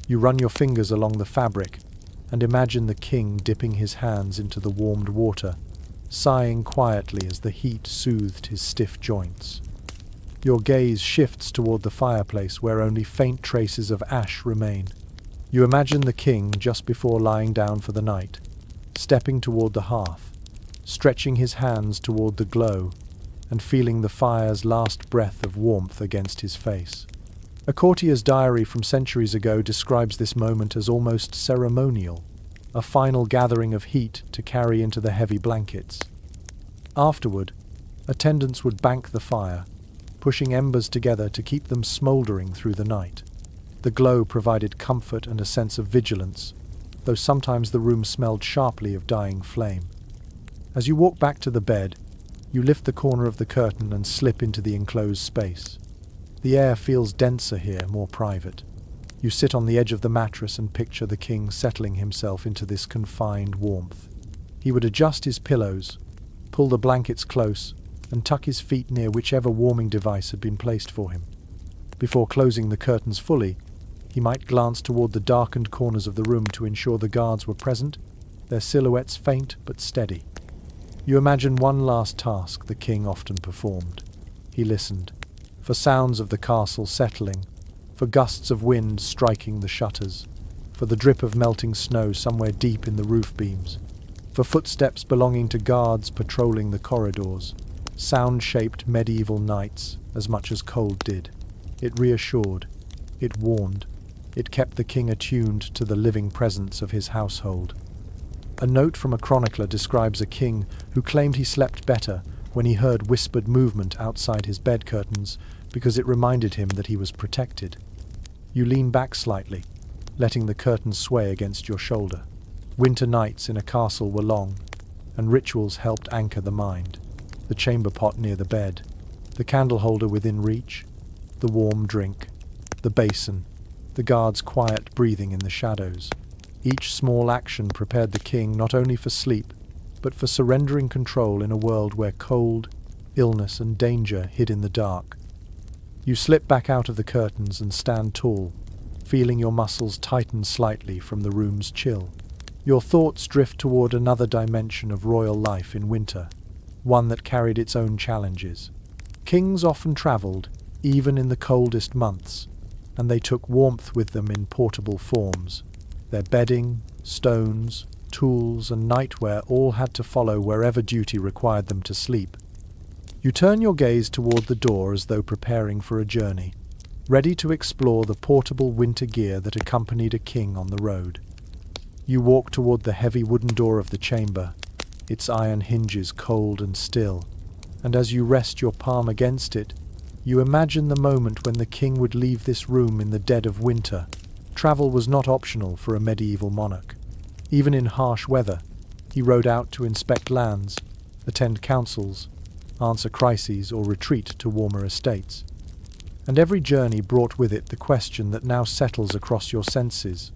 You run your fingers along the fabric and imagine the king dipping his hands into the warmed water, sighing quietly as the heat soothed his stiff joints. Your gaze shifts toward the fireplace where only faint traces of ash remain. You imagine the king just before lying down for the night, stepping toward the hearth, stretching his hands toward the glow, and feeling the fire's last breath of warmth against his face. A courtier's diary from centuries ago describes this moment as almost ceremonial, a final gathering of heat to carry into the heavy blankets. Afterward, attendants would bank the fire, pushing embers together to keep them smouldering through the night. The glow provided comfort and a sense of vigilance, though sometimes the room smelled sharply of dying flame. As you walk back to the bed, you lift the corner of the curtain and slip into the enclosed space. The air feels denser here, more private. You sit on the edge of the mattress and picture the king settling himself into this confined warmth. He would adjust his pillows, pull the blankets close, and tuck his feet near whichever warming device had been placed for him. Before closing the curtains fully, he might glance toward the darkened corners of the room to ensure the guards were present, their silhouettes faint but steady. You imagine one last task the king often performed. He listened, for sounds of the castle settling, for gusts of wind striking the shutters, for the drip of melting snow somewhere deep in the roof beams, for footsteps belonging to guards patrolling the corridors, sound-shaped medieval nights as much as cold did. It reassured, it warned, it kept the king attuned to the living presence of his household. A note from a chronicler describes a king who claimed he slept better when he heard whispered movement outside his bed curtains because it reminded him that he was protected. You lean back slightly, letting the curtains sway against your shoulder. Winter nights in a castle were long, and rituals helped anchor the mind. The chamber pot near the bed, the candle holder within reach, the warm drink, the basin, the guard's quiet breathing in the shadows. Each small action prepared the king not only for sleep, but for surrendering control in a world where cold, illness, and danger hid in the dark. You slip back out of the curtains and stand tall, feeling your muscles tighten slightly from the room's chill. Your thoughts drift toward another dimension of royal life in winter, one that carried its own challenges. Kings often traveled, even in the coldest months, and they took warmth with them in portable forms. Their bedding, stones, tools, and nightwear all had to follow wherever duty required them to sleep. You turn your gaze toward the door as though preparing for a journey, ready to explore the portable winter gear that accompanied a king on the road. You walk toward the heavy wooden door of the chamber, its iron hinges cold and still, and as you rest your palm against it, you imagine the moment when the king would leave this room in the dead of winter. Travel was not optional for a medieval monarch. Even in harsh weather, he rode out to inspect lands, attend councils, answer crises, or retreat to warmer estates. And every journey brought with it the question that now settles across your senses.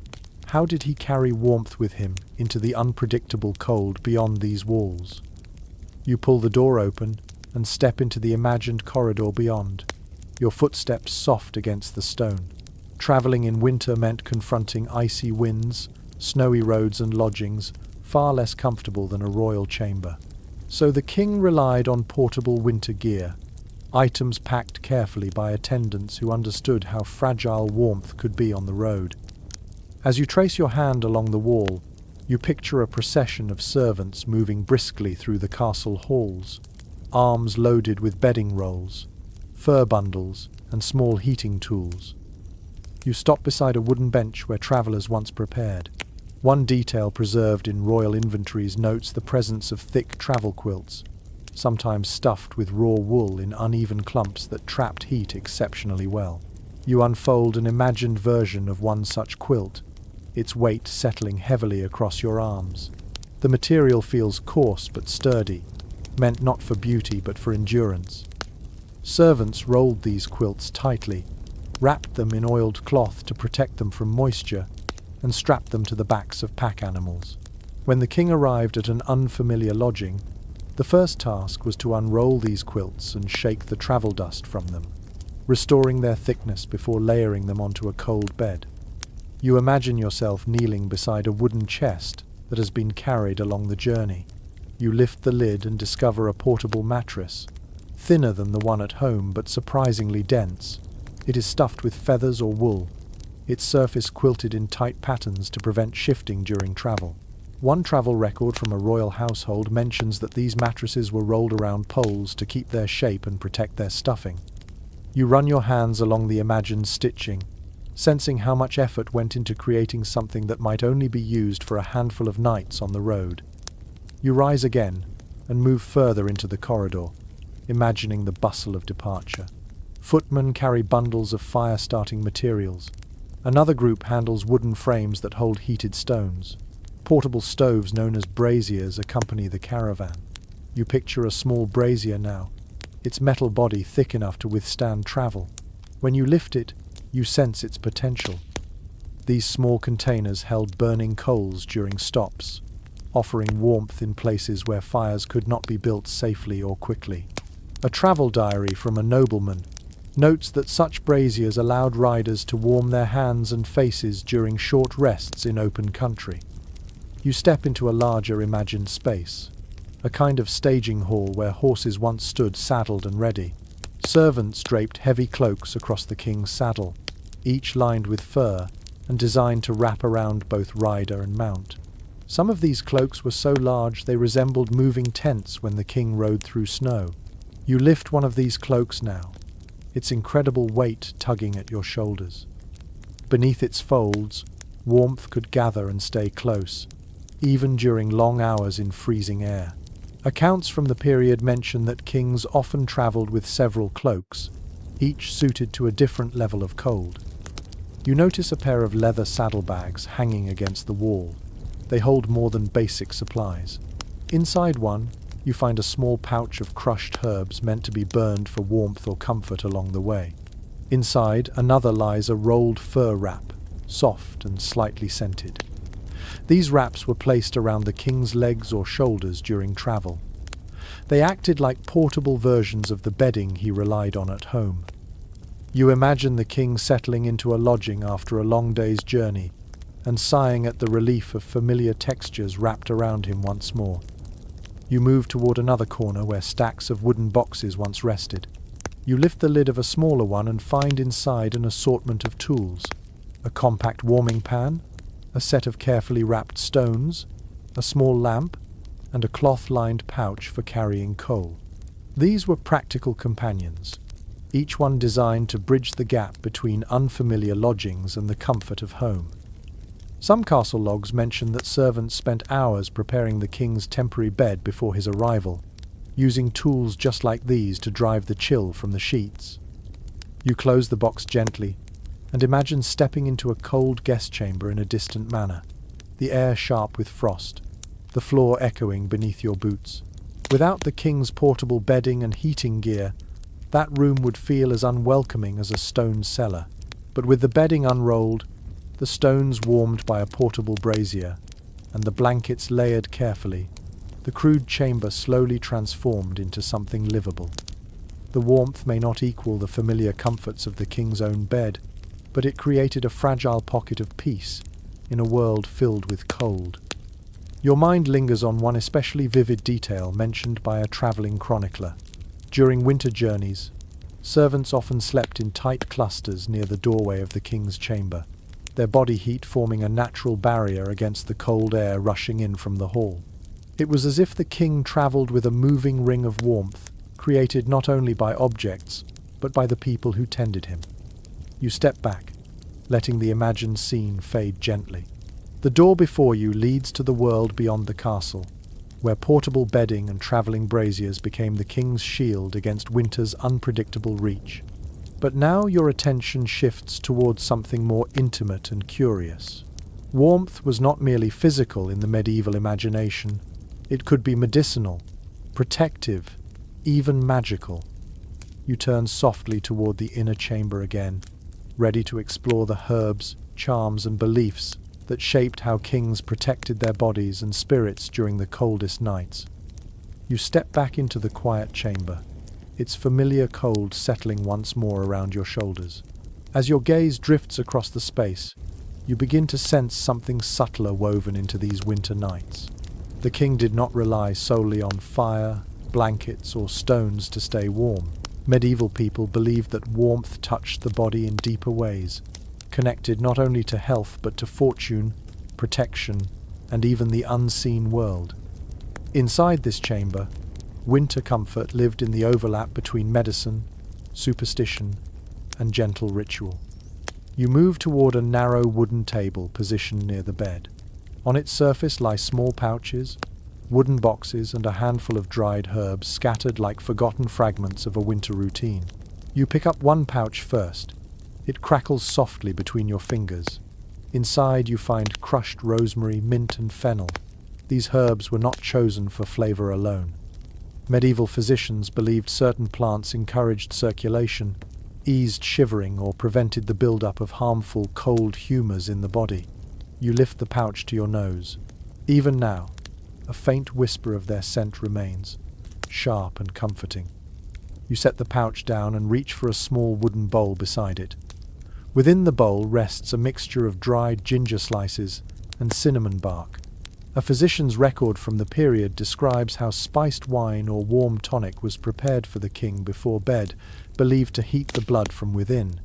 How did he carry warmth with him into the unpredictable cold beyond these walls? You pull the door open and step into the imagined corridor beyond, your footsteps soft against the stone. Traveling in winter meant confronting icy winds, snowy roads and lodgings, far less comfortable than a royal chamber. So the king relied on portable winter gear, items packed carefully by attendants who understood how fragile warmth could be on the road. As you trace your hand along the wall, you picture a procession of servants moving briskly through the castle halls, arms loaded with bedding rolls, fur bundles, and small heating tools. You stop beside a wooden bench where travelers once prepared. One detail preserved in royal inventories notes the presence of thick travel quilts, sometimes stuffed with raw wool in uneven clumps that trapped heat exceptionally well. You unfold an imagined version of one such quilt, its weight settling heavily across your arms. The material feels coarse but sturdy, meant not for beauty but for endurance. Servants rolled these quilts tightly, wrapped them in oiled cloth to protect them from moisture, and strapped them to the backs of pack animals. When the king arrived at an unfamiliar lodging, the first task was to unroll these quilts and shake the travel dust from them, restoring their thickness before layering them onto a cold bed. You imagine yourself kneeling beside a wooden chest that has been carried along the journey. You lift the lid and discover a portable mattress, thinner than the one at home but surprisingly dense. It is stuffed with feathers or wool, its surface quilted in tight patterns to prevent shifting during travel. One travel record from a royal household mentions that these mattresses were rolled around poles to keep their shape and protect their stuffing. You run your hands along the imagined stitching, sensing how much effort went into creating something that might only be used for a handful of nights on the road. You rise again and move further into the corridor, imagining the bustle of departure. Footmen carry bundles of fire-starting materials. Another group handles wooden frames that hold heated stones. Portable stoves known as braziers accompany the caravan. You picture a small brazier now, its metal body thick enough to withstand travel. When you lift it, you sense its potential. These small containers held burning coals during stops, offering warmth in places where fires could not be built safely or quickly. A travel diary from a nobleman, notes that such braziers allowed riders to warm their hands and faces during short rests in open country. You step into a larger imagined space, a kind of staging hall where horses once stood saddled and ready. Servants draped heavy cloaks across the king's saddle, each lined with fur and designed to wrap around both rider and mount. Some of these cloaks were so large they resembled moving tents when the king rode through snow. You lift one of these cloaks now, its incredible weight tugging at your shoulders. Beneath its folds, warmth could gather and stay close, even during long hours in freezing air. Accounts from the period mention that kings often travelled with several cloaks, each suited to a different level of cold. You notice a pair of leather saddlebags hanging against the wall. They hold more than basic supplies. Inside one, you find a small pouch of crushed herbs meant to be burned for warmth or comfort along the way. Inside, another lies a rolled fur wrap, soft and slightly scented. These wraps were placed around the king's legs or shoulders during travel. They acted like portable versions of the bedding he relied on at home. You imagine the king settling into a lodging after a long day's journey and sighing at the relief of familiar textures wrapped around him once more. You move toward another corner where stacks of wooden boxes once rested. You lift the lid of a smaller one and find inside an assortment of tools: a compact warming pan, a set of carefully wrapped stones, a small lamp, and a cloth-lined pouch for carrying coal. These were practical companions, each one designed to bridge the gap between unfamiliar lodgings and the comfort of home. Some castle logs mention that servants spent hours preparing the king's temporary bed before his arrival, using tools just like these to drive the chill from the sheets. You close the box gently and imagine stepping into a cold guest chamber in a distant manor, the air sharp with frost, the floor echoing beneath your boots. Without the king's portable bedding and heating gear, that room would feel as unwelcoming as a stone cellar. But with the bedding unrolled, the stones warmed by a portable brazier, and the blankets layered carefully, the crude chamber slowly transformed into something livable. The warmth may not equal the familiar comforts of the king's own bed, but it created a fragile pocket of peace in a world filled with cold. Your mind lingers on one especially vivid detail mentioned by a travelling chronicler. During winter journeys, servants often slept in tight clusters near the doorway of the king's chamber, their body heat forming a natural barrier against the cold air rushing in from the hall. It was as if the king travelled with a moving ring of warmth, created not only by objects, but by the people who tended him. You step back, letting the imagined scene fade gently. The door before you leads to the world beyond the castle, where portable bedding and travelling braziers became the king's shield against winter's unpredictable reach. But now your attention shifts towards something more intimate and curious. Warmth was not merely physical in the medieval imagination. It could be medicinal, protective, even magical. You turn softly toward the inner chamber again, ready to explore the herbs, charms, and beliefs that shaped how kings protected their bodies and spirits during the coldest nights. You step back into the quiet chamber, its familiar cold settling once more around your shoulders. As your gaze drifts across the space, you begin to sense something subtler woven into these winter nights. The king did not rely solely on fire, blankets, or stones to stay warm. Medieval people believed that warmth touched the body in deeper ways, connected not only to health but to fortune, protection, and even the unseen world. Inside this chamber, winter comfort lived in the overlap between medicine, superstition, and gentle ritual. You move toward a narrow wooden table positioned near the bed. On its surface lie small pouches, wooden boxes, and a handful of dried herbs scattered like forgotten fragments of a winter routine. You pick up one pouch first. It crackles softly between your fingers. Inside you find crushed rosemary, mint, and fennel. These herbs were not chosen for flavor alone. Medieval physicians believed certain plants encouraged circulation, eased shivering, or prevented the buildup of harmful cold humors in the body. You lift the pouch to your nose. Even now, a faint whisper of their scent remains, sharp and comforting. You set the pouch down and reach for a small wooden bowl beside it. Within the bowl rests a mixture of dried ginger slices and cinnamon bark. A physician's record from the period describes how spiced wine or warm tonic was prepared for the king before bed, believed to heat the blood from within.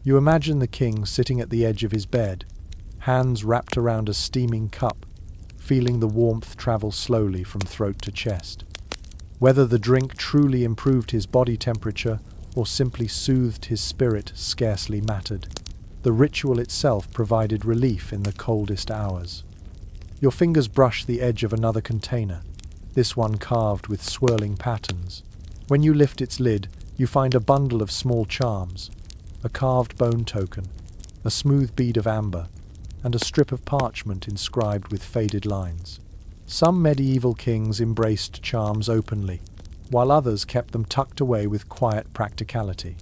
You imagine the king sitting at the edge of his bed, hands wrapped around a steaming cup, feeling the warmth travel slowly from throat to chest. Whether the drink truly improved his body temperature or simply soothed his spirit scarcely mattered. The ritual itself provided relief in the coldest hours. Your fingers brush the edge of another container, this one carved with swirling patterns. When you lift its lid, you find a bundle of small charms, a carved bone token, a smooth bead of amber, and a strip of parchment inscribed with faded lines. Some medieval kings embraced charms openly, while others kept them tucked away with quiet practicality.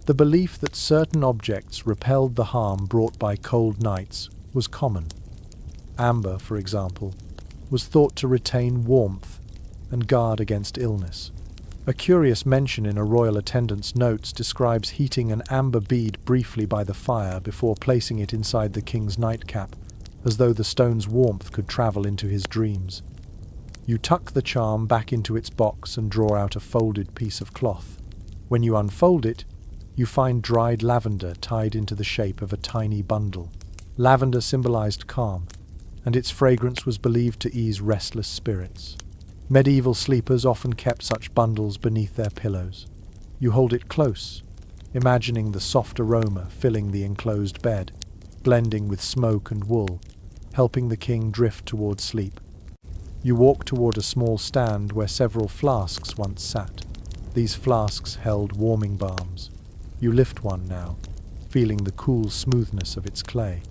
The belief that certain objects repelled the harm brought by cold nights was common. Amber, for example, was thought to retain warmth and guard against illness. A curious mention in a royal attendant's notes describes heating an amber bead briefly by the fire before placing it inside the king's nightcap, as though the stone's warmth could travel into his dreams. You tuck the charm back into its box and draw out a folded piece of cloth. When you unfold it, you find dried lavender tied into the shape of a tiny bundle. Lavender symbolized calm, and its fragrance was believed to ease restless spirits. Medieval sleepers often kept such bundles beneath their pillows. You hold it close, imagining the soft aroma filling the enclosed bed, blending with smoke and wool, helping the king drift toward sleep. You walk toward a small stand where several flasks once sat. These flasks held warming balms. You lift one now, feeling the cool smoothness of its clay.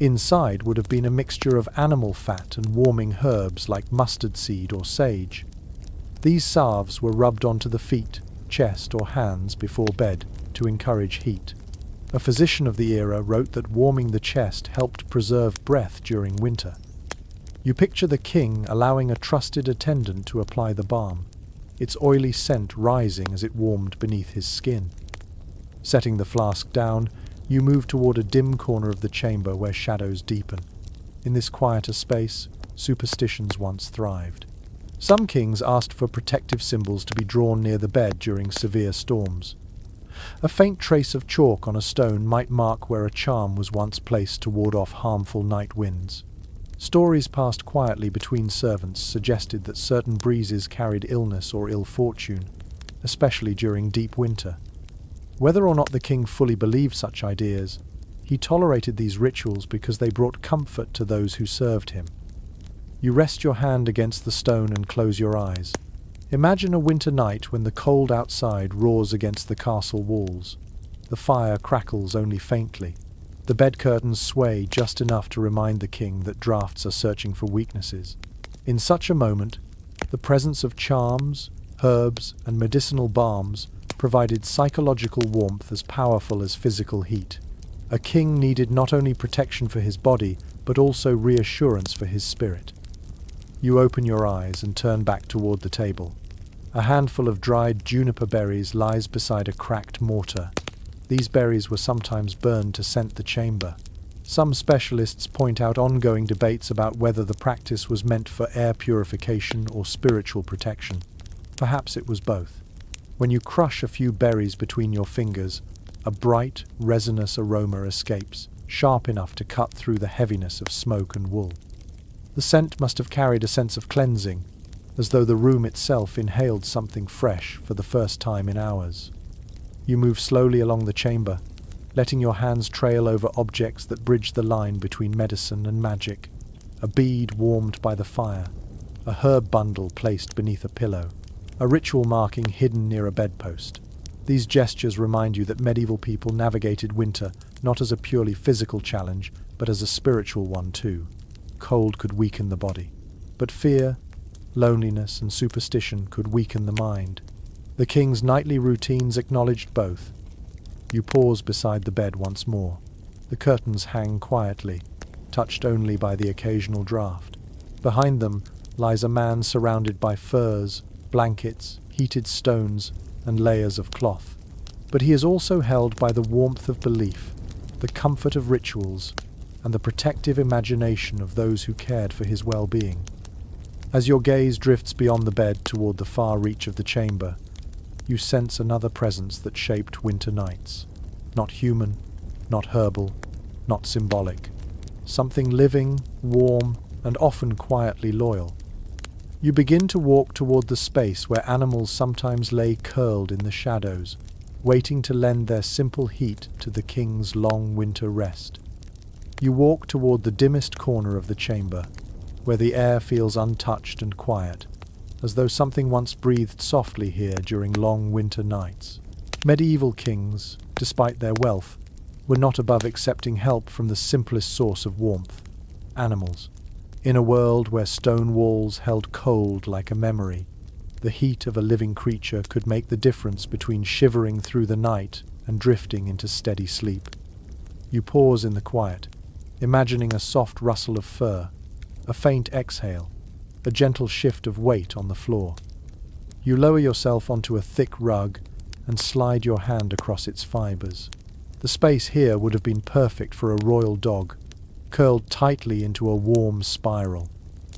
Inside would have been a mixture of animal fat and warming herbs like mustard seed or sage. These salves were rubbed onto the feet, chest, or hands before bed to encourage heat. A physician of the era wrote that warming the chest helped preserve breath during winter. You picture the king allowing a trusted attendant to apply the balm, its oily scent rising as it warmed beneath his skin. Setting the flask down, you move toward a dim corner of the chamber where shadows deepen. In this quieter space, superstitions once thrived. Some kings asked for protective symbols to be drawn near the bed during severe storms. A faint trace of chalk on a stone might mark where a charm was once placed to ward off harmful night winds. Stories passed quietly between servants suggested that certain breezes carried illness or ill fortune, especially during deep winter. Whether or not the king fully believed such ideas, he tolerated these rituals because they brought comfort to those who served him. You rest your hand against the stone and close your eyes. Imagine a winter night when the cold outside roars against the castle walls. The fire crackles only faintly. The bed curtains sway just enough to remind the king that drafts are searching for weaknesses. In such a moment, the presence of charms, herbs, and medicinal balms provided psychological warmth as powerful as physical heat. A king needed not only protection for his body, but also reassurance for his spirit. You open your eyes and turn back toward the table. A handful of dried juniper berries lies beside a cracked mortar. These berries were sometimes burned to scent the chamber. Some specialists point out ongoing debates about whether the practice was meant for air purification or spiritual protection. Perhaps it was both. When you crush a few berries between your fingers, a bright, resinous aroma escapes, sharp enough to cut through the heaviness of smoke and wool. The scent must have carried a sense of cleansing, as though the room itself inhaled something fresh for the first time in hours. You move slowly along the chamber, letting your hands trail over objects that bridge the line between medicine and magic. A bead warmed by the fire, a herb bundle placed beneath a pillow, a ritual marking hidden near a bedpost. These gestures remind you that medieval people navigated winter not as a purely physical challenge, but as a spiritual one too. Cold could weaken the body, but fear, loneliness, and superstition could weaken the mind. The king's nightly routines acknowledged both. You pause beside the bed once more. The curtains hang quietly, touched only by the occasional draught. Behind them lies a man surrounded by furs, blankets, heated stones, and layers of cloth. But he is also held by the warmth of belief, the comfort of rituals, and the protective imagination of those who cared for his well-being. As your gaze drifts beyond the bed toward the far reach of the chamber, you sense another presence that shaped winter nights. Not human, not herbal, not symbolic. Something living, warm, and often quietly loyal. You begin to walk toward the space where animals sometimes lay curled in the shadows, waiting to lend their simple heat to the king's long winter rest. You walk toward the dimmest corner of the chamber, where the air feels untouched and quiet, as though something once breathed softly here during long winter nights. Medieval kings, despite their wealth, were not above accepting help from the simplest source of warmth: animals. In a world where stone walls held cold like a memory, the heat of a living creature could make the difference between shivering through the night and drifting into steady sleep. You pause in the quiet, imagining a soft rustle of fur, a faint exhale, a gentle shift of weight on the floor. You lower yourself onto a thick rug and slide your hand across its fibers. The space here would have been perfect for a royal dog, curled tightly into a warm spiral.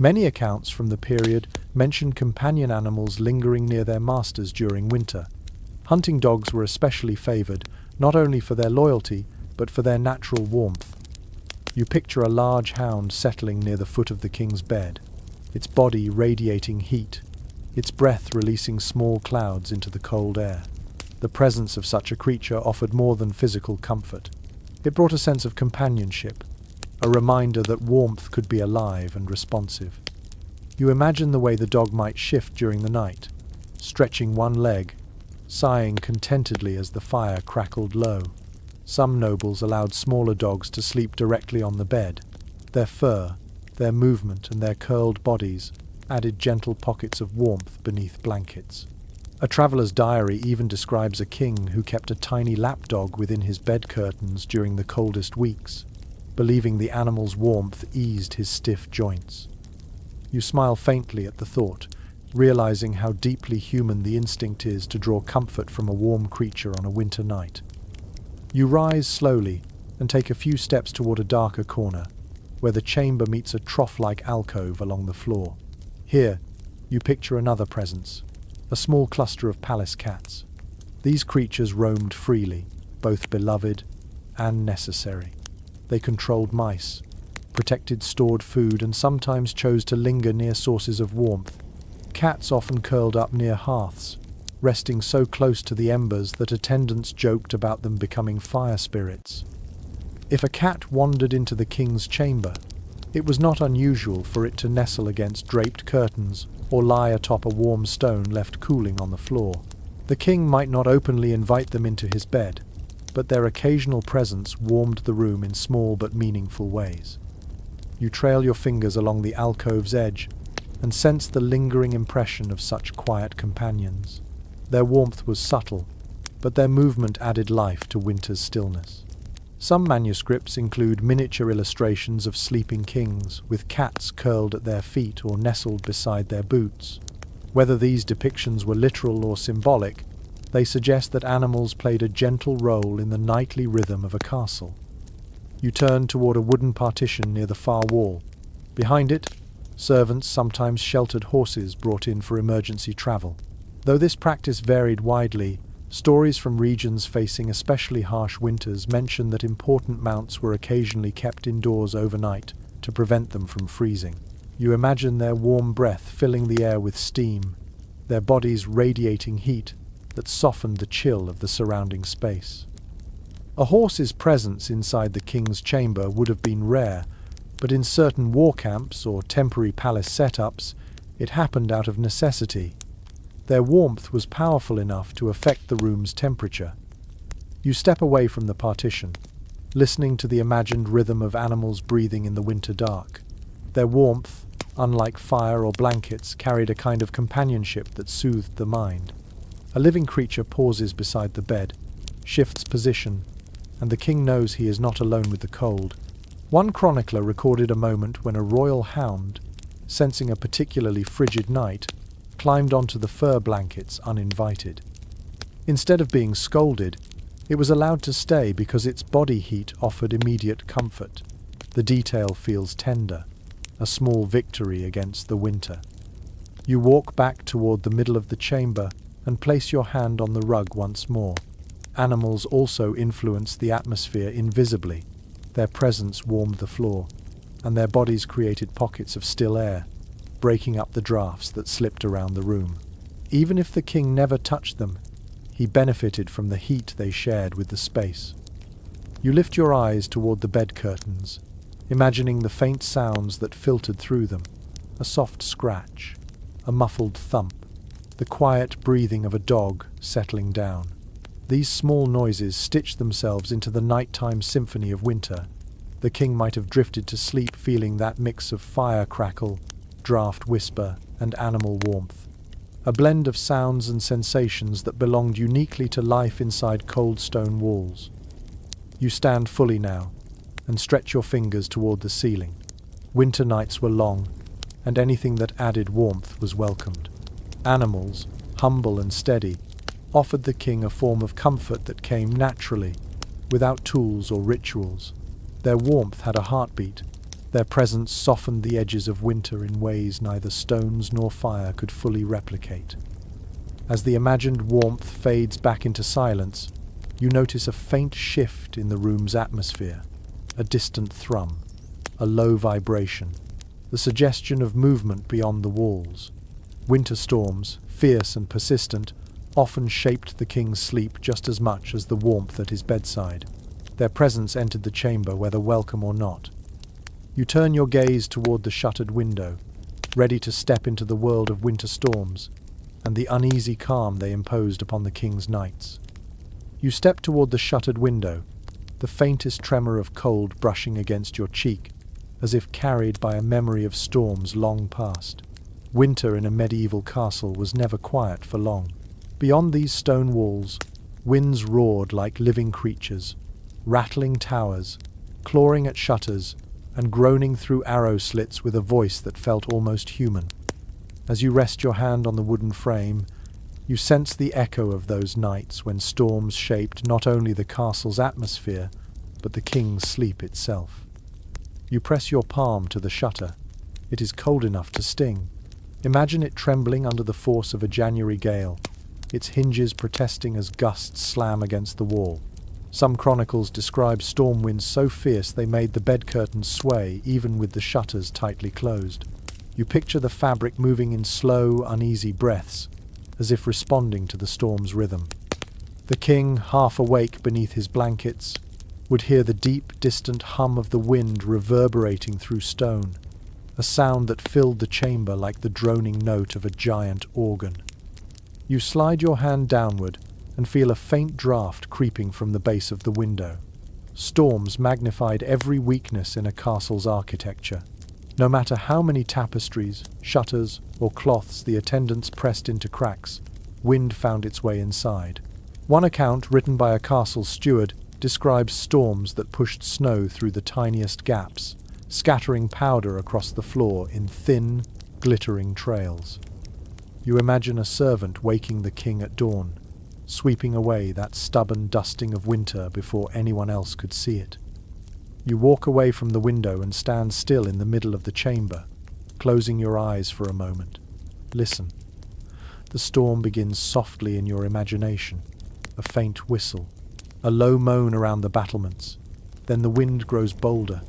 Many accounts from the period mention companion animals lingering near their masters during winter. Hunting dogs were especially favored, not only for their loyalty, but for their natural warmth. You picture a large hound settling near the foot of the king's bed, its body radiating heat, its breath releasing small clouds into the cold air. The presence of such a creature offered more than physical comfort. It brought a sense of companionship, a reminder that warmth could be alive and responsive. You imagine the way the dog might shift during the night, stretching one leg, sighing contentedly as the fire crackled low. Some nobles allowed smaller dogs to sleep directly on the bed. Their fur, their movement, and their curled bodies added gentle pockets of warmth beneath blankets. A traveller's diary even describes a king who kept a tiny lapdog within his bed curtains during the coldest weeks, believing the animal's warmth eased his stiff joints. You smile faintly at the thought, realizing how deeply human the instinct is to draw comfort from a warm creature on a winter night. You rise slowly and take a few steps toward a darker corner, where the chamber meets a trough-like alcove along the floor. Here, you picture another presence, a small cluster of palace cats. These creatures roamed freely, both beloved and necessary. They controlled mice, protected stored food, and sometimes chose to linger near sources of warmth. Cats often curled up near hearths, resting so close to the embers that attendants joked about them becoming fire spirits. If a cat wandered into the king's chamber, it was not unusual for it to nestle against draped curtains or lie atop a warm stone left cooling on the floor. The king might not openly invite them into his bed, but their occasional presence warmed the room in small but meaningful ways. You trail your fingers along the alcove's edge and sense the lingering impression of such quiet companions. Their warmth was subtle, but their movement added life to winter's stillness. Some manuscripts include miniature illustrations of sleeping kings, with cats curled at their feet or nestled beside their boots. Whether these depictions were literal or symbolic, they suggest that animals played a gentle role in the nightly rhythm of a castle. You turn toward a wooden partition near the far wall. Behind it, servants sometimes sheltered horses brought in for emergency travel. Though this practice varied widely, stories from regions facing especially harsh winters mention that important mounts were occasionally kept indoors overnight to prevent them from freezing. You imagine their warm breath filling the air with steam, their bodies radiating heat that softened the chill of the surrounding space. A horse's presence inside the king's chamber would have been rare, but in certain war camps or temporary palace setups, it happened out of necessity. Their warmth was powerful enough to affect the room's temperature. You step away from the partition, listening to the imagined rhythm of animals breathing in the winter dark. Their warmth, unlike fire or blankets, carried a kind of companionship that soothed the mind. A living creature pauses beside the bed, shifts position, and the king knows he is not alone with the cold. One chronicler recorded a moment when a royal hound, sensing a particularly frigid night, climbed onto the fur blankets uninvited. Instead of being scolded, it was allowed to stay because its body heat offered immediate comfort. The detail feels tender, a small victory against the winter. You walk back toward the middle of the chamber and place your hand on the rug once more. Animals also influenced the atmosphere invisibly. Their presence warmed the floor, and their bodies created pockets of still air, breaking up the drafts that slipped around the room. Even if the king never touched them, he benefited from the heat they shared with the space. You lift your eyes toward the bed curtains, imagining the faint sounds that filtered through them, a soft scratch, a muffled thump, the quiet breathing of a dog settling down. These small noises stitched themselves into the nighttime symphony of winter. The king might have drifted to sleep feeling that mix of fire crackle, draft whisper, and animal warmth. A blend of sounds and sensations that belonged uniquely to life inside cold stone walls. You stand fully now, and stretch your fingers toward the ceiling. Winter nights were long, and anything that added warmth was welcomed. Animals, humble and steady, offered the king a form of comfort that came naturally, without tools or rituals. Their warmth had a heartbeat. Their presence softened the edges of winter in ways neither stones nor fire could fully replicate. As the imagined warmth fades back into silence, you notice a faint shift in the room's atmosphere, a distant thrum, a low vibration, the suggestion of movement beyond the walls. Winter storms, fierce and persistent, often shaped the king's sleep just as much as the warmth at his bedside. Their presence entered the chamber whether welcome or not. You turn your gaze toward the shuttered window, ready to step into the world of winter storms, and the uneasy calm they imposed upon the king's nights. You step toward the shuttered window, the faintest tremor of cold brushing against your cheek, as if carried by a memory of storms long past. Winter in a medieval castle was never quiet for long. Beyond these stone walls, winds roared like living creatures, rattling towers, clawing at shutters, and groaning through arrow slits with a voice that felt almost human. As you rest your hand on the wooden frame, you sense the echo of those nights when storms shaped not only the castle's atmosphere, but the king's sleep itself. You press your palm to the shutter. It is cold enough to sting. Imagine it trembling under the force of a January gale, its hinges protesting as gusts slam against the wall. Some chronicles describe storm winds so fierce they made the bed curtains sway even with the shutters tightly closed. You picture the fabric moving in slow, uneasy breaths, as if responding to the storm's rhythm. The king, half awake beneath his blankets, would hear the deep, distant hum of the wind reverberating through stone, a sound that filled the chamber like the droning note of a giant organ. You slide your hand downward and feel a faint draft creeping from the base of the window. Storms magnified every weakness in a castle's architecture. No matter how many tapestries, shutters, or cloths the attendants pressed into cracks, wind found its way inside. One account, written by a castle steward, describes storms that pushed snow through the tiniest gaps, scattering powder across the floor in thin, glittering trails. You imagine a servant waking the king at dawn, sweeping away that stubborn dusting of winter before anyone else could see it. You walk away from the window and stand still in the middle of the chamber, closing your eyes for a moment. Listen. The storm begins softly in your imagination, a faint whistle, a low moan around the battlements. Then the wind grows bolder.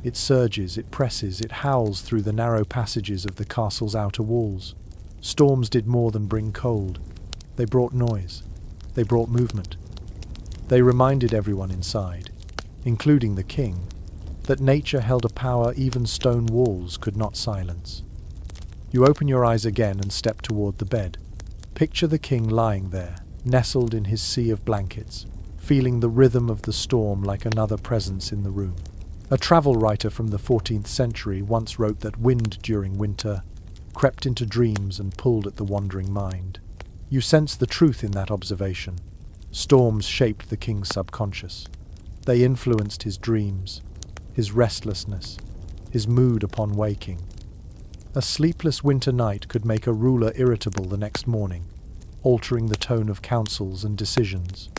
It surges, it presses, it howls through the narrow passages of the castle's outer walls. Storms did more than bring cold. They brought noise. They brought movement. They reminded everyone inside, including the king, that nature held a power even stone walls could not silence. You open your eyes again and step toward the bed. Picture the king lying there, nestled in his sea of blankets, feeling the rhythm of the storm like another presence in the room. A travel writer from the 14th century once wrote that wind during winter crept into dreams and pulled at the wandering mind. You sense the truth in that observation. Storms shaped the king's subconscious. They influenced his dreams, his restlessness, his mood upon waking. A sleepless winter night could make a ruler irritable the next morning. altering the tone of counsels and decisions.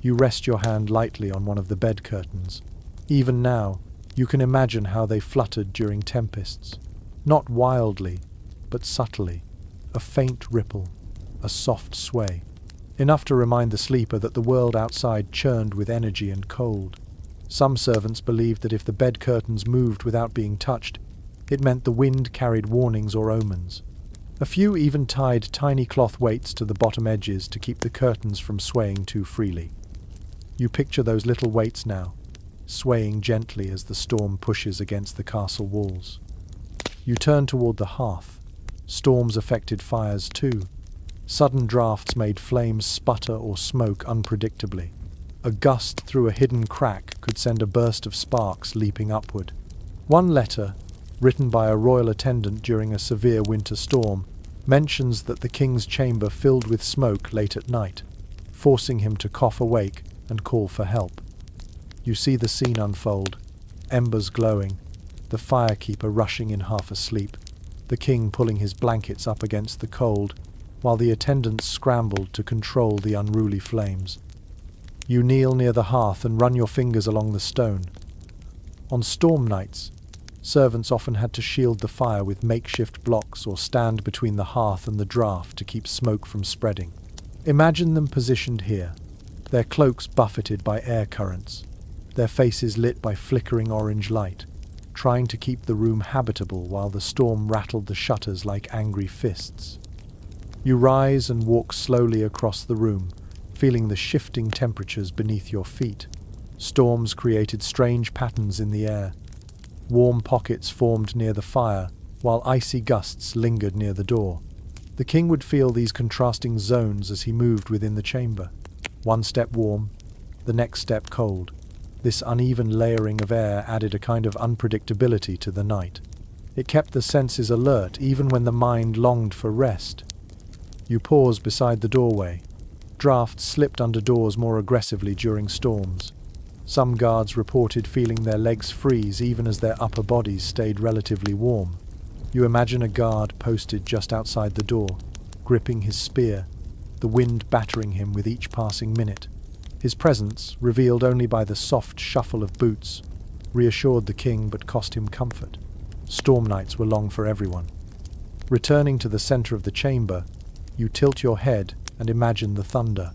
You rest your hand lightly on one of the bed curtains. Even now, you can imagine how they fluttered during tempests. Not wildly, but subtly. A faint ripple, a soft sway. Enough to remind the sleeper that the world outside churned with energy and cold. Some servants believed that if the bed curtains moved without being touched, it meant the wind carried warnings or omens. A few even tied tiny cloth weights to the bottom edges to keep the curtains from swaying too freely. You picture those little weights now, swaying gently as the storm pushes against the castle walls. You turn toward the hearth. Storms affected fires too. Sudden drafts made flames sputter or smoke unpredictably. A gust through a hidden crack could send a burst of sparks leaping upward. One letter, written by a royal attendant during a severe winter storm, mentions that the king's chamber filled with smoke late at night, forcing him to cough awake and call for help. You see the scene unfold, embers glowing, the firekeeper rushing in half asleep, the king pulling his blankets up against the cold, while the attendants scrambled to control the unruly flames. You kneel near the hearth and run your fingers along the stone. On storm nights, servants often had to shield the fire with makeshift blocks or stand between the hearth and the draught to keep smoke from spreading. Imagine them positioned here, their cloaks buffeted by air currents, their faces lit by flickering orange light, trying to keep the room habitable while the storm rattled the shutters like angry fists. You rise and walk slowly across the room, feeling the shifting temperatures beneath your feet. Storms created strange patterns in the air. Warm pockets formed near the fire, while icy gusts lingered near the door. The king would feel these contrasting zones as he moved within the chamber. One step warm, the next step cold. This uneven layering of air added a kind of unpredictability to the night. It kept the senses alert even when the mind longed for rest. You pause beside the doorway. Drafts slipped under doors more aggressively during storms. Some guards reported feeling their legs freeze even as their upper bodies stayed relatively warm. You imagine a guard posted just outside the door, gripping his spear, the wind battering him with each passing minute. His presence, revealed only by the soft shuffle of boots, reassured the king but cost him comfort. Storm nights were long for everyone. Returning to the center of the chamber, you tilt your head and imagine the thunder.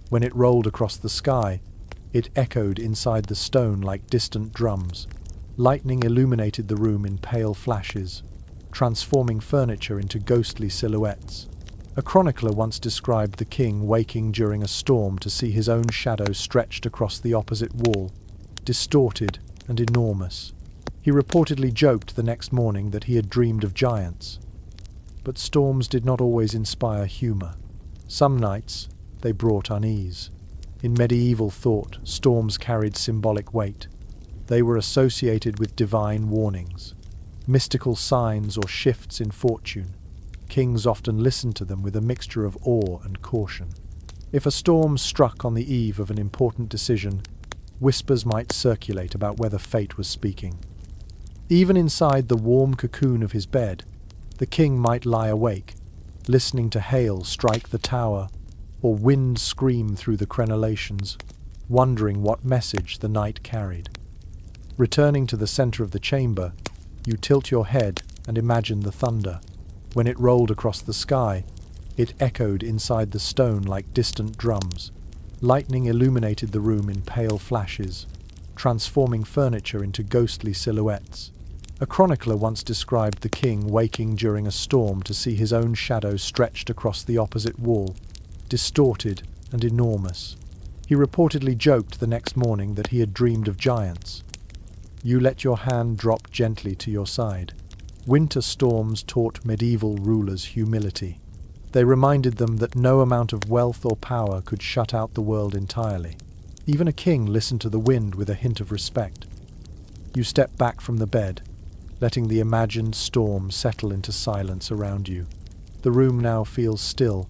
When it rolled across the sky, it echoed inside the stone like distant drums. Lightning illuminated the room in pale flashes, transforming furniture into ghostly silhouettes. A chronicler once described the king waking during a storm to see his own shadow stretched across the opposite wall, distorted and enormous. He reportedly joked the next morning that he had dreamed of giants. But storms did not always inspire humor. Some nights, they brought unease. In medieval thought, storms carried symbolic weight. They were associated with divine warnings, mystical signs or shifts in fortune. Kings often listened to them with a mixture of awe and caution. If a storm struck on the eve of an important decision, whispers might circulate about whether fate was speaking. Even inside the warm cocoon of his bed, the king might lie awake, listening to hail strike the tower or wind scream through the crenellations, wondering what message the night carried. Returning to the center of the chamber, you tilt your head and imagine the thunder. When it rolled across the sky, it echoed inside the stone like distant drums. Lightning illuminated the room in pale flashes, transforming furniture into ghostly silhouettes. A chronicler once described the king waking during a storm to see his own shadow stretched across the opposite wall, distorted and enormous. He reportedly joked the next morning that he had dreamed of giants. You let your hand drop gently to your side. Winter storms taught medieval rulers humility. They reminded them that no amount of wealth or power could shut out the world entirely. Even a king listened to the wind with a hint of respect. You step back from the bed, letting the imagined storm settle into silence around you. The room now feels still,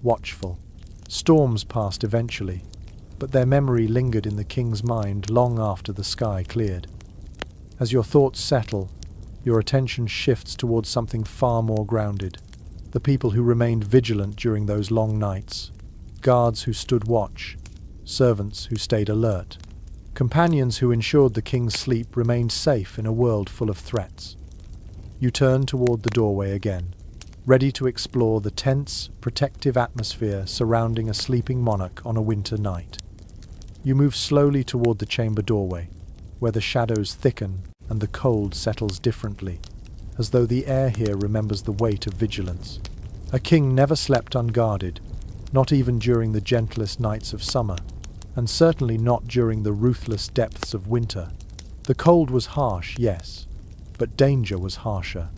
watchful. Storms passed eventually, but their memory lingered in the king's mind long after the sky cleared. As your thoughts settle, your attention shifts towards something far more grounded. the people who remained vigilant during those long nights, guards who stood watch, servants who stayed alert, companions who ensured the king's sleep remained safe in a world full of threats. You turn toward the doorway again, ready to explore the tense, protective atmosphere surrounding a sleeping monarch on a winter night. You move slowly toward the chamber doorway, where the shadows thicken and the cold settles differently, as though the air here remembers the weight of vigilance. A king never slept unguarded, not even during the gentlest nights of summer, and certainly not during the ruthless depths of winter. The cold was harsh, yes, but danger was harsher.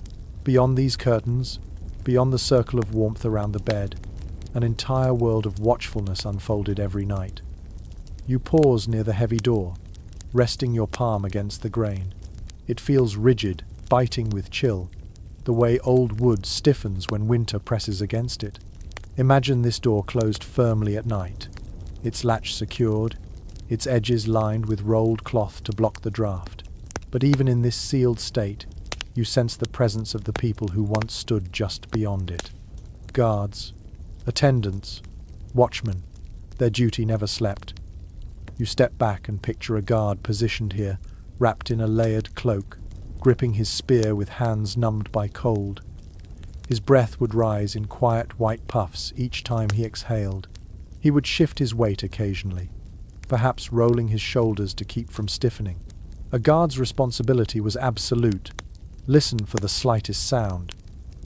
Beyond these curtains, beyond the circle of warmth around the bed, an entire world of watchfulness unfolded every night. You pause near the heavy door, resting your palm against the grain. It feels rigid, biting with chill, the way old wood stiffens when winter presses against it. Imagine this door closed firmly at night, its latch secured, its edges lined with rolled cloth to block the draft. But even in this sealed state, you sense the presence of the people who once stood just beyond it. Guards, attendants, watchmen, their duty never slept. You step back and picture a guard positioned here, wrapped in a layered cloak, gripping his spear with hands numbed by cold. His breath would rise in quiet white puffs each time he exhaled. He would shift his weight occasionally, perhaps rolling his shoulders to keep from stiffening. A guard's responsibility was absolute. Listen for the slightest sound,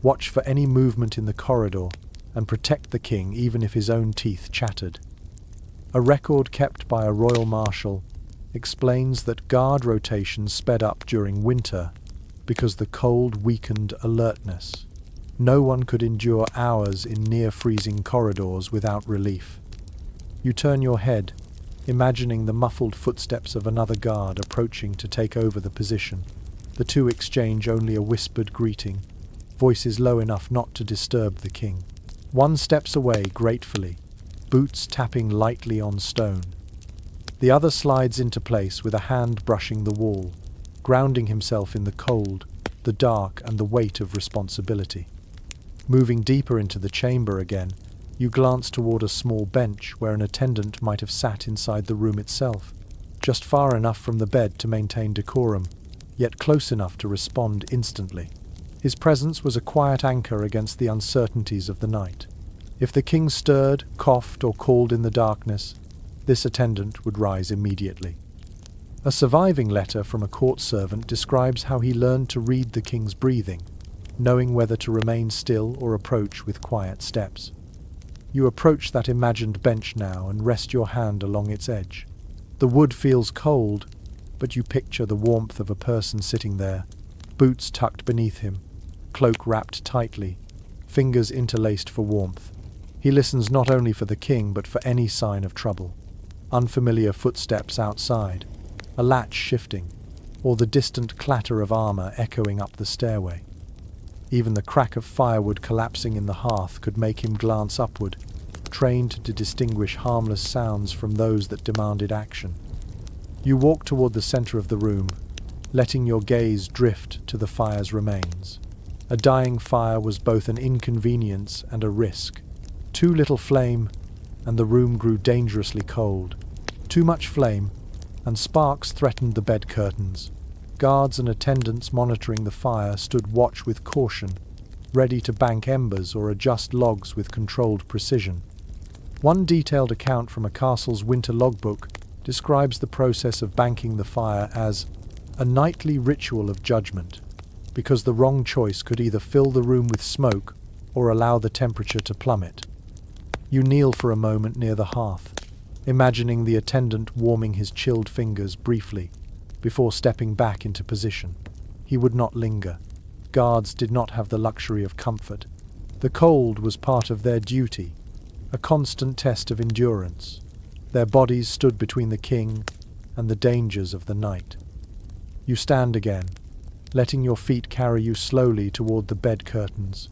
watch for any movement in the corridor, and protect the king even if his own teeth chattered. A record kept by a royal marshal explains that guard rotations sped up during winter because the cold weakened alertness. No one could endure hours in near-freezing corridors without relief. You turn your head, imagining the muffled footsteps of another guard approaching to take over the position. The two exchange only a whispered greeting, voices low enough not to disturb the king. One steps away gratefully, boots tapping lightly on stone. The other slides into place with a hand brushing the wall, grounding himself in the cold, the dark, and the weight of responsibility. Moving deeper into the chamber again, you glance toward a small bench where an attendant might have sat inside the room itself, just far enough from the bed to maintain decorum, yet close enough to respond instantly. His presence was a quiet anchor against the uncertainties of the night. If the king stirred, coughed, or called in the darkness, this attendant would rise immediately. A surviving letter from a court servant describes how he learned to read the king's breathing, knowing whether to remain still or approach with quiet steps. You approach that imagined bench now and rest your hand along its edge. The wood feels cold, but you picture the warmth of a person sitting there, boots tucked beneath him, cloak wrapped tightly, fingers interlaced for warmth. He listens not only for the king but for any sign of trouble. Unfamiliar footsteps outside, a latch shifting, or the distant clatter of armor echoing up the stairway. Even the crack of firewood collapsing in the hearth could make him glance upward, trained to distinguish harmless sounds from those that demanded action. You walk toward the center of the room, letting your gaze drift to the fire's remains. A dying fire was both an inconvenience and a risk. Too little flame, and the room grew dangerously cold. Too much flame, and sparks threatened the bed curtains. Guards and attendants monitoring the fire stood watch with caution, ready to bank embers or adjust logs with controlled precision. One detailed account from a castle's winter logbook describes the process of banking the fire as a nightly ritual of judgment, because the wrong choice could either fill the room with smoke or allow the temperature to plummet. You kneel for a moment near the hearth, imagining the attendant warming his chilled fingers briefly before stepping back into position. He would not linger. Guards did not have the luxury of comfort. The cold was part of their duty, a constant test of endurance. Their bodies stood between the king and the dangers of the night. You stand again, letting your feet carry you slowly toward the bed curtains.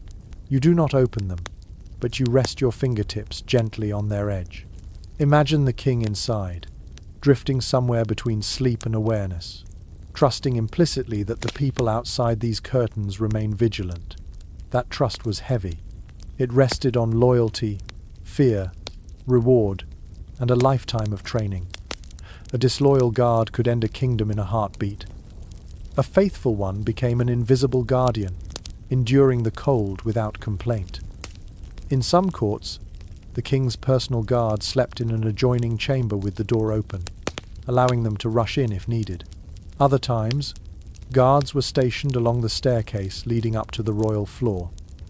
You do not open them, but you rest your fingertips gently on their edge. Imagine the king inside, drifting somewhere between sleep and awareness, trusting implicitly that the people outside these curtains remain vigilant. That trust was heavy, It rested on loyalty, fear, reward, and a lifetime of training. A disloyal guard could end a kingdom in a heartbeat. A faithful one became an invisible guardian, enduring the cold without complaint. In some courts, the king's personal guard slept in an adjoining chamber with the door open, allowing them to rush in if needed. Other times, guards were stationed along the staircase leading up to the royal floor,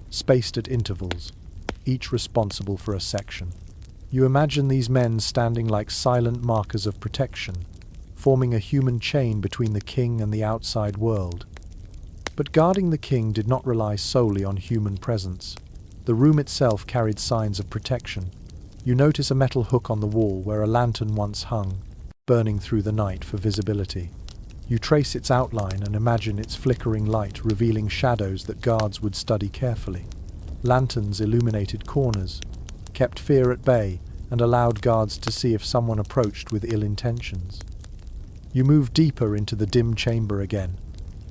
spaced at intervals, each responsible for a section. You imagine these men standing like silent markers of protection, forming a human chain between the king and the outside world. But guarding the king did not rely solely on human presence. The room itself carried signs of protection. You notice a metal hook on the wall where a lantern once hung, burning through the night for visibility. You trace its outline and imagine its flickering light revealing shadows that guards would study carefully. Lanterns illuminated corners, kept fear at bay, and allowed guards to see if someone approached with ill intentions. You move deeper into the dim chamber again,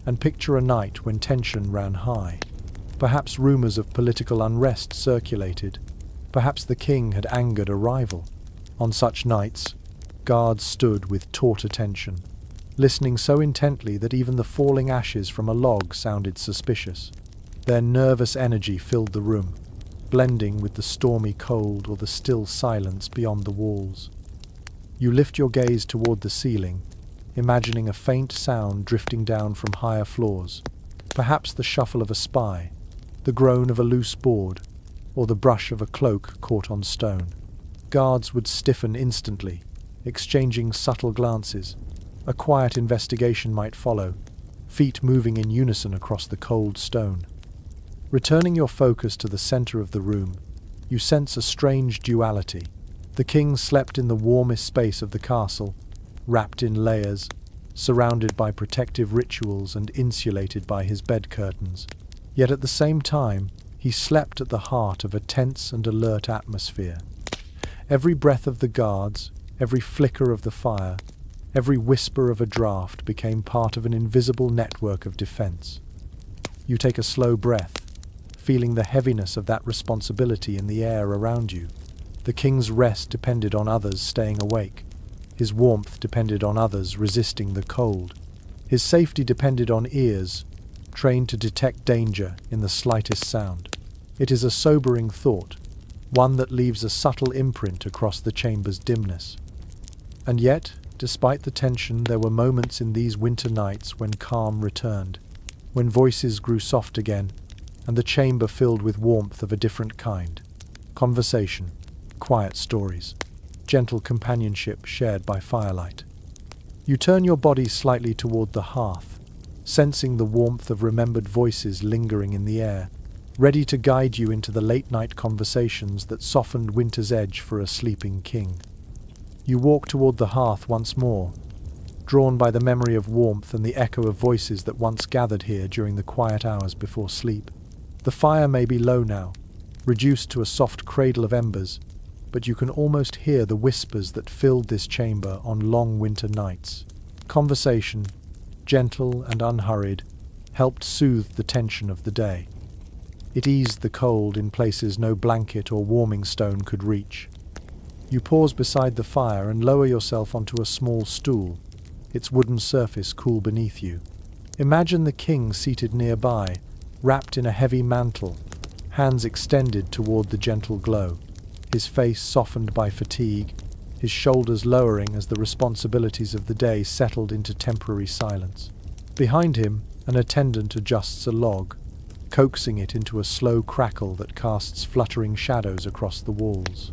and picture a night when tension ran high. Perhaps rumors of political unrest circulated. Perhaps the king had angered a rival. On such nights, guards stood with taut attention, listening so intently that even the falling ashes from a log sounded suspicious. Their nervous energy filled the room, blending with the stormy cold or the still silence beyond the walls. You lift your gaze toward the ceiling, imagining a faint sound drifting down from higher floors, perhaps the shuffle of a spy, the groan of a loose board, or the brush of a cloak caught on stone. Guards would stiffen instantly, exchanging subtle glances. A quiet investigation might follow, feet moving in unison across the cold stone. Returning your focus to the center of the room, you sense a strange duality. The king slept in the warmest space of the castle, wrapped in layers, surrounded by protective rituals and insulated by his bed curtains. Yet at the same time, he slept at the heart of a tense and alert atmosphere. Every breath of the guards, every flicker of the fire, every whisper of a draft became part of an invisible network of defense. You take a slow breath, feeling the heaviness of that responsibility in the air around you. The king's rest depended on others staying awake. His warmth depended on others resisting the cold. His safety depended on ears, trained to detect danger in the slightest sound. It is a sobering thought, one that leaves a subtle imprint across the chamber's dimness. And yet, despite the tension, there were moments in these winter nights when calm returned, when voices grew soft again, and the chamber filled with warmth of a different kind. Conversation, quiet stories, gentle companionship shared by firelight. You turn your body slightly toward the hearth, sensing the warmth of remembered voices lingering in the air, ready to guide you into the late-night conversations that softened winter's edge for a sleeping king. You walk toward the hearth once more, drawn by the memory of warmth and the echo of voices that once gathered here during the quiet hours before sleep. The fire may be low now, reduced to a soft cradle of embers, but you can almost hear the whispers that filled this chamber on long winter nights. Conversation, gentle and unhurried, helped soothe the tension of the day. It eased the cold in places no blanket or warming stone could reach. You pause beside the fire and lower yourself onto a small stool, its wooden surface cool beneath you. Imagine the king seated nearby, wrapped in a heavy mantle, hands extended toward the gentle glow, his face softened by fatigue, his shoulders lowering as the responsibilities of the day settled into temporary silence. Behind him, an attendant adjusts a log, coaxing it into a slow crackle that casts fluttering shadows across the walls.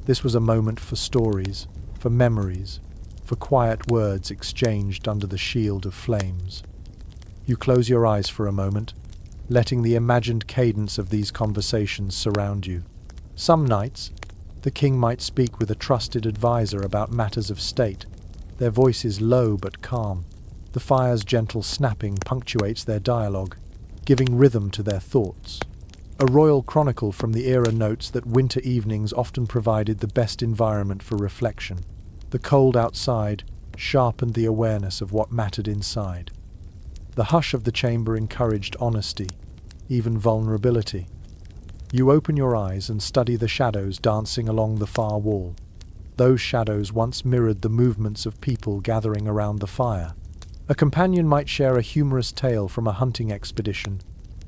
This was a moment for stories, for memories, for quiet words exchanged under the shield of flames. You close your eyes for a moment, letting the imagined cadence of these conversations surround you. Some nights, the king might speak with a trusted advisor about matters of state, their voices low but calm. The fire's gentle snapping punctuates their dialogue, giving rhythm to their thoughts. A royal chronicle from the era notes that winter evenings often provided the best environment for reflection. The cold outside sharpened the awareness of what mattered inside. The hush of the chamber encouraged honesty, even vulnerability. You open your eyes and study the shadows dancing along the far wall. Those shadows once mirrored the movements of people gathering around the fire. A companion might share a humorous tale from a hunting expedition,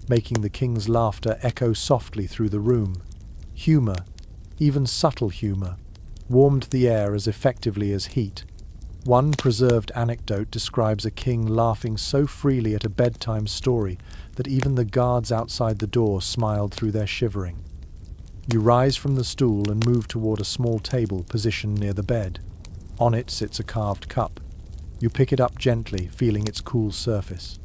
making the king's laughter echo softly through the room. Humor, even subtle humor, warmed the air as effectively as heat. One preserved anecdote describes a king laughing so freely at a bedtime story that even the guards outside the door smiled through their shivering. You rise from the stool and move toward a small table positioned near the bed. On it sits a carved cup. You pick it up gently, feeling its cool surface.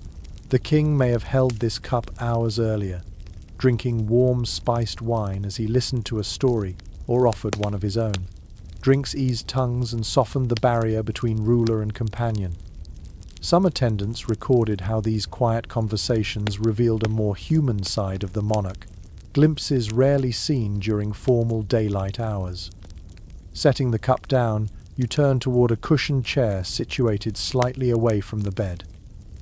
The king may have held this cup hours earlier, drinking warm, spiced wine as he listened to a story or offered one of his own. Drinks eased tongues and softened the barrier between ruler and companion. Some attendants recorded how these quiet conversations revealed a more human side of the monarch, glimpses rarely seen during formal daylight hours. Setting the cup down, you turn toward a cushioned chair situated slightly away from the bed.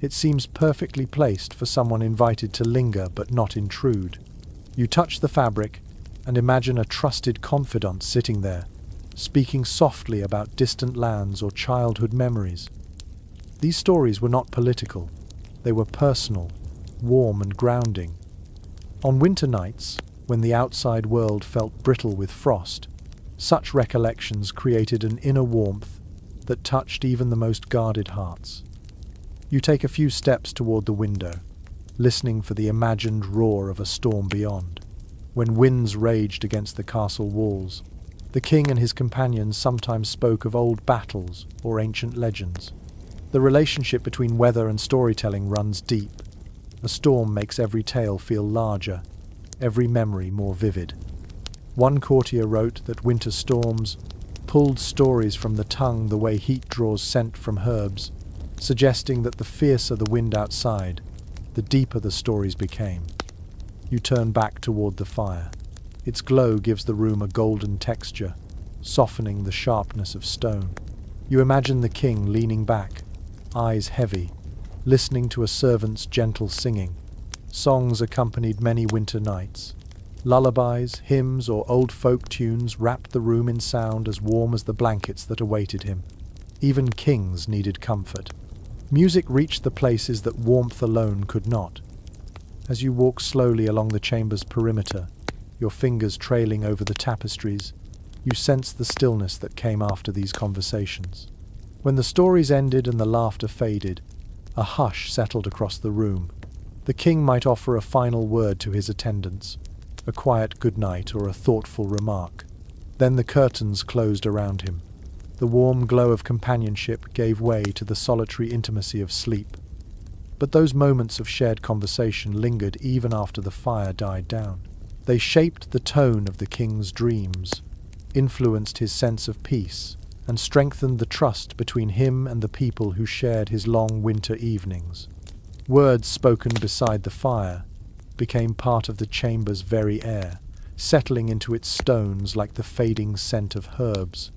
It seems perfectly placed for someone invited to linger but not intrude. You touch the fabric and imagine a trusted confidant sitting there, speaking softly about distant lands or childhood memories. These stories were not political. They were personal, warm and grounding. On winter nights, when the outside world felt brittle with frost, such recollections created an inner warmth that touched even the most guarded hearts. You take a few steps toward the window, listening for the imagined roar of a storm beyond. When winds raged against the castle walls, the king and his companions sometimes spoke of old battles or ancient legends. The relationship between weather and storytelling runs deep. A storm makes every tale feel larger, every memory more vivid. One courtier wrote that winter storms pulled stories from the tongue the way heat draws scent from herbs, suggesting that the fiercer the wind outside, the deeper the stories became. You turn back toward the fire. Its glow gives the room a golden texture, softening the sharpness of stone. You imagine the king leaning back, eyes heavy, listening to a servant's gentle singing. Songs accompanied many winter nights. Lullabies, hymns, or old folk tunes wrapped the room in sound as warm as the blankets that awaited him. Even kings needed comfort. Music reached the places that warmth alone could not. As you walk slowly along the chamber's perimeter, your fingers trailing over the tapestries, you sense the stillness that came after these conversations. When the stories ended and the laughter faded, a hush settled across the room. The king might offer a final word to his attendants, a quiet goodnight or a thoughtful remark. Then the curtains closed around him. The warm glow of companionship gave way to the solitary intimacy of sleep. But those moments of shared conversation lingered even after the fire died down. They shaped the tone of the king's dreams, influenced his sense of peace, and strengthened the trust between him and the people who shared his long winter evenings. Words spoken beside the fire became part of the chamber's very air, settling into its stones like the fading scent of herbs.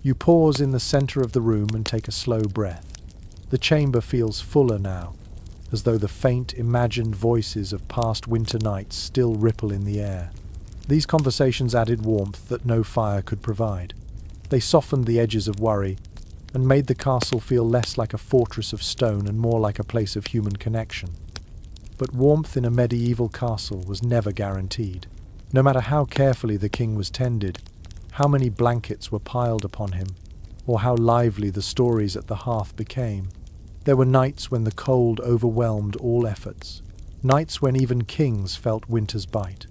You pause in the center of the room and take a slow breath. The chamber feels fuller now, as though the faint, imagined voices of past winter nights still ripple in the air. These conversations added warmth that no fire could provide. They softened the edges of worry and made the castle feel less like a fortress of stone and more like a place of human connection. But warmth in a medieval castle was never guaranteed. No matter how carefully the king was tended, how many blankets were piled upon him, or how lively the stories at the hearth became, there were nights when the cold overwhelmed all efforts, nights when even kings felt winter's bite.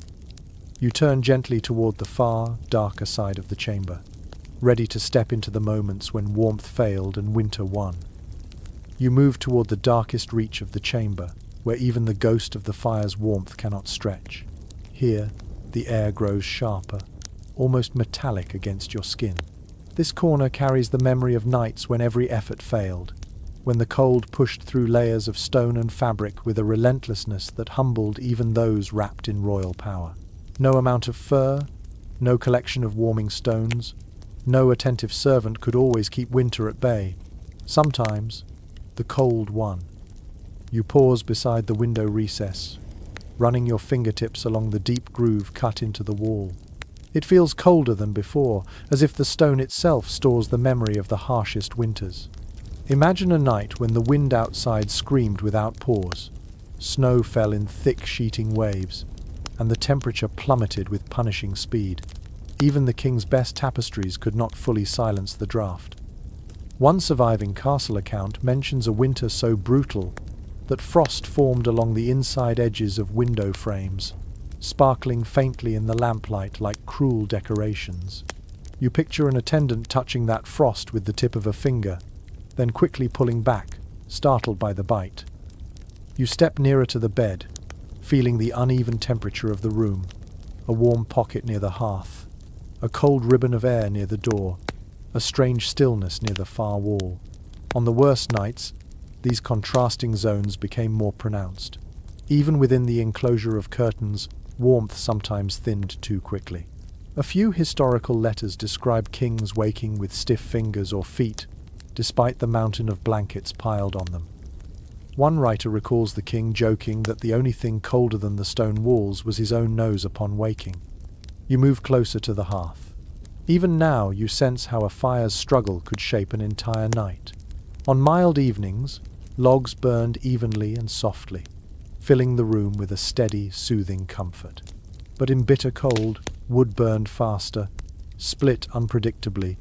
You turn gently toward the far, darker side of the chamber, ready to step into the moments when warmth failed and winter won. You move toward the darkest reach of the chamber, where even the ghost of the fire's warmth cannot stretch. Here, the air grows sharper, almost metallic against your skin. This corner carries the memory of nights when every effort failed, when the cold pushed through layers of stone and fabric with a relentlessness that humbled even those wrapped in royal power. No amount of fur, no collection of warming stones, no attentive servant could always keep winter at bay. Sometimes, the cold won. You pause beside the window recess, running your fingertips along the deep groove cut into the wall. It feels colder than before, as if the stone itself stores the memory of the harshest winters. Imagine a night when the wind outside screamed without pause. Snow fell in thick sheeting waves, and the temperature plummeted with punishing speed. Even the king's best tapestries could not fully silence the draft. One surviving castle account mentions a winter so brutal that frost formed along the inside edges of window frames, sparkling faintly in the lamplight like cruel decorations. You picture an attendant touching that frost with the tip of a finger, then quickly pulling back, startled by the bite. You step nearer to the bed, feeling the uneven temperature of the room, a warm pocket near the hearth, a cold ribbon of air near the door, a strange stillness near the far wall. On the worst nights, these contrasting zones became more pronounced. Even within the enclosure of curtains, warmth sometimes thinned too quickly. A few historical letters describe kings waking with stiff fingers or feet, despite the mountain of blankets piled on them. One writer recalls the king joking that the only thing colder than the stone walls was his own nose upon waking. You move closer to the hearth. Even now you sense how a fire's struggle could shape an entire night. On mild evenings, logs burned evenly and softly, filling the room with a steady, soothing comfort. But in bitter cold, wood burned faster, split unpredictably,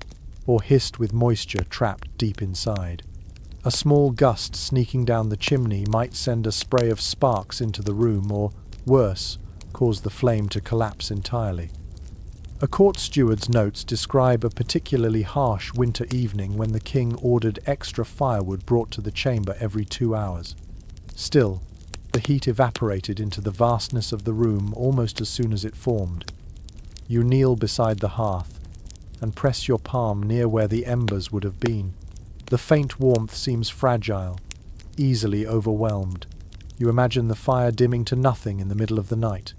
or hissed with moisture trapped deep inside. A small gust sneaking down the chimney might send a spray of sparks into the room or, worse, cause the flame to collapse entirely. A court steward's notes describe a particularly harsh winter evening when the king ordered extra firewood brought to the chamber every 2 hours. Still, the heat evaporated into the vastness of the room almost as soon as it formed. You kneel beside the hearth and press your palm near where the embers would have been. The faint warmth seems fragile, easily overwhelmed. You imagine the fire dimming to nothing in the middle of the night,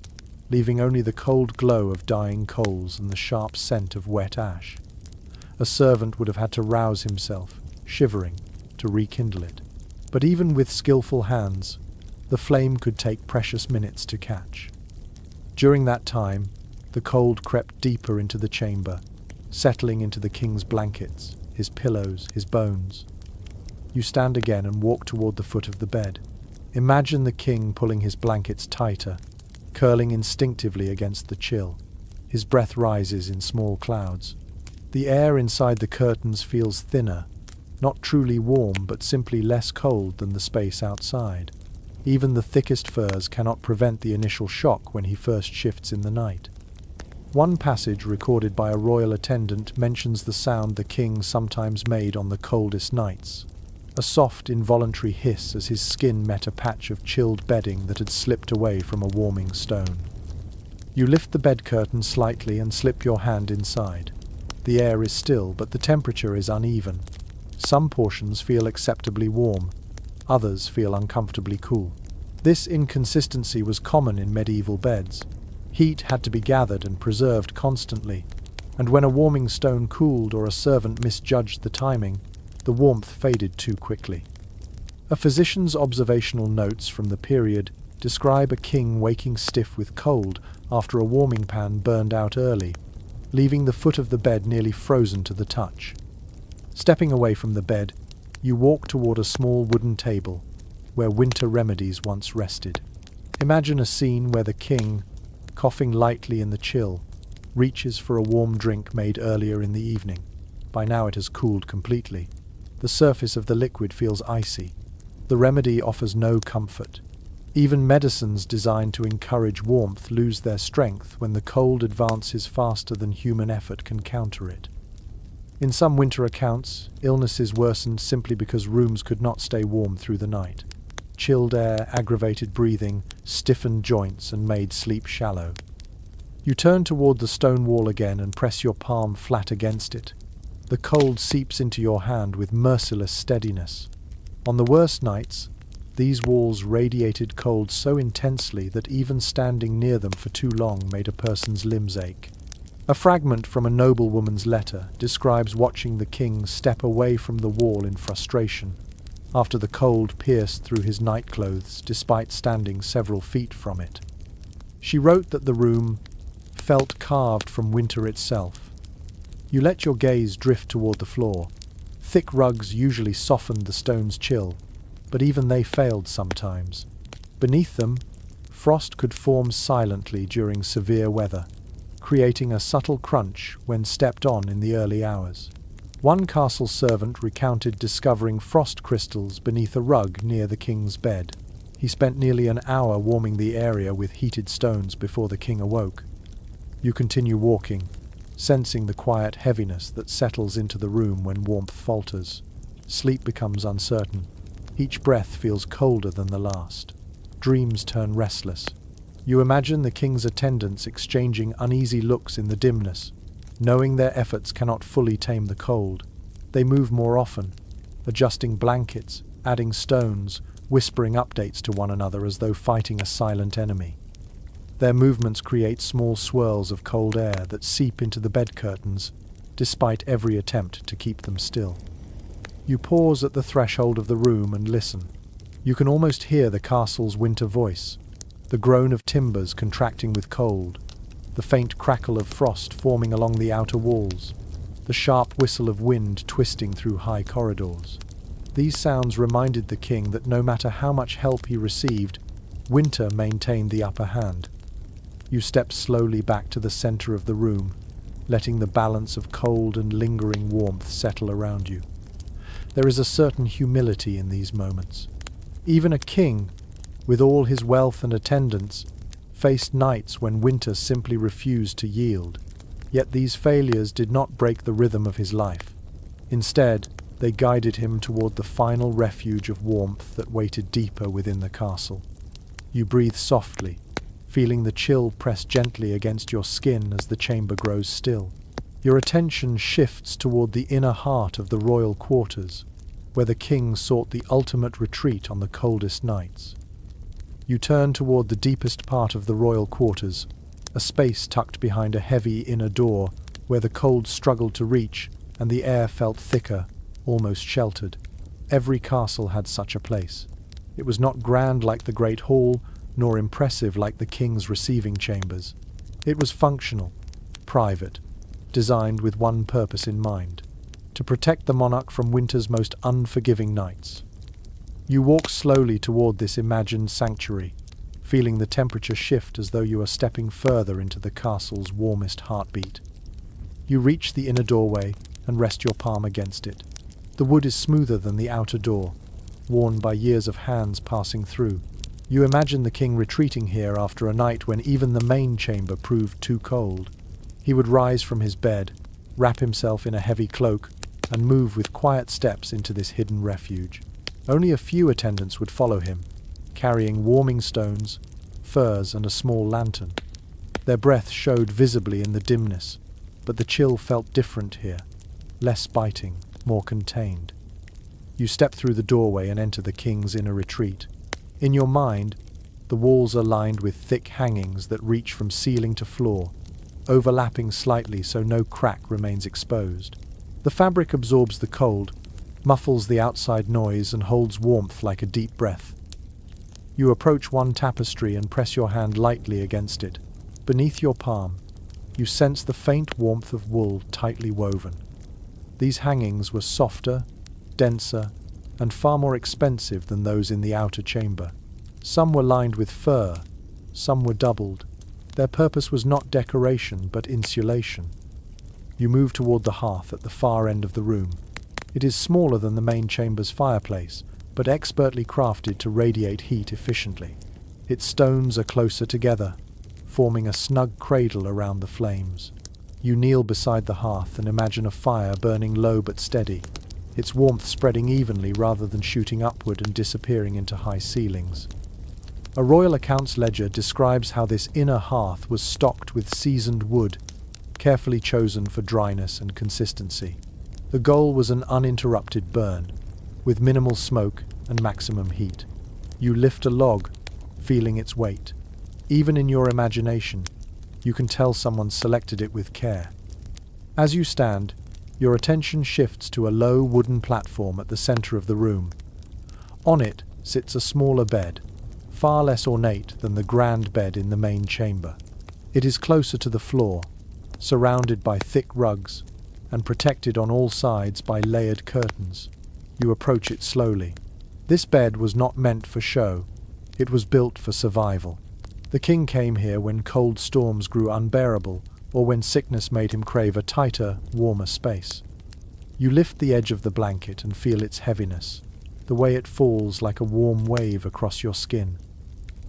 leaving only the cold glow of dying coals and the sharp scent of wet ash. A servant would have had to rouse himself, shivering, to rekindle it. But even with skillful hands, the flame could take precious minutes to catch. During that time, the cold crept deeper into the chamber, settling into the king's blankets, his pillows, his bones. You stand again and walk toward the foot of the bed. Imagine the king pulling his blankets tighter, curling instinctively against the chill. His breath rises in small clouds. The air inside the curtains feels thinner, not truly warm but simply less cold than the space outside. Even the thickest furs cannot prevent the initial shock when he first shifts in the night. One passage recorded by a royal attendant mentions the sound the king sometimes made on the coldest nights, a soft, involuntary hiss as his skin met a patch of chilled bedding that had slipped away from a warming stone. You lift the bed curtain slightly and slip your hand inside. The air is still, but the temperature is uneven. Some portions feel acceptably warm, others feel uncomfortably cool. This inconsistency was common in medieval beds. Heat had to be gathered and preserved constantly, and when a warming stone cooled or a servant misjudged the timing, the warmth faded too quickly. A physician's observational notes from the period describe a king waking stiff with cold after a warming pan burned out early, leaving the foot of the bed nearly frozen to the touch. Stepping away from the bed, you walk toward a small wooden table where winter remedies once rested. Imagine a scene where the king, coughing lightly in the chill, reaches for a warm drink made earlier in the evening. By now it has cooled completely. The surface of the liquid feels icy. The remedy offers no comfort. Even medicines designed to encourage warmth lose their strength when the cold advances faster than human effort can counter it. In some winter accounts, illnesses worsened simply because rooms could not stay warm through the night. Chilled air aggravated breathing, stiffened joints, and made sleep shallow. You turn toward the stone wall again and press your palm flat against it. The cold seeps into your hand with merciless steadiness. On the worst nights, these walls radiated cold so intensely that even standing near them for too long made a person's limbs ache. A fragment from a noblewoman's letter describes watching the king step away from the wall in frustration, after the cold pierced through his nightclothes despite standing several feet from it. She wrote that the room felt carved from winter itself. You let your gaze drift toward the floor. Thick rugs usually softened the stone's chill, but even they failed sometimes. Beneath them, frost could form silently during severe weather, creating a subtle crunch when stepped on in the early hours. One castle servant recounted discovering frost crystals beneath a rug near the king's bed. He spent nearly an hour warming the area with heated stones before the king awoke. You continue walking, sensing the quiet heaviness that settles into the room when warmth falters. Sleep becomes uncertain. Each breath feels colder than the last. Dreams turn restless. You imagine the king's attendants exchanging uneasy looks in the dimness. Knowing their efforts cannot fully tame the cold, they move more often, adjusting blankets, adding stones, whispering updates to one another as though fighting a silent enemy. Their movements create small swirls of cold air that seep into the bed curtains, despite every attempt to keep them still. You pause at the threshold of the room and listen. You can almost hear the castle's winter voice, the groan of timbers contracting with cold, the faint crackle of frost forming along the outer walls, the sharp whistle of wind twisting through high corridors. These sounds reminded the king that no matter how much help he received, winter maintained the upper hand. You step slowly back to the center of the room, letting the balance of cold and lingering warmth settle around you. There is a certain humility in these moments. Even a king, with all his wealth and attendants, faced nights when winter simply refused to yield. Yet these failures did not break the rhythm of his life. Instead, they guided him toward the final refuge of warmth that waited deeper within the castle. You breathe softly, feeling the chill press gently against your skin as the chamber grows still. Your attention shifts toward the inner heart of the royal quarters, where the king sought the ultimate retreat on the coldest nights. You turn toward the deepest part of the royal quarters, a space tucked behind a heavy inner door where the cold struggled to reach and the air felt thicker, almost sheltered. Every castle had such a place. It was not grand like the Great Hall, nor impressive like the king's receiving chambers. It was functional, private, designed with one purpose in mind: to protect the monarch from winter's most unforgiving nights. You walk slowly toward this imagined sanctuary, feeling the temperature shift as though you are stepping further into the castle's warmest heartbeat. You reach the inner doorway and rest your palm against it. The wood is smoother than the outer door, worn by years of hands passing through. You imagine the king retreating here after a night when even the main chamber proved too cold. He would rise from his bed, wrap himself in a heavy cloak, and move with quiet steps into this hidden refuge. Only a few attendants would follow him, carrying warming stones, furs, and a small lantern. Their breath showed visibly in the dimness, but the chill felt different here, less biting, more contained. You step through the doorway and enter the king's inner retreat. In your mind, the walls are lined with thick hangings that reach from ceiling to floor, overlapping slightly so no crack remains exposed. The fabric absorbs the cold, muffles the outside noise, and holds warmth like a deep breath. You approach one tapestry and press your hand lightly against it. Beneath your palm, you sense the faint warmth of wool tightly woven. These hangings were softer, denser, and far more expensive than those in the outer chamber. Some were lined with fur, some were doubled. Their purpose was not decoration, but insulation. You move toward the hearth at the far end of the room. It is smaller than the main chamber's fireplace, but expertly crafted to radiate heat efficiently. Its stones are closer together, forming a snug cradle around the flames. You kneel beside the hearth and imagine a fire burning low but steady, its warmth spreading evenly rather than shooting upward and disappearing into high ceilings. A royal accounts ledger describes how this inner hearth was stocked with seasoned wood, carefully chosen for dryness and consistency. The goal was an uninterrupted burn, with minimal smoke and maximum heat. You lift a log, feeling its weight. Even in your imagination, you can tell someone selected it with care. As you stand, your attention shifts to a low wooden platform at the center of the room. On it sits a smaller bed, far less ornate than the grand bed in the main chamber. It is closer to the floor, surrounded by thick rugs, and protected on all sides by layered curtains. You approach it slowly. This bed was not meant for show. It was built for survival. The king came here when cold storms grew unbearable, or when sickness made him crave a tighter, warmer space. You lift the edge of the blanket and feel its heaviness, the way it falls like a warm wave across your skin.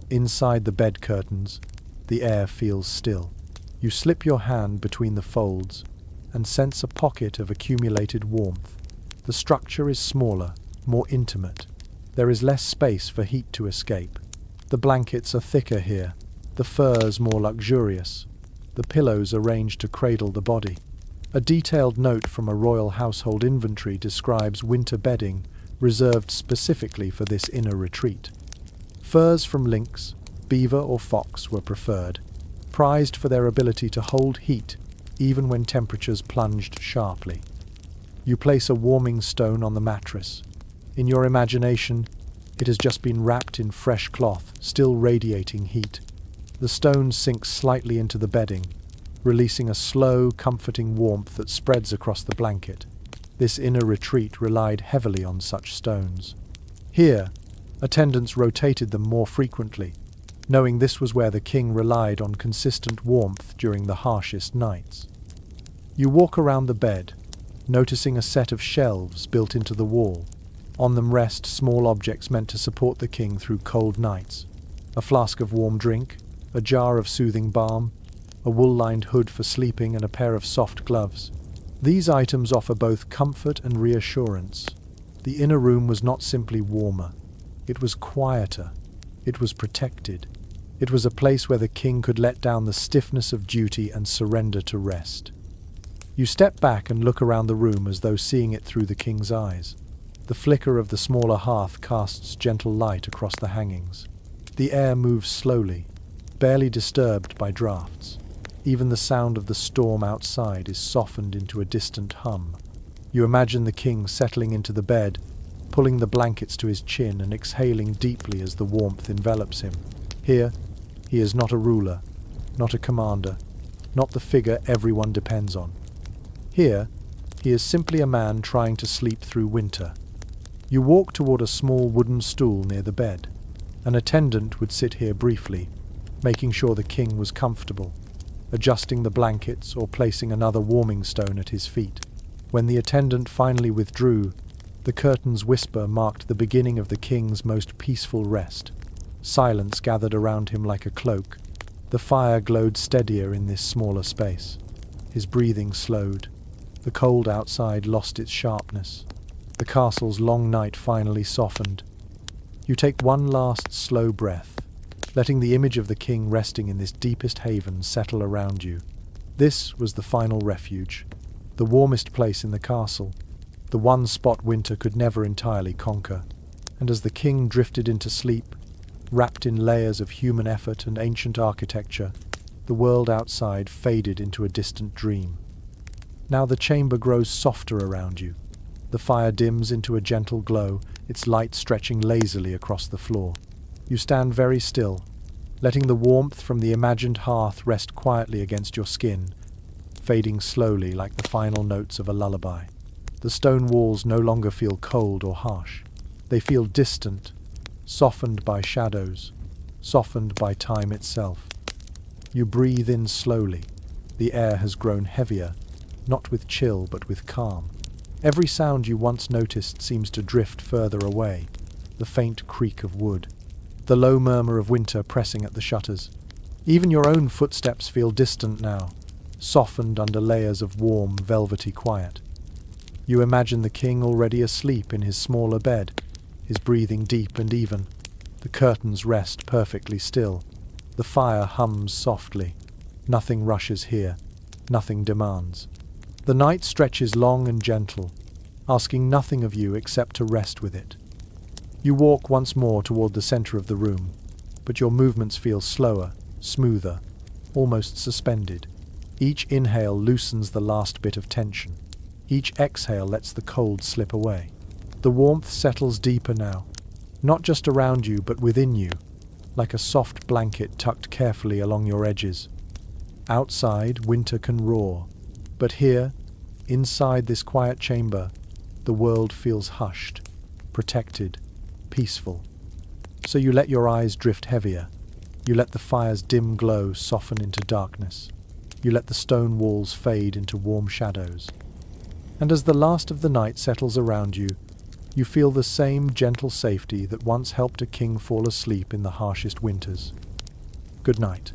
Inside the bed curtains, the air feels still. You slip your hand between the folds and sense a pocket of accumulated warmth. The structure is smaller, more intimate. There is less space for heat to escape. The blankets are thicker here, the furs more luxurious, the pillows arranged to cradle the body. A detailed note from a royal household inventory describes winter bedding reserved specifically for this inner retreat. Furs from lynx, beaver or fox were preferred, prized for their ability to hold heat even when temperatures plunged sharply. You place a warming stone on the mattress. In your imagination, it has just been wrapped in fresh cloth, still radiating heat. The stone sinks slightly into the bedding, releasing a slow, comforting warmth that spreads across the blanket. This inner retreat relied heavily on such stones. Here, attendants rotated them more frequently, knowing this was where the king relied on consistent warmth during the harshest nights. You walk around the bed, noticing a set of shelves built into the wall. On them rest small objects meant to support the king through cold nights. A flask of warm drink, a jar of soothing balm, a wool-lined hood for sleeping, and a pair of soft gloves. These items offer both comfort and reassurance. The inner room was not simply warmer. It was quieter. It was protected. It was a place where the king could let down the stiffness of duty and surrender to rest. You step back and look around the room as though seeing it through the king's eyes. The flicker of the smaller hearth casts gentle light across the hangings. The air moves slowly, barely disturbed by drafts. Even the sound of the storm outside is softened into a distant hum. You imagine the king settling into the bed, pulling the blankets to his chin and exhaling deeply as the warmth envelops him. Here, he is not a ruler, not a commander, not the figure everyone depends on. Here, he is simply a man trying to sleep through winter. You walk toward a small wooden stool near the bed. An attendant would sit here briefly, making sure the king was comfortable, adjusting the blankets or placing another warming stone at his feet. When the attendant finally withdrew, the curtain's whisper marked the beginning of the king's most peaceful rest. Silence gathered around him like a cloak. The fire glowed steadier in this smaller space. His breathing slowed. The cold outside lost its sharpness. The castle's long night finally softened. You take one last slow breath, letting the image of the king resting in this deepest haven settle around you. This was the final refuge, the warmest place in the castle, the one spot winter could never entirely conquer. And as the king drifted into sleep, wrapped in layers of human effort and ancient architecture, the world outside faded into a distant dream. Now the chamber grows softer around you. The fire dims into a gentle glow, its light stretching lazily across the floor. You stand very still, letting the warmth from the imagined hearth rest quietly against your skin, fading slowly like the final notes of a lullaby. The stone walls no longer feel cold or harsh. They feel distant, softened by shadows, softened by time itself. You breathe in slowly. The air has grown heavier, not with chill but with calm. Every sound you once noticed seems to drift further away. The faint creak of wood, the low murmur of winter pressing at the shutters. Even your own footsteps feel distant now, softened under layers of warm, velvety quiet. You imagine the king already asleep in his smaller bed, his breathing deep and even. The curtains rest perfectly still. The fire hums softly. Nothing rushes here. Nothing demands. The night stretches long and gentle, asking nothing of you except to rest with it. You walk once more toward the center of the room, but your movements feel slower, smoother, almost suspended. Each inhale loosens the last bit of tension. Each exhale lets the cold slip away. The warmth settles deeper now, not just around you but within you, like a soft blanket tucked carefully along your edges. Outside, winter can roar, but here, inside this quiet chamber, the world feels hushed, protected, peaceful. So you let your eyes drift heavier. You let the fire's dim glow soften into darkness. You let the stone walls fade into warm shadows. And as the last of the night settles around you, you feel the same gentle safety that once helped a king fall asleep in the harshest winters. Good night.